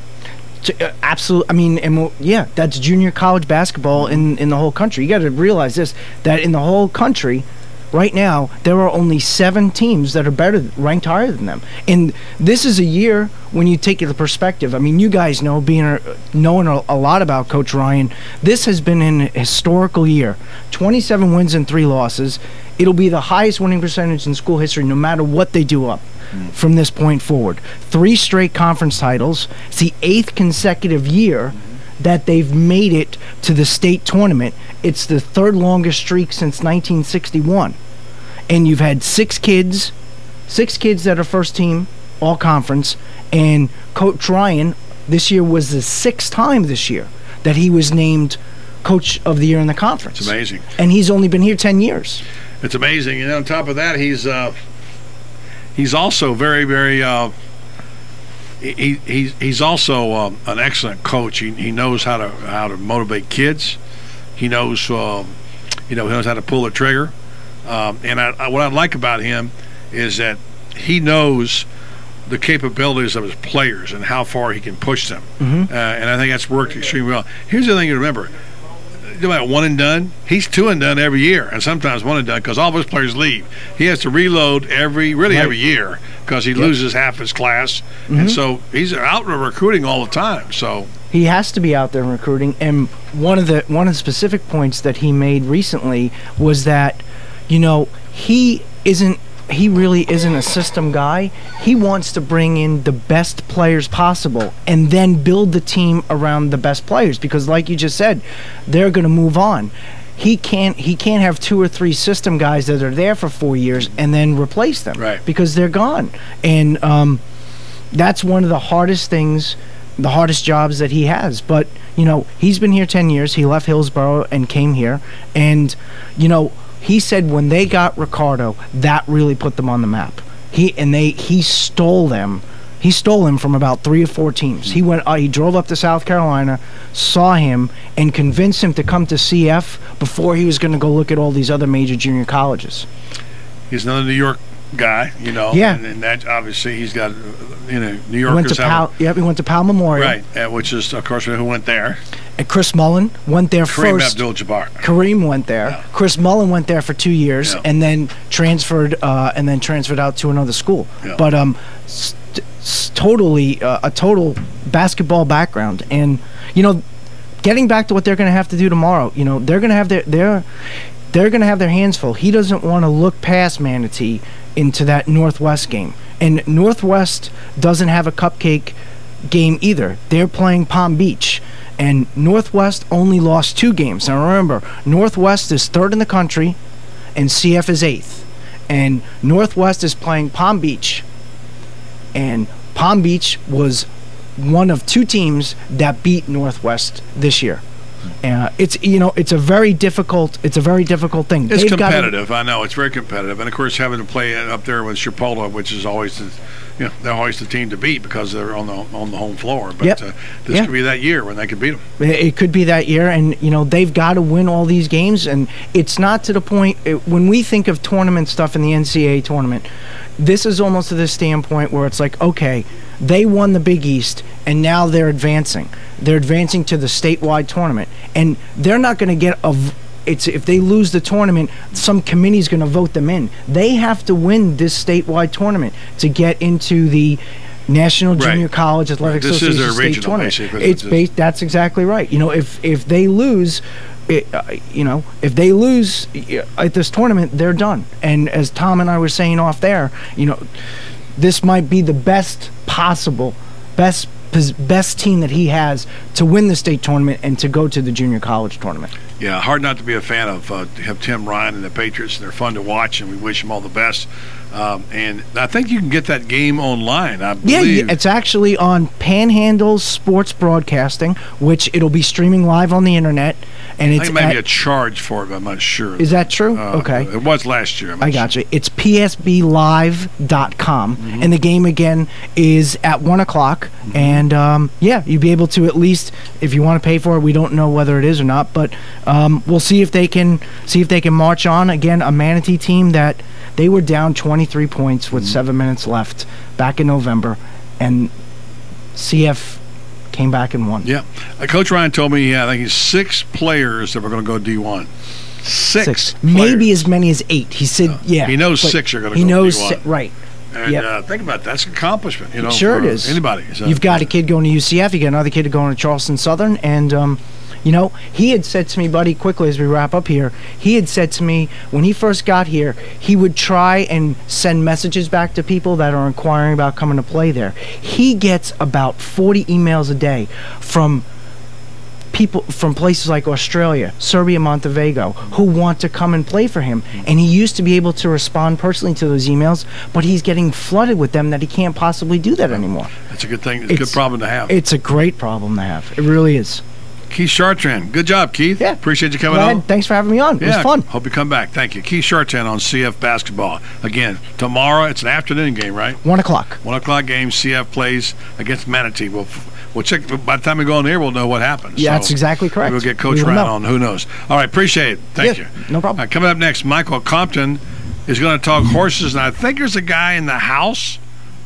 Absolutely. I mean, that's junior college basketball in the whole country. You got to realize this, that in the whole country right now, there are only 7 teams that are ranked higher than them. And this is a year when you take the perspective. I mean, you guys know, knowing a lot about Coach Ryan, this has been an historical year. 27 wins and 3 losses. It'll be the highest winning percentage in school history no matter what they do up from this point forward. 3 straight conference titles. It's the 8th consecutive year that they've made it to the state tournament. It's the 3rd longest streak since 1961. And you've had 6 kids that are first team, all conference, and Coach Ryan, this year was the 6th time this year that he was named Coach of the Year in the conference. It's amazing. And he's only been here 10 years. It's amazing. And on top of that, he's also very, very he's also an excellent coach. He knows how to motivate kids. He knows he knows how to pull the trigger. And what I like about him is that he knows the capabilities of his players and how far he can push them. And I think that's worked extremely well. Here's the thing you remember. About one and done, he's 2 and done every year, and sometimes 1 and done because all of his players leave. He has to reload every year because he loses half his class, and so he's out recruiting all the time. So he has to be out there recruiting. And one of the specific points that he made recently was that, he really isn't a system guy. He wants to bring in the best players possible and then build the team around the best players because, like you just said, they're going to move on. He can't have 2 or 3 system guys that are there for 4 years and then replace them because they're gone. And that's one of the hardest things, the hardest jobs that he has. But, he's been here 10 years. He left Hillsborough and came here. And, he said when they got Ricardo, that really put them on the map. He stole them. He stole him from about 3 or 4 teams. He drove up to South Carolina, saw him, and convinced him to come to CF before he was going to go look at all these other major junior colleges. He's another New York guy, Yeah. And that obviously he's got, New Yorkers. He went to Powell Memorial. Right, which is, of course, who went there. And Chris Mullen went there first. Kareem Abdul-Jabbar. Kareem went there. Yeah. Chris Mullen went there for 2 years and then transferred out to another school. Yeah. But totally a total basketball background. And getting back to what they're going to have to do tomorrow, they're going to have their hands full. He doesn't want to look past Manatee into that Northwest game. And Northwest doesn't have a cupcake game either. They're playing Palm Beach. And Northwest only lost 2 games. Now remember, Northwest is 3rd in the country and CF is 8th. And Northwest is playing Palm Beach. And Palm Beach was one of 2 teams that beat Northwest this year. It's a very difficult thing. It's competitive. I know it's very competitive, and of course having to play up there with Chipola, which is always they're always the team to beat because they're on the home floor. But this could be that year when they could beat them. It could be that year, and they've got to win all these games. And it's not to the point when we think of tournament stuff in the NCAA tournament. This is almost to the standpoint where it's like, okay, they won the Big East, and now they're advancing. They're advancing to the statewide tournament, and they're not going to get if they lose the tournament, some committee's going to vote them in. They have to win this statewide tournament to get into the National Junior College Athletic Association state tournament. It's based. That's exactly right. If they lose. If they lose at this tournament, they're done. And as Tom and I were saying off there, this might be the best team that he has to win the state tournament and to go to the junior college tournament. Yeah, hard not to be a fan of Tim Ryan and the Patriots, and they're fun to watch, and we wish them all the best. And I think you can get that game online, I believe. Yeah, it's actually on Panhandle Sports Broadcasting, which it'll be streaming live on the internet. And it's I think maybe a charge for it, but I'm not sure. Is that true? Okay. It was last year. I got you. It's psblive.com. And the game, again, is at 1 o'clock. And, you'd be able to at least, if you want to pay for it, we don't know whether it is or not, but we'll see if they can march on. Again, a Manatee team that they were down 23 points with 7 minutes left back in November, and CF came back and won. Yeah. Coach Ryan told me, I think he's 6 players that were going to go D1. Six. Maybe as many as 8. He said, He knows 6 are going to go D1. He knows, right. And think about that. That's an accomplishment, Sure it is. Anybody. So, you've got a kid going to UCF. You got another kid going to Charleston Southern. And, he had said to me, buddy, quickly as we wrap up here, he had said to me when he first got here, he would try and send messages back to people that are inquiring about coming to play there. He gets about 40 emails a day from people from places like Australia, Serbia, Montenegro, who want to come and play for him. And he used to be able to respond personally to those emails, but he's getting flooded with them that he can't possibly do that anymore. That's a good thing. It's a good problem to have. It's a great problem to have. It really is. Keith Chartrand. Good job, Keith. Yeah. Appreciate you coming on. Thanks for having me on. It was fun. Hope you come back. Thank you. Keith Chartrand on CF Basketball. Again, tomorrow, it's an afternoon game, right? 1 o'clock. 1 o'clock game. CF plays against Manatee. We'll check. By the time we go on the air, we'll know what happens. Yeah, that's exactly correct. We'll get Coach Ryan on. Who knows? All right. Appreciate it. Thank you. No problem. All right, coming up next, Michael Compton is going to talk horses. And I think there's a guy in the house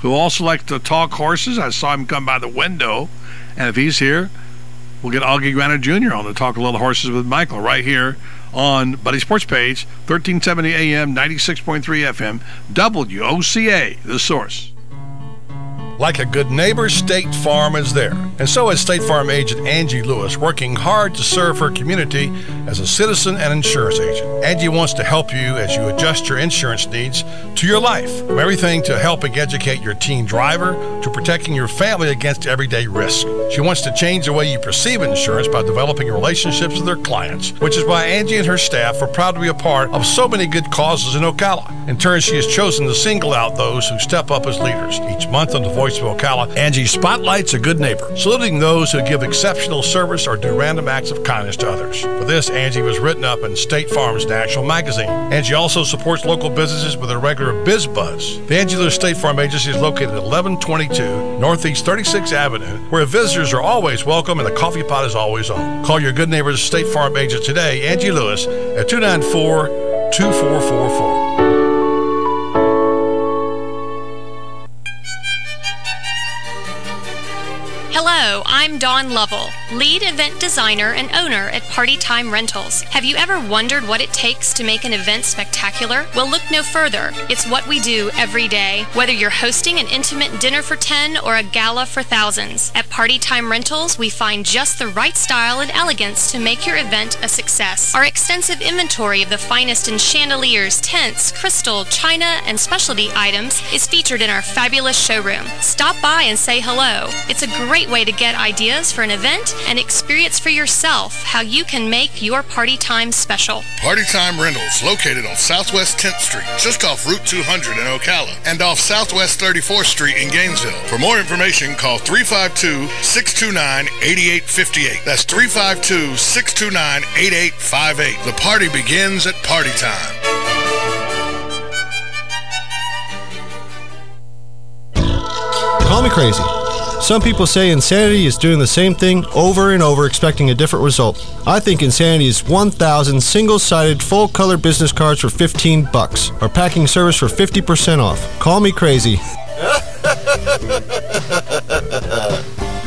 who also likes to talk horses. I saw him come by the window. And if he's here, we'll get Augie Granner Jr. on to talk a little horses with Michael right here on Buddy Sports Page, 1370 AM, 96.3 FM, WOCA, The Source. Like a good neighbor, State Farm is there. And so is State Farm agent Angie Lewis, working hard to serve her community as a citizen and insurance agent. Angie wants to help you as you adjust your insurance needs to your life. From everything to helping educate your teen driver to protecting your family against everyday risk. She wants to change the way you perceive insurance by developing relationships with her clients, which is why Angie and her staff are proud to be a part of so many good causes in Ocala. In turn, she has chosen to single out those who step up as leaders. Each month on the Voice of Ocala, Angie spotlights a good neighbor, saluting those who give exceptional service or do random acts of kindness to others. For this, Angie was written up in State Farm's National Magazine. Angie also supports local businesses with a regular Biz Buzz. The Angie Lewis State Farm Agency is located at 1122 Northeast 36th Avenue, where visitors are always welcome and the coffee pot is always on. Call your good neighbor's State Farm agent today, Angie Lewis, at 294-2444. Hello, I'm Dawn Lovell, lead event designer and owner at Party Time Rentals. Have you ever wondered what it takes to make an event spectacular? Well, look no further. It's what we do every day, whether you're hosting an intimate dinner for 10 or a gala for thousands. At Party Time Rentals, we find just the right style and elegance to make your event a success. Our extensive inventory of the finest in chandeliers, tents, crystal, china, and specialty items is featured in our fabulous showroom. Stop by and say hello. It's a great way to get ideas for an event and experience for yourself how you can make your party time special. Party Time Rentals, located on Southwest 10th Street, just off Route 200 in Ocala, and off Southwest 34th Street in Gainesville. For more information, call 352-629-8858. That's 352-629-8858. The party begins at Party Time. Call me crazy. Some people say insanity is doing the same thing over and over expecting a different result. I think insanity is 1,000 single-sided full-color business cards for $15 or packing service for 50% off. Call me crazy.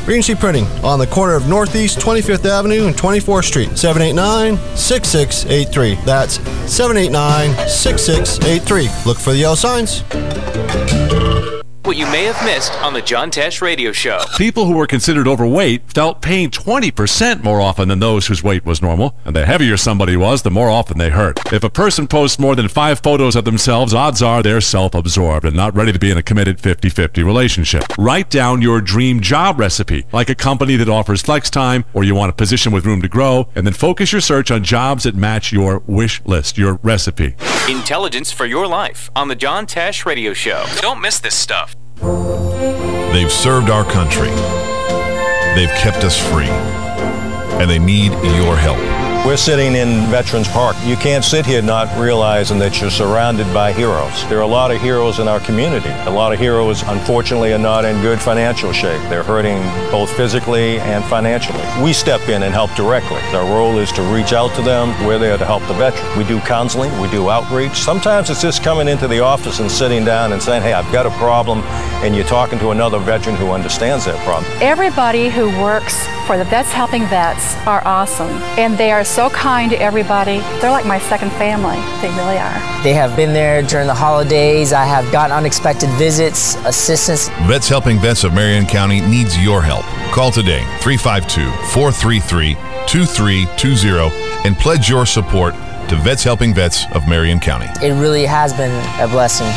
Regency Printing on the corner of Northeast 25th Avenue and 24th Street, 789-6683. That's 789-6683. Look for the yellow signs. what you may have missed on the John Tesh Radio Show. People who were considered overweight felt pain 20% more often than those whose weight was normal, and the heavier somebody was, the more often they hurt. If a person posts more than 5 photos of themselves, odds are they're self-absorbed and not ready to be in a committed 50-50 relationship. Write down your dream job recipe, like a company that offers flex time, or you want a position with room to grow, and then focus your search on jobs that match your wish list, your recipe. Intelligence for your life on the John Tesh Radio Show. Don't miss this stuff. They've served our country. They've kept us free. And they need your help. We're sitting in Veterans Park. You can't sit here not realizing that you're surrounded by heroes. There are a lot of heroes in our community. A lot of heroes, unfortunately, are not in good financial shape. They're hurting both physically and financially. We step in and help directly. Our role is to reach out to them. We're there to help the veteran. We do counseling. We do outreach. Sometimes it's just coming into the office and sitting down and saying, hey, I've got a problem, and you're talking to another veteran who understands that problem. Everybody who works for the Vets Helping Vets are awesome, and they are so kind to everybody. They're like my second family. They really are. They have been there during the holidays. I have gotten unexpected visits, assistance. Vets Helping Vets of Marion County needs your help. Call today, 352-433-2320, and pledge your support to Vets Helping Vets of Marion County. It really has been a blessing.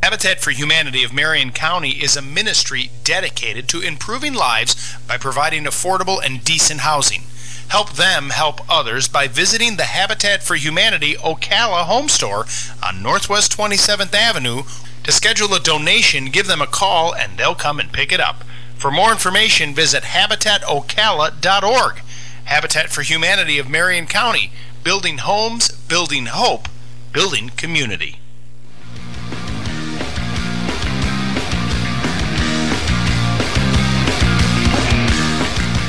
Habitat for Humanity of Marion County is a ministry dedicated to improving lives by providing affordable and decent housing. Help them help others by visiting the Habitat for Humanity Ocala home store on Northwest 27th Avenue. To schedule a donation, give them a call and they'll come and pick it up. For more information, visit habitatocala.org. Habitat for Humanity of Marion County, building homes, building hope, building community.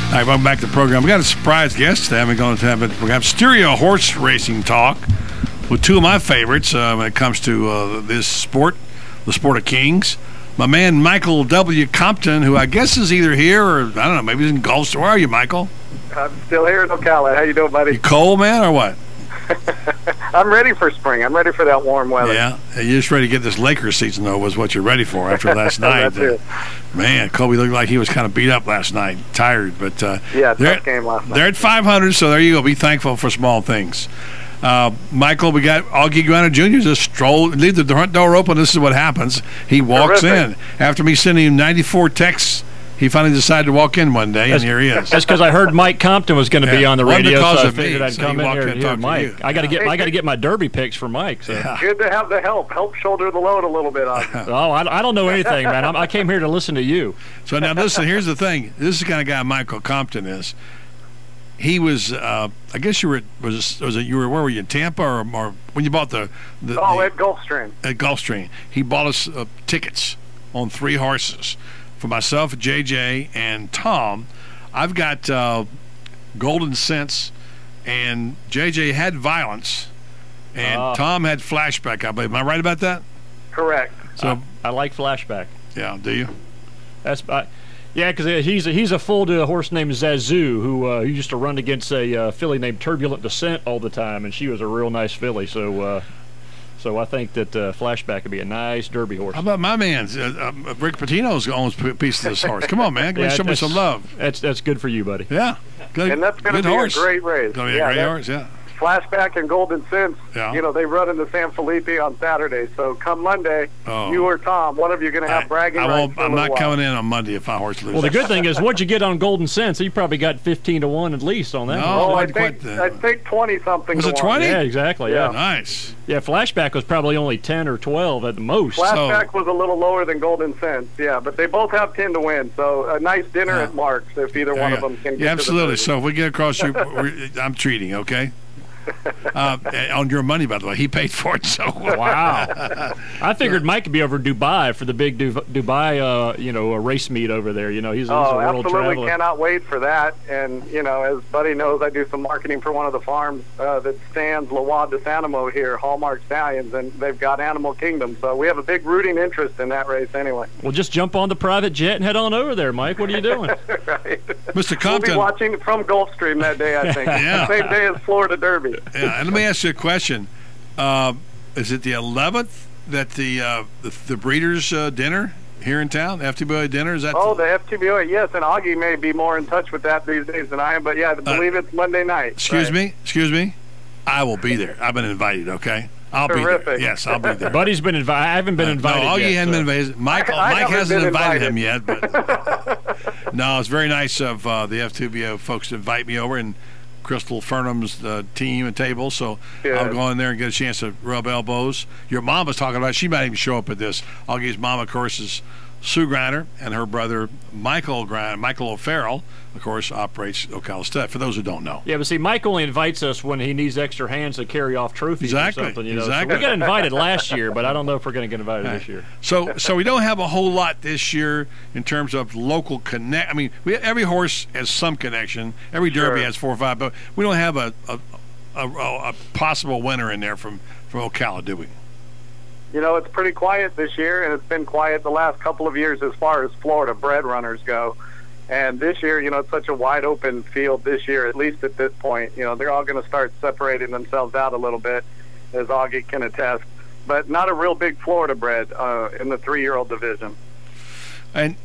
All right, welcome back to the program. We got a surprise guest today. We're going to have stereo horse racing talk with two of my favorites when it comes to this sport, the sport of kings. My man Michael W. Compton, who I guess is either here or I don't know, maybe he's in Gulfstream. Where are you, Michael? I'm still here in Ocala. How you doing, buddy? You cold, man, or what? I'm ready for spring. I'm ready for that warm weather. Yeah, you're just ready to get this Lakers season, though, was what you're ready for after last night. That's it. Man, Kobe looked like he was kind of beat up last night, tired. But yeah, tough game last night. They're at 500, so there you go. Be thankful for small things. Michael, we got Augie Griner Jr. just leave the front door open. This is what happens. He walks in. After me sending him 94 texts, he finally decided to walk in one day, and here he is. That's because I heard Mike Compton was going to be on the radio, so I figured I'd come in here and talk Mike. I got to get my Derby picks for Mike. So. Yeah. Good to have the help. Help shoulder the load a little bit on. Oh, I don't know anything, man. I came here to listen to you. So now listen. Here's the thing. This is the kind of guy Michael Compton is. He was. I guess you were. You were? Where were you? In Tampa or when you bought the at Gulfstream. At Gulfstream, he bought us tickets on 3 horses. For myself, JJ, and Tom. I've got Golden Sense, and JJ had Violence, and Tom had Flashback, I believe. Am I right about that? Correct. So I like Flashback. Yeah, do you? Yeah, because he's a foal to a horse named Zazu, who used to run against a filly named Turbulent Descent all the time, and she was a real nice filly. So I think that Flashback would be a nice Derby horse. How about my man? Rick Pitino's owns a piece of this horse. Come on, man. Show me some love. That's good for you, buddy. Yeah. Good, and that's going to be horse. a great race. Going to be a great horse, yeah. Flashback and Golden Sense, yeah. They run into San Felipe on Saturday. So come Monday, you or Tom, one of you are going to have bragging rights. I'm not coming in on Monday if my horse loses. Well, the good thing is, what you get on Golden Sense, you probably got 15-1 at least on that. No, I think 20-something. Was it 20? Yeah, exactly. Yeah. Nice. Yeah, Flashback was probably only 10 or 12 at the most. Flashback was a little lower than Golden Sense, yeah, but they both have 10 to win. So a nice dinner at Mark's if either one of them can get absolutely. To the so if we get across you, I'm treating, okay? On your money, by the way, he paid for it. So wow, I figured Mike could be over Dubai for the big Dubai, a race meet over there. He's a world absolutely traveler. Cannot wait for that. And as Buddy knows, I do some marketing for one of the farms that stands La Wad de Sanamo here, Hallmark Stallions, and they've got Animal Kingdom. So we have a big rooting interest in that race anyway. Well, just jump on the private jet and head on over there, Mike. What are you doing? Right. Mr. Compton. We'll be watching from Gulfstream that day, I think. Yeah. Same day as Florida Derby. Yeah, and let me ask you a question. Is it the 11th that the breeders' dinner here in town, the FTBOA dinner, is that? Oh, the FTBOA, yes, and Augie may be more in touch with that these days than I am, but yeah, I believe it's Monday night. Excuse me. I will be there. I've been invited. Okay, I'll be there. Yes, I'll be there. Buddy's been invited. I haven't been invited. No, Augie yet, hasn't been invited. Mike hasn't invited him yet, but no, it's very nice of the FTBO folks to invite me over, and Crystal Furnham's team and table, so I'll go in there and get a chance to rub elbows. Your mom was talking about it. She might even show up at this. Augie's mom, of course, is Sue Griner, and her brother Michael O'Farrell, of course, operates Ocala Stud, for those who don't know. Yeah, but see, Mike only invites us when he needs extra hands to carry off trophies or something. Exactly. So we got invited last year, but I don't know if we're going to get invited this year. So we don't have a whole lot this year in terms of local connect. I mean, every horse has some connection. Every Derby has 4 or 5, but we don't have a possible winner in there from Ocala, do we? You know, it's pretty quiet this year, and it's been quiet the last couple of years as far as Florida bred runners go. And this year, you know, it's such a wide-open field this year, at least at this point. You know, they're all going to start separating themselves out a little bit, as Augie can attest. But not a real big Florida bred in the 3-year-old division. And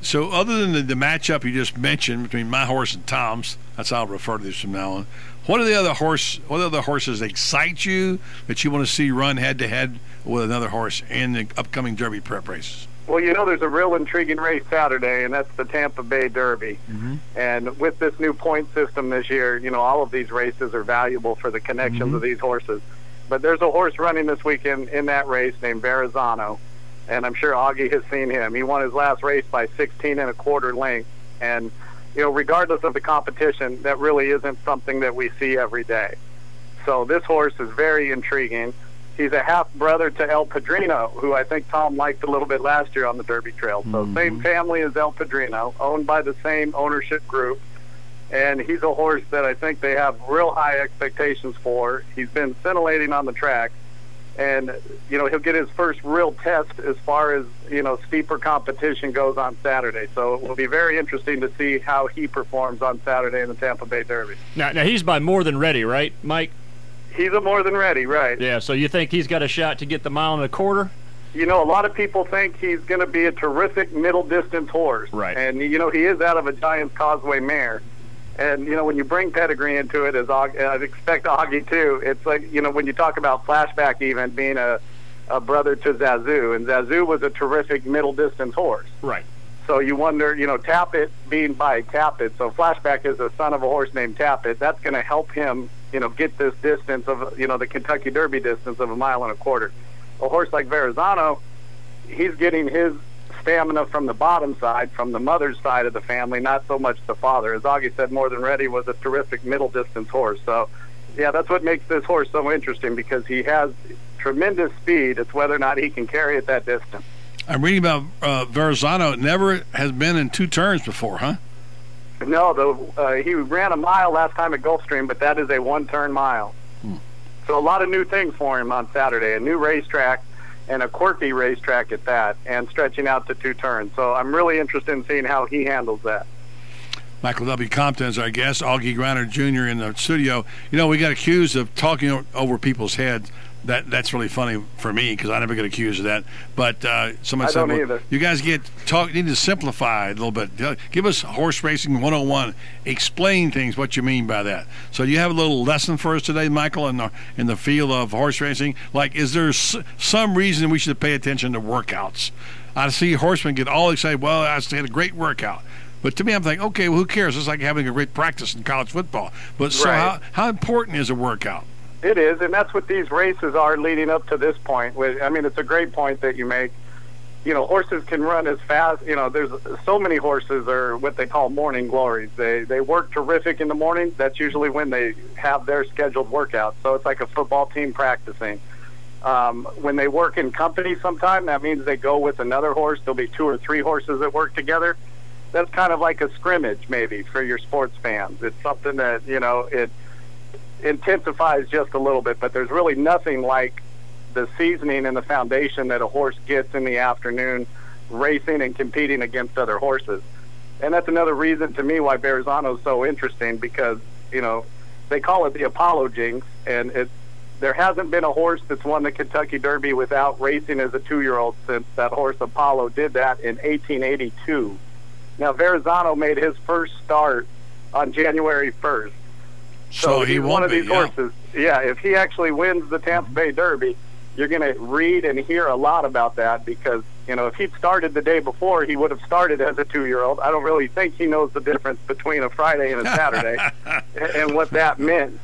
so other than the matchup you just mentioned between my horse and Tom's, that's how I'll refer to this from now on, what other horses excite you that you want to see run head-to-head with another horse in the upcoming Derby prep races? Well, you know, there's a real intriguing race Saturday, and that's the Tampa Bay Derby. Mm-hmm. And with this new point system this year, you know, all of these races are valuable for the connections of these horses. But there's a horse running this weekend in that race named Verrazano, and I'm sure Augie has seen him. He won his last race by 16 1/4 lengths. And, you know, regardless of the competition, that really isn't something that we see every day. So this horse is very intriguing. He's a half-brother to El Padrino, who I think Tom liked a little bit last year on the Derby Trail. So same family as El Padrino, owned by the same ownership group. And he's a horse that I think they have real high expectations for. He's been scintillating on the track. And, you know, he'll get his first real test as far as, you know, steeper competition goes on Saturday. So it will be very interesting to see how he performs on Saturday in the Tampa Bay Derby. Now he's by More Than Ready, right, Mike? He's a More Than Ready, right. Yeah, so you think he's got a shot to get the 1 1/4? You know, a lot of people think he's going to be a terrific middle-distance horse. Right. And, you know, he is out of a Giants Causeway mare. And, you know, when you bring pedigree into it, as I'd expect Augie too, it's like, you know, when you talk about Flashback even being a brother to Zazu, and Zazu was a terrific middle-distance horse. Right. So you wonder, you know, Tappet being by Tappet, so Flashback is the son of a horse named Tappet, that's going to help him, you know, get this distance of, you know, the Kentucky Derby distance of 1 1/4. A horse like Verrazano, he's getting his stamina from the bottom side, from the mother's side of the family, not so much the father. As Augie said, More Than Ready was a terrific middle-distance horse. So, yeah, that's what makes this horse so interesting, because he has tremendous speed. It's whether or not he can carry it that distance. I'm reading about Verrazano. Never has been in 2 turns before, huh? No, he ran a mile last time at Gulfstream, but that is a 1-turn mile. So a lot of new things for him on Saturday, a new racetrack and a quirky racetrack at that, and stretching out to 2 turns. So I'm really interested in seeing how he handles that. Michael W. Compton is our guest, Augie Griner Jr. in the studio. You know, we got accused of talking over people's heads. That's really funny for me, because I never get accused of that. But somebody said, well, you guys need to simplify a little bit. Give us horse racing 101. Explain things, what you mean by that. So you have a little lesson for us today, Michael, in the field of horse racing. Like, is there some reason we should pay attention to workouts? I see horsemen get all excited. Well, I had a great workout. But to me, I'm thinking, okay, well, who cares? It's like having a great practice in college football. But so how important is a workout? It is, and that's what these races are leading up to this point. I mean, it's a great point that you make. You know, horses can run as fast. You know, there's so many horses are what they call morning glories. They work terrific in the morning. That's usually when they have their scheduled workout. So it's like a football team practicing. When they work in company sometime, that means they go with another horse. There'll be 2 or 3 horses that work together. That's kind of like a scrimmage, maybe, for your sports fans. It's something that, you know, it intensifies just a little bit, but there's really nothing like the seasoning and the foundation that a horse gets in the afternoon racing and competing against other horses. And that's another reason to me why Verrazano is so interesting, because, you know, they call it the Apollo jinx, and it's there hasn't been a horse that's won the Kentucky Derby without racing as a 2-year-old since that horse Apollo did that in 1882. Now, Verrazano made his first start on January 1st. So he he's won't one of be, these yeah. horses. Yeah, if he actually wins the Tampa Bay Derby, you're going to read and hear a lot about that because, you know, if he'd started the day before, he would have started as a 2-year-old. I don't really think he knows the difference between a Friday and a Saturday and what that meant,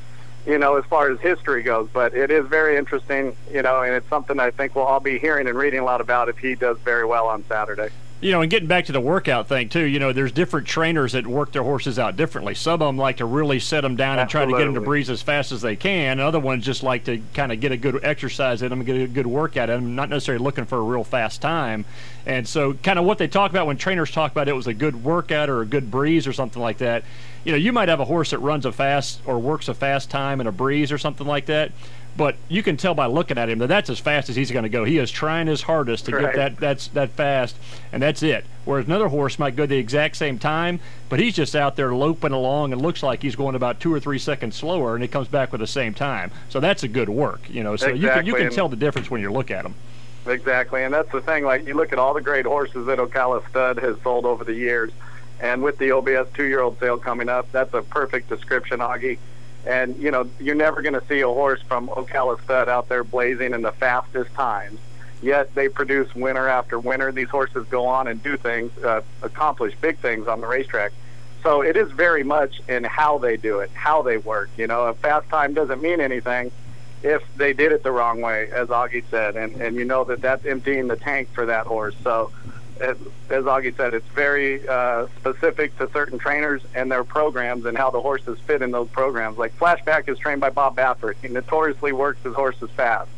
you know, as far as history goes. But it is very interesting, you know, and it's something I think we'll all be hearing and reading a lot about if he does very well on Saturday. You know, and getting back to the workout thing, too, you know, there's different trainers that work their horses out differently. Some of them like to really set them down and try to get them to breeze as fast as they can. Other ones just like to kind of get a good exercise in them and get a good workout in them, not necessarily looking for a real fast time. And so kind of what they talk about when trainers talk about it was a good workout or a good breeze or something like that. You know, you might have a horse that runs a fast or works a fast time in a breeze or something like that. But you can tell by looking at him that that's as fast as he's going to go. He is trying his hardest to get that fast, and that's it. Whereas another horse might go the exact same time, but he's just out there loping along and looks like he's going about 2 or 3 seconds slower, and he comes back with the same time. So that's a good work, you know. So Exactly. you can tell the difference when you look at them. Exactly, and that's the thing. Like, you look at all the great horses that Ocala Stud has sold over the years, and with the OBS 2-year-old sale coming up, that's a perfect description, Augie. And, you know, you're never going to see a horse from Ocala Stud out there blazing in the fastest times. Yet they produce winner after winner. These horses go on and do things, accomplish big things on the racetrack. So it is very much in how they do it, how they work. You know, a fast time doesn't mean anything if they did it the wrong way, as Augie said. And you know that that's emptying the tank for that horse. So as Augie said, it's very specific to certain trainers and their programs and how the horses fit in those programs. Like Flashback is trained by Bob Baffert. He notoriously works his horses fast.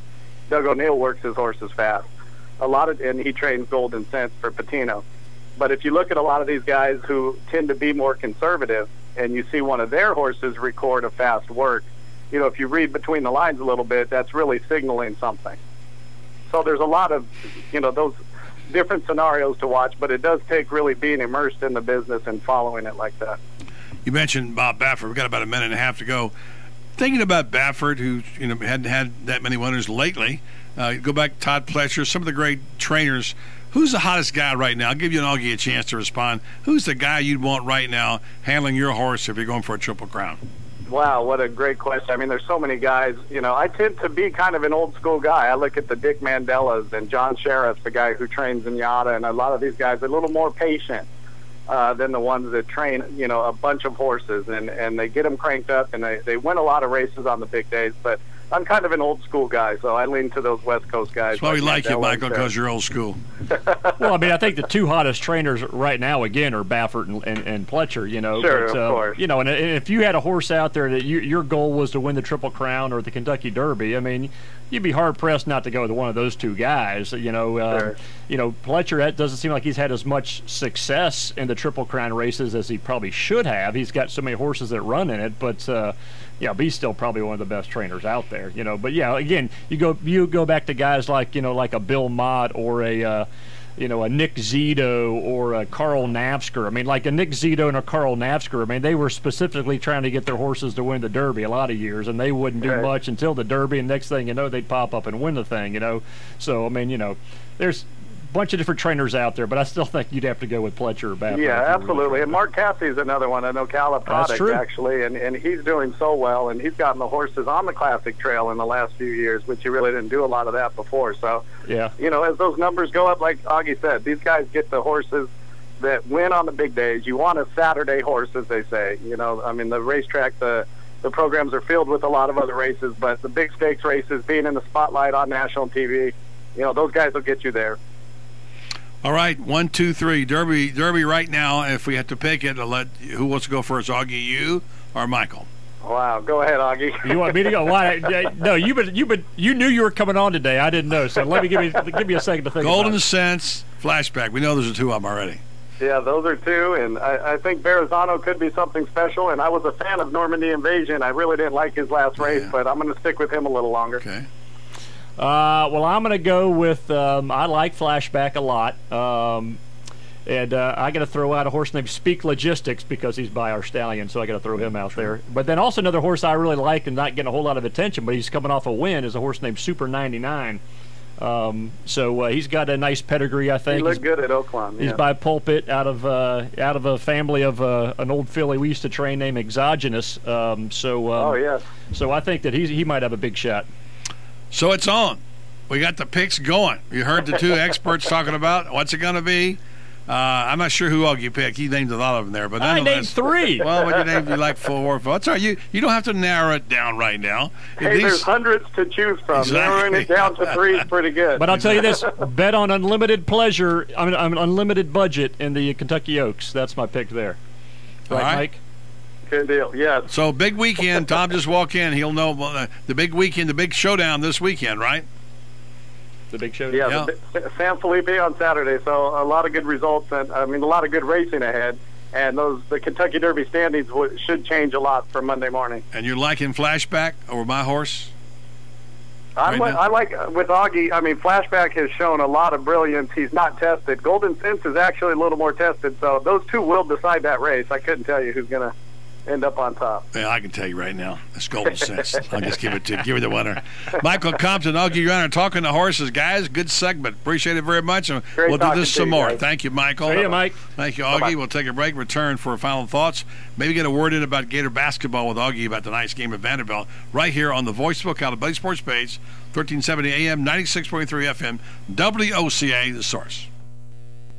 Doug O'Neill works his horses fast. And he trains Golden Sense for Patino. But if you look at a lot of these guys who tend to be more conservative, and you see one of their horses record a fast work, you know, if you read between the lines a little bit, that's really signaling something. So there's a lot of, you know, those different scenarios to watch, but it does take really being immersed in the business and following it like that. You mentioned Bob Baffert. We've got about a minute and a half to go. Thinking about Baffert, who, you know, hadn't had that many winners lately, go back to Todd Pletcher, some of the great trainers. Who's the hottest guy right now? I'll give you and Augie a chance to respond. Who's the guy you'd want right now handling your horse if you're going for a Triple Crown? Wow, what a great question. I mean, there's so many guys. You know, I tend to be kind of an old school guy. I look at the Dick Mandelas and John Sheriff, the guy who trains in Yada, and a lot of these guys are a little more patient than the ones that train, you know, a bunch of horses, and they get them cranked up, and they win a lot of races on the big days. But I'm kind of an old school guy, so I lean to those West Coast guys. That's why we like you, Michael, because you're old school. Well, I mean, I think the two hottest trainers right now, again, are Baffert and Pletcher, you know. Sure, but, of course. You know, and if you had a horse out there that your goal was to win the Triple Crown or the Kentucky Derby, I mean, you'd be hard-pressed not to go with one of those two guys. You know, Sure. You know, Pletcher doesn't seem like he's had as much success in the Triple Crown races as he probably should have. He's got so many horses that run in it, but yeah, but he's still probably one of the best trainers out there, you know. But yeah, again, you go back to guys like, you know, like a Bill Mott or a you know, a Nick Zito or a Carl Navsker. I mean, like a Nick Zito and a Carl Navsker, I mean, they were specifically trying to get their horses to win the Derby a lot of years, and they wouldn't do much until the Derby, and next thing you know, they'd pop up and win the thing, you know. So, I mean, you know, there's bunch of different trainers out there, but I still think you'd have to go with Pletcher or Baffert. Yeah, absolutely. And Mark Cassie's another one, an Ocala product, actually, and he's doing so well, and he's gotten the horses on the Classic Trail in the last few years, which he really didn't do a lot of that before. So, yeah, you know, as those numbers go up, like Augie said, these guys get the horses that win on the big days. You want a Saturday horse, as they say. You know, I mean, the racetrack, the programs are filled with a lot of other races, but the big stakes races, being in the spotlight on national TV, you know, those guys will get you there. All right, 1, 2, 3. Derby right now. If we have to pick it, who wants to go first? Augie, you or Michael? Wow, go ahead, Augie. You want me to go? Why? No, you knew you were coming on today. I didn't know, so let me give me a second to think. Golden Sense, Flashback. We know there's two of them already. Yeah, those are two, and I think Verrazano could be something special. And I was a fan of Normandy Invasion. I really didn't like his last race, but I'm going to stick with him a little longer. Okay. Well, I'm going to go with I like Flashback a lot. And I got to throw out a horse named Speak Logistics because he's by our stallion, so I got to throw him out there. But then also another horse I really like and not getting a whole lot of attention, but he's coming off a win, is a horse named Super 99. So he's got a nice pedigree, I think. He looked good at Oakland. He's by Pulpit, out of a family of an old filly we used to train named Exogenous. Oh yeah. So I think that he might have a big shot. So it's on. We got the picks going. You heard the two experts talking about what's it going to be. I'm not sure who all you picked. He named a lot of them there, but I named 3. Well, what you named, you like 4 or 5. That's all right. You don't have to narrow it down right now. Hey, there's hundreds to choose from. Exactly. Narrowing it down to 3 is pretty good. But I'll tell you this: bet on unlimited pleasure. Unlimited budget in the Kentucky Oaks. That's my pick there. Right, Mike? Good deal. Yes. So big weekend. Tom just walk in. He'll know the big weekend, the big showdown this weekend, right? The big show. Yeah, San Felipe on Saturday. So a lot of good results, and a lot of good racing ahead. And the Kentucky Derby standings should change a lot for Monday morning. And you're liking Flashback over my horse? I like with Augie. Flashback has shown a lot of brilliance. He's not tested. Golden Sense is actually a little more tested. So those two will decide that race. I couldn't tell you who's going to end up on top. Yeah, I can tell you right now. It's Golden Sense. I'll just give you the winner. Michael Compton, Augie Runner, talking to horses, guys. Good segment. Appreciate it very much. And we'll do this some more. Guys. Thank you, Michael. See you, Mike. Thank you, Augie. Bye-bye. We'll take a break, return for final thoughts. Maybe get a word in about Gator basketball with Augie about tonight's game at Vanderbilt right here on the Voice of Ocala Buddy Sports page, 1370 AM, 96.3 FM, WOCA, The Source.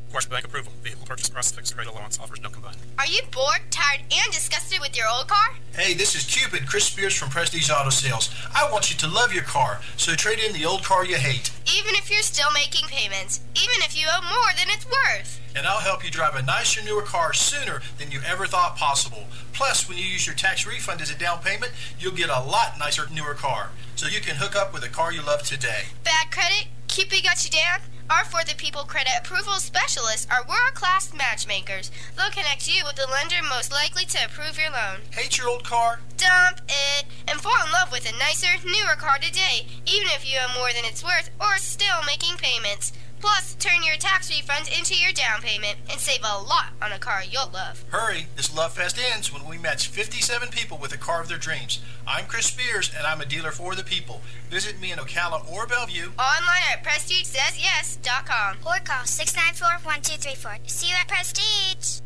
Commercial bank approval. Vehicle purchase process fixed rate allowance offers no combined. Are you bored, tired, and disgusted with your old car? Hey, this is Cupid, Chris Spears from Prestige Auto Sales. I want you to love your car, so trade in the old car you hate. Even if you're still making payments, even if you owe more than it's worth. And I'll help you drive a nicer, newer car sooner than you ever thought possible. Plus, when you use your tax refund as a down payment, you'll get a lot nicer, newer car. So you can hook up with a car you love today. Bad credit? Cupid got you down? Our For the People credit approval specialists are world-class matchmakers. They'll connect you with the lender most likely to approve your loan. Hate your old car? Dump it and fall in love with a nicer, newer car today, even if you owe more than it's worth or still making payments. Plus, turn your tax refund into your down payment and save a lot on a car you'll love. Hurry, this love fest ends when we match 57 people with a car of their dreams. I'm Chris Spears, and I'm a dealer for the people. Visit me in Ocala or Bellevue. Online at PrestigeSaysYes.com or call 694-1234. See you at Prestige.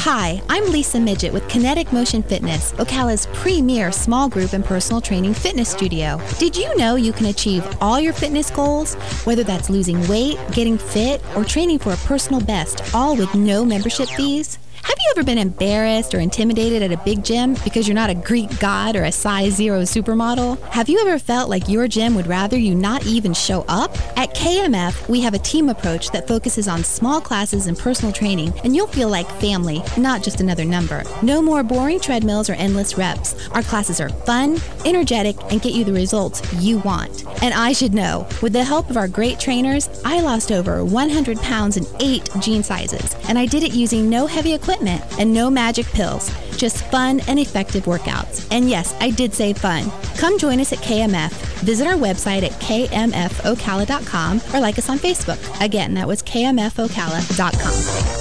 Hi, I'm Lisa Midget with Kinetic Motion Fitness, Ocala's premier small group and personal training fitness studio. Did you know you can achieve all your fitness goals, whether that's losing weight, getting fit, or training for a personal best, all with no membership fees? Have you ever been embarrassed or intimidated at a big gym because you're not a Greek god or a size 0 supermodel? Have you ever felt like your gym would rather you not even show up? At KMF, we have a team approach that focuses on small classes and personal training, and you'll feel like family, not just another number. No more boring treadmills or endless reps. Our classes are fun, energetic, and get you the results you want. And I should know, with the help of our great trainers, I lost over 100 pounds in 8 jean sizes, and I did it using no heavy equipment and no magic pills, just fun and effective workouts. And yes, I did say fun. Come join us at KMF. Visit our website at kmfocala.com or like us on Facebook. Again, that was kmfocala.com.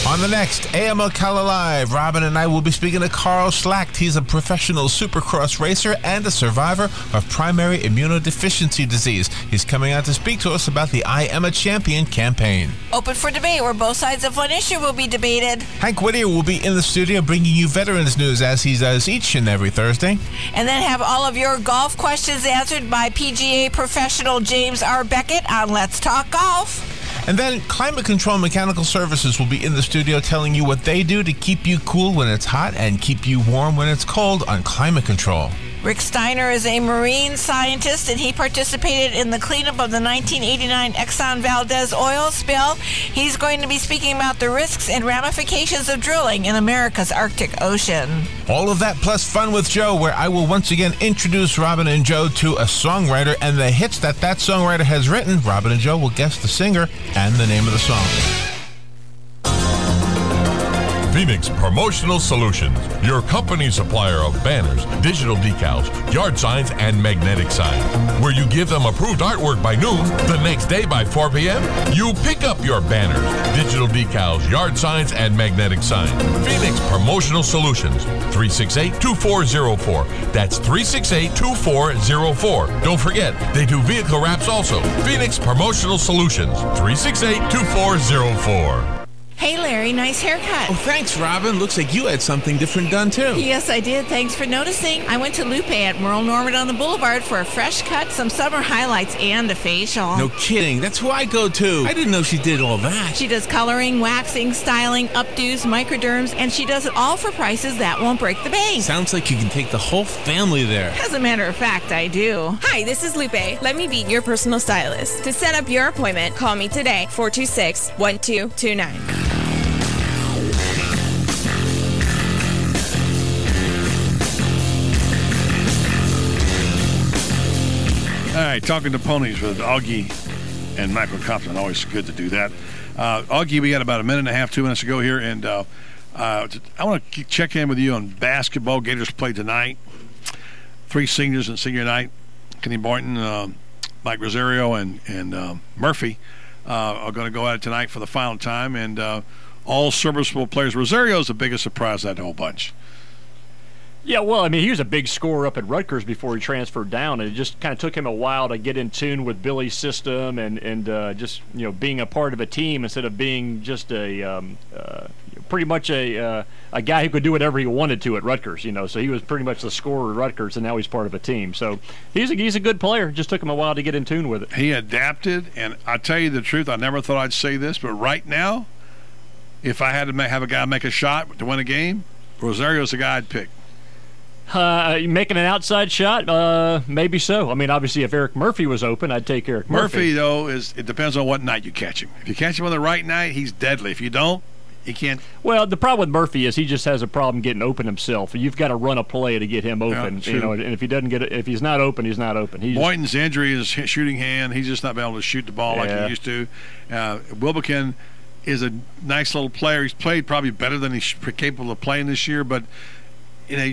On the next AM Ocala Live, Robin and I will be speaking to Carl Schlacht. He's a professional supercross racer and a survivor of primary immunodeficiency disease. He's coming out to speak to us about the I Am a Champion campaign. Open for debate, where both sides of one issue will be debated. Hank Whittier will be in the studio bringing you veterans news as he does each and every Thursday. And then have all of your golf questions answered by PGA professional James R. Beckett on Let's Talk Golf. And then Climate Control Mechanical Services will be in the studio telling you what they do to keep you cool when it's hot and keep you warm when it's cold on climate control. Rick Steiner is a marine scientist, and he participated in the cleanup of the 1989 Exxon Valdez oil spill. He's going to be speaking about the risks and ramifications of drilling in America's Arctic Ocean. All of that plus Fun with Joe, where I will once again introduce Robin and Joe to a songwriter and the hits that songwriter has written. Robin and Joe will guess the singer and the name of the song. Phoenix Promotional Solutions, your company supplier of banners, digital decals, yard signs, and magnetic signs. Where you give them approved artwork by noon, the next day by 4 p.m., you pick up your banners, digital decals, yard signs, and magnetic signs. Phoenix Promotional Solutions, 368-2404. That's 368-2404. Don't forget, they do vehicle wraps also. Phoenix Promotional Solutions, 368-2404. Hey, Larry, nice haircut. Oh, thanks, Robin. Looks like you had something different done, too. Yes, I did. Thanks for noticing. I went to Lupe at Merle Norman on the Boulevard for a fresh cut, some summer highlights, and a facial. No kidding. That's who I go to. I didn't know she did all that. She does coloring, waxing, styling, updos, microderms, and she does it all for prices that won't break the bank. Sounds like you can take the whole family there. As a matter of fact, I do. Hi, this is Lupe. Let me be your personal stylist. To set up your appointment, call me today, 426-1229. All right, talking to ponies with Augie and Michael Compton. Always good to do that. Augie, we got about a minute and a half, 2 minutes to go here, and I want to check in with you on basketball. Gators play tonight. 3 seniors in senior night. Kenny Boynton, Mike Rosario, and Murphy are going to go at it tonight for the final time, and all serviceable players. Rosario's the biggest surprise of that whole bunch. Yeah, well, I mean, he was a big scorer up at Rutgers before he transferred down, and it just kind of took him a while to get in tune with Billy's system and just, you know, being a part of a team instead of being just a pretty much a guy who could do whatever he wanted to at Rutgers, you know. So he was pretty much the scorer at Rutgers, and now he's part of a team. So he's a good player. It just took him a while to get in tune with it. He adapted, and I tell you the truth, I never thought I'd say this, but right now, if I had to have a guy make a shot to win a game, Rosario's the guy I'd pick. Making an outside shot, maybe so. I mean, obviously, if Eric Murphy was open, I'd take Eric Murphy. Murphy, though, it depends on what night you catch him. If you catch him on the right night, he's deadly. If you don't, he can't. Well, the problem with Murphy is he just has a problem getting open himself. You've got to run a play to get him open. Yeah, you know, and if he doesn't get it, if he's not open, he's not open. Boynton's injury is shooting hand. He's just not been able to shoot the ball like he used to. Wilbekin is a nice little player. He's played probably better than he's capable of playing this year, but. You know,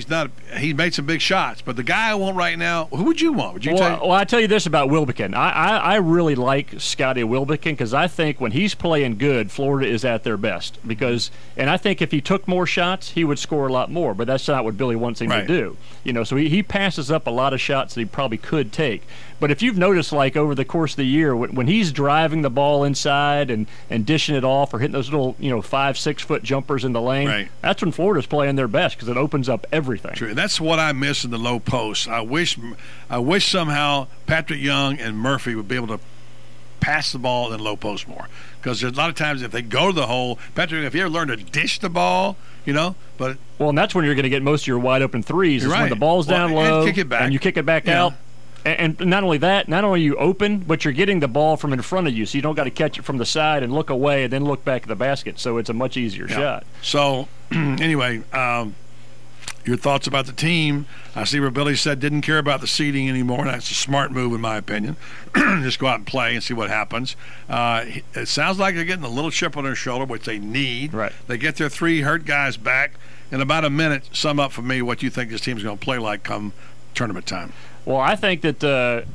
he made some big shots, but the guy I want right now, who would you want? Would you take? Well, I tell you this about Wilbekin. I really like Scotty Wilbekin because I think when he's playing good, Florida is at their best. And I think if he took more shots, he would score a lot more. But that's not what Billy wants him to do. You know, so he passes up a lot of shots that he probably could take. But if you've noticed, like over the course of the year, when he's driving the ball inside and dishing it off or hitting those little 5-6 foot jumpers in the lane, that's when Florida's playing their best because it opens up everything. True. That's what I miss in the low post. I wish somehow Patrick Young and Murphy would be able to pass the ball in low post more. Because there's a lot of times if they go to the hole, Patrick, if you ever learn to dish the ball, but and that's when you're going to get most of your wide open threes. Is when the ball's down low and kick it back. And you kick it back out. And not only that, not only are you open, but you're getting the ball from in front of you, so you don't got to catch it from the side and look away and then look back at the basket. So it's a much easier shot. So anyway, your thoughts about the team? I see where Billy said didn't care about the seeding anymore. That's a smart move in my opinion. Just go out and play and see what happens. It sounds like they're getting a little chip on their shoulder, which they need. Right. They get their 3 hurt guys back. In about a minute, sum up for me what you think this team's going to play like come tournament time. Well, I think that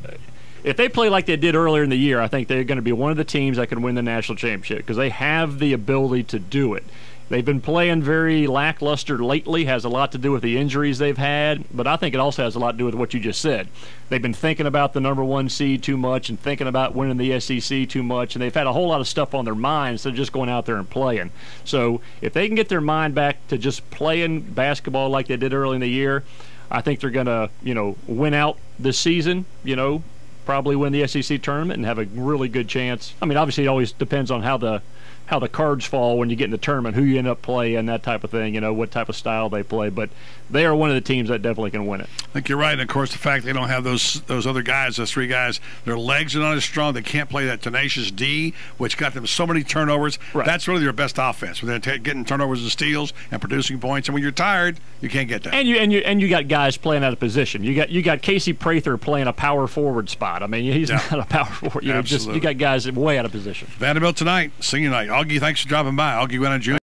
if they play like they did earlier in the year, I think they're going to be one of the teams that can win the national championship because they have the ability to do it. They've been playing very lackluster lately, has a lot to do with the injuries they've had, but I think it also has a lot to do with what you just said. They've been thinking about the number 1 seed too much and thinking about winning the SEC too much, and they've had a whole lot of stuff on their mind instead of just going out there and playing. So if they can get their mind back to just playing basketball like they did early in the year, I think they're going to, win out this season, probably win the SEC tournament and have a really good chance. I mean, obviously it always depends on how the cards fall when you get in the tournament, who you end up playing, that type of thing, what type of style they play. But they are one of the teams that definitely can win it. I think you're right. And, of course, the fact they don't have those other guys, those 3 guys, their legs are not as strong. They can't play that tenacious D, which got them so many turnovers. Right. That's really their best offense. When they're getting turnovers and steals and producing points. And when you're tired, you can't get that. And you got guys playing out of position. You got Casey Prather playing a power forward spot. I mean, he's not a power forward. You got guys way out of position. Vanderbilt tonight, senior night. Augie, thanks for dropping by. Augie Gwen Jr.